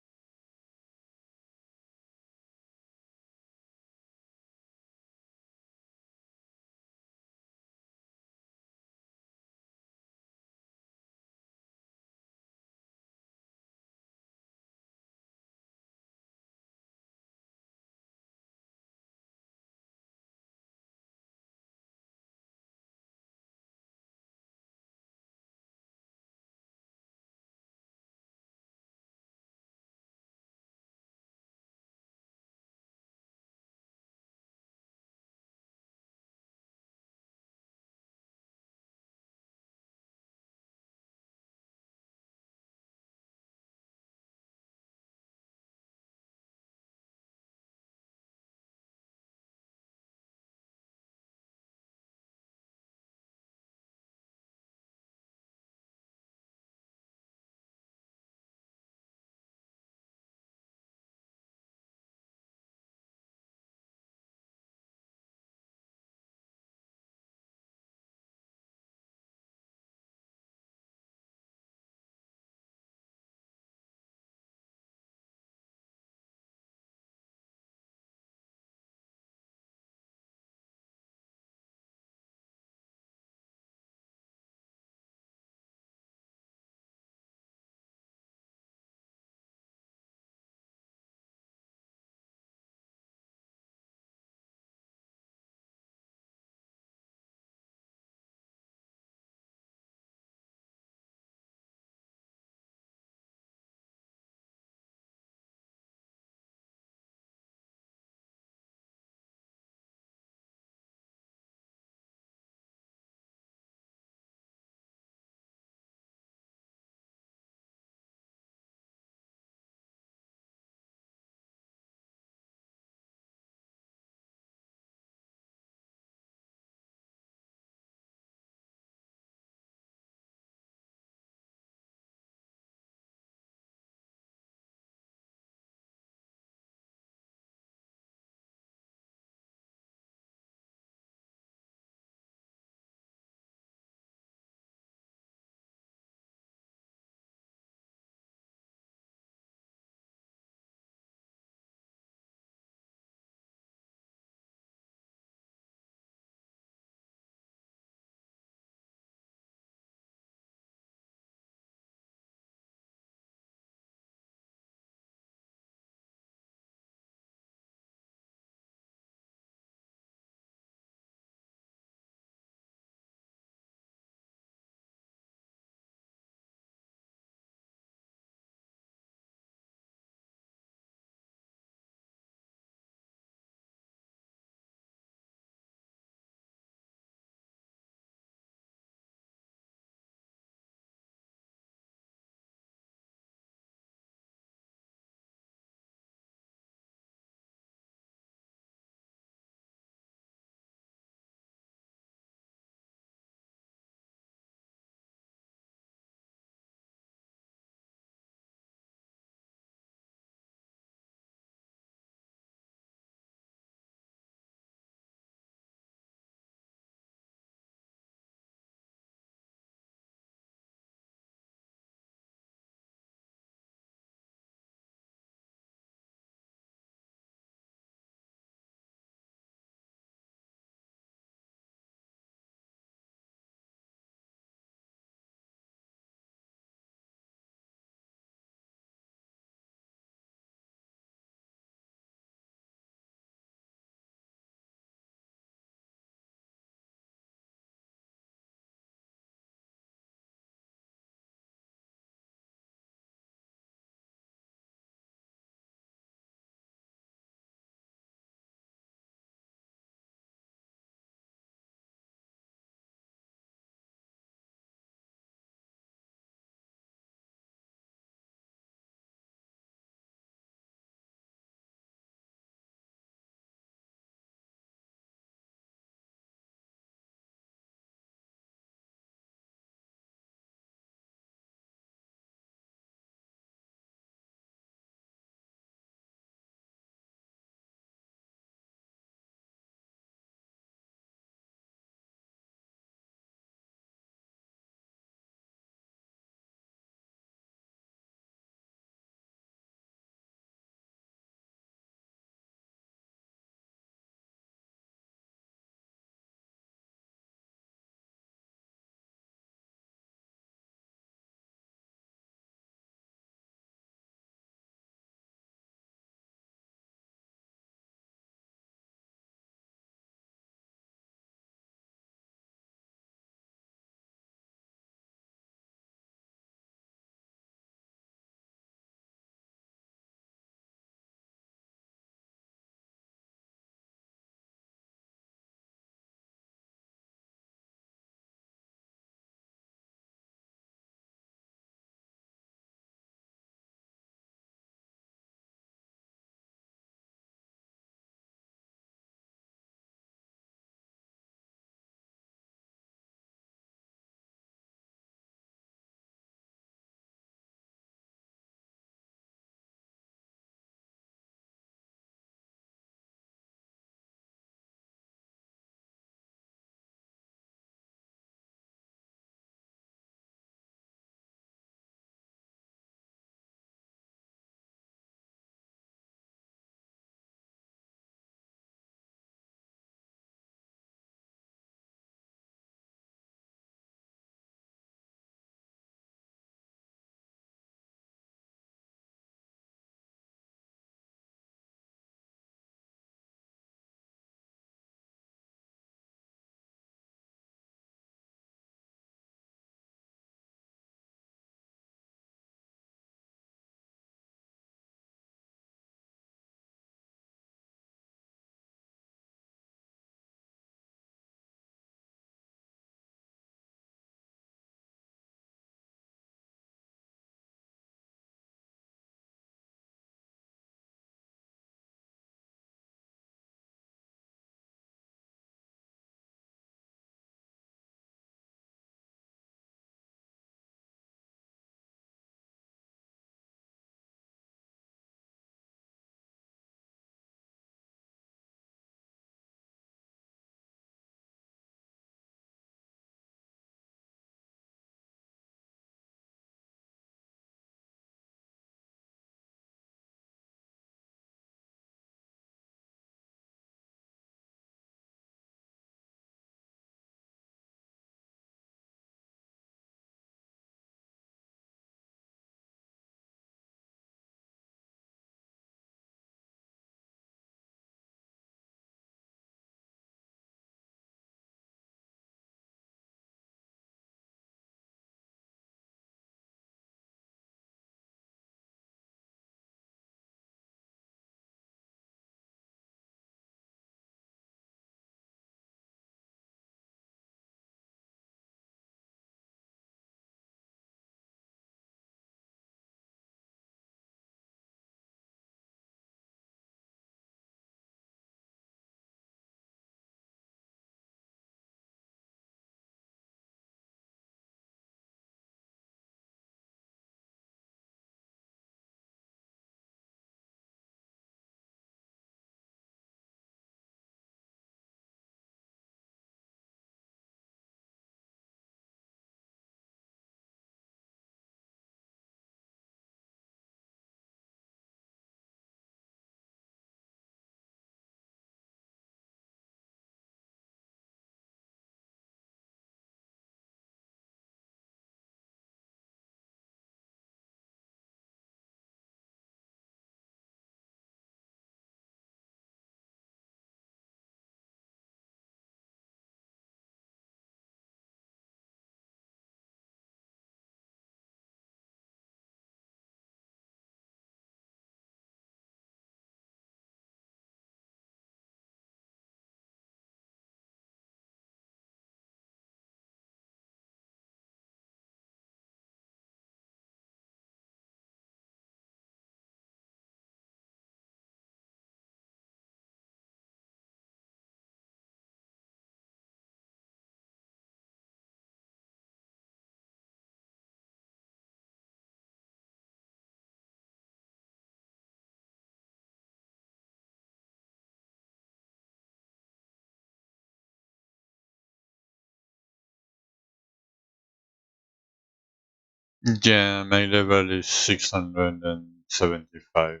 Yeah, my level is 675,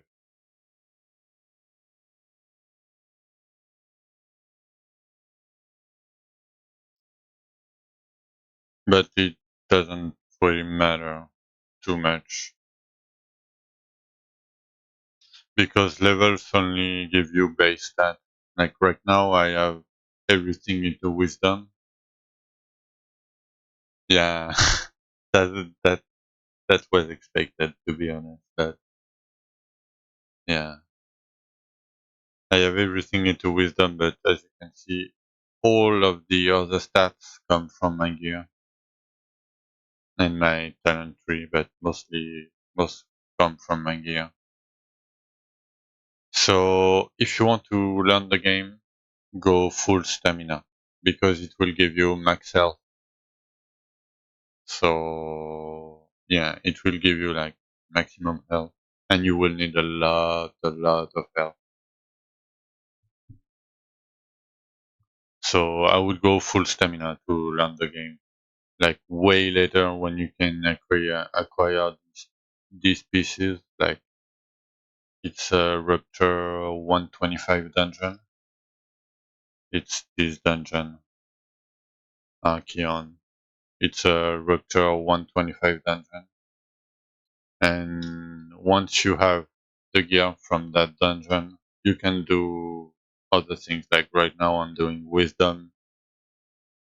but it doesn't really matter too much because levels only give you base stat. Like right now, I have everything into wisdom. Yeah, that that was expected, to be honest. But yeah, I have everything into wisdom, but as you can see, all of the other stats come from my gear and my talent tree, but most come from my gear. So if you want to learn the game, go full stamina because it will give you max health. So yeah, it will give you like maximum health, and you will need a lot of health. So I would go full stamina to learn the game. Like way later when you can acquire these pieces. Like it's a Rupture 125 dungeon. It's this dungeon, Archeon. It's a Rupture 125 dungeon. And once you have the gear from that dungeon, you can do other things. Like right now, I'm doing Wisdom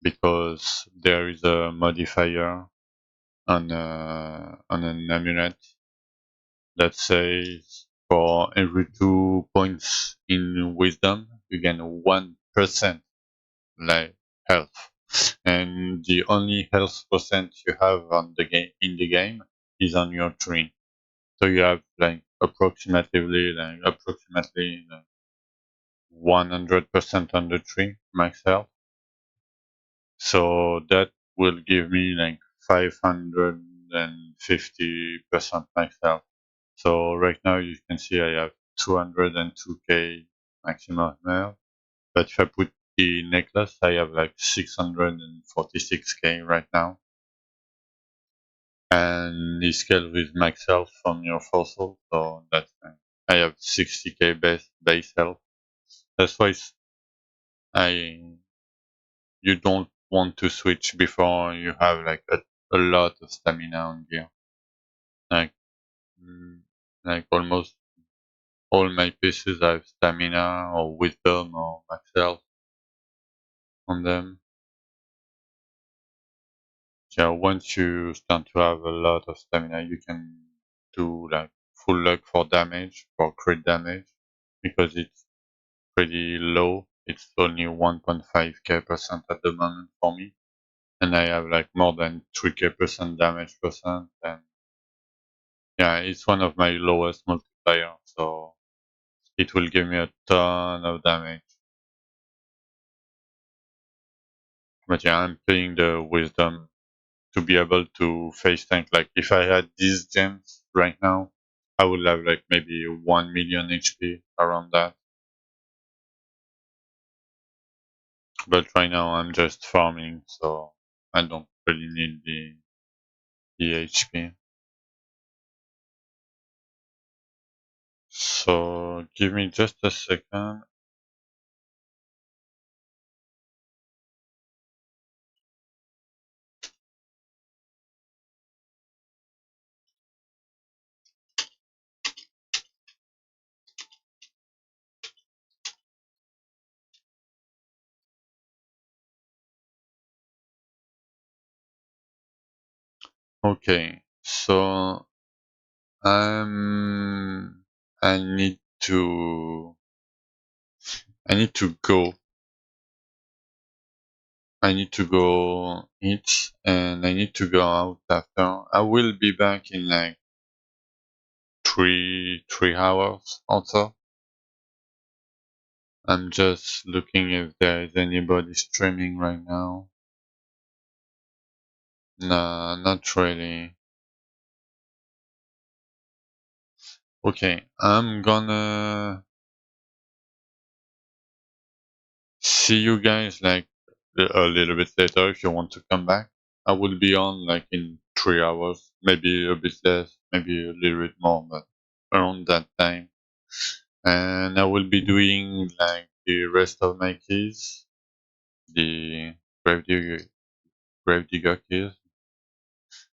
because there is a modifier on an amulet that says for every 2 points in Wisdom, you gain 1% like health, and the only health percent you have on the game in the game is on your tree. So you have like approximately like 100% on the tree max health. So that will give me like 550% max health. So right now you can see I have 202k maximum health. But if I put the necklace, I have like 646k right now. And it's scaled with max health from your fossil, so that's fine. I have 60k base health. That's why I you don't want to switch before you have like a lot of stamina on gear. Like mm, like almost all my pieces have stamina or wisdom or max health on them. Yeah, once you start to have a lot of stamina, you can do like full luck for damage, for crit damage, because it's pretty low. It's only 1.5k percent at the moment for me, and I have like more than 3k percent damage percent, and yeah, it's one of my lowest multiplier, so it will give me a ton of damage. But yeah, I'm playing the wisdom to be able to face tank. Like if I had these gems right now, I would have like maybe 1 million HP around that. But right now I'm just farming, so I don't really need the HP. So give me just a second. Okay, so um I need to I need to go. I need to go eat and I need to go out after. I will be back in like 3 hours also. I'm just looking if there is anybody streaming right now. Nah, not really. Okay, I'm gonna see you guys like a little bit later if you want to come back. I will be on like in 3 hours, maybe a bit less, maybe a little bit more, but around that time. And I will be doing like the rest of my keys, the grave digger keys,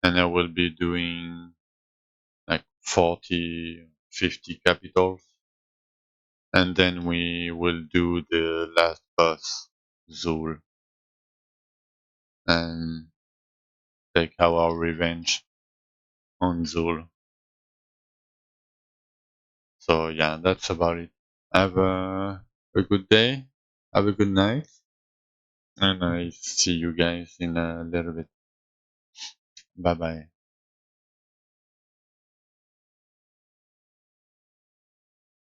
and I will be doing like 40, 50 capitals, and then we will do the last boss, Zul, and take our revenge on Zul. So yeah, that's about it. Have a good day. Have a good night. And I see you guys in a little bit. Bye bye.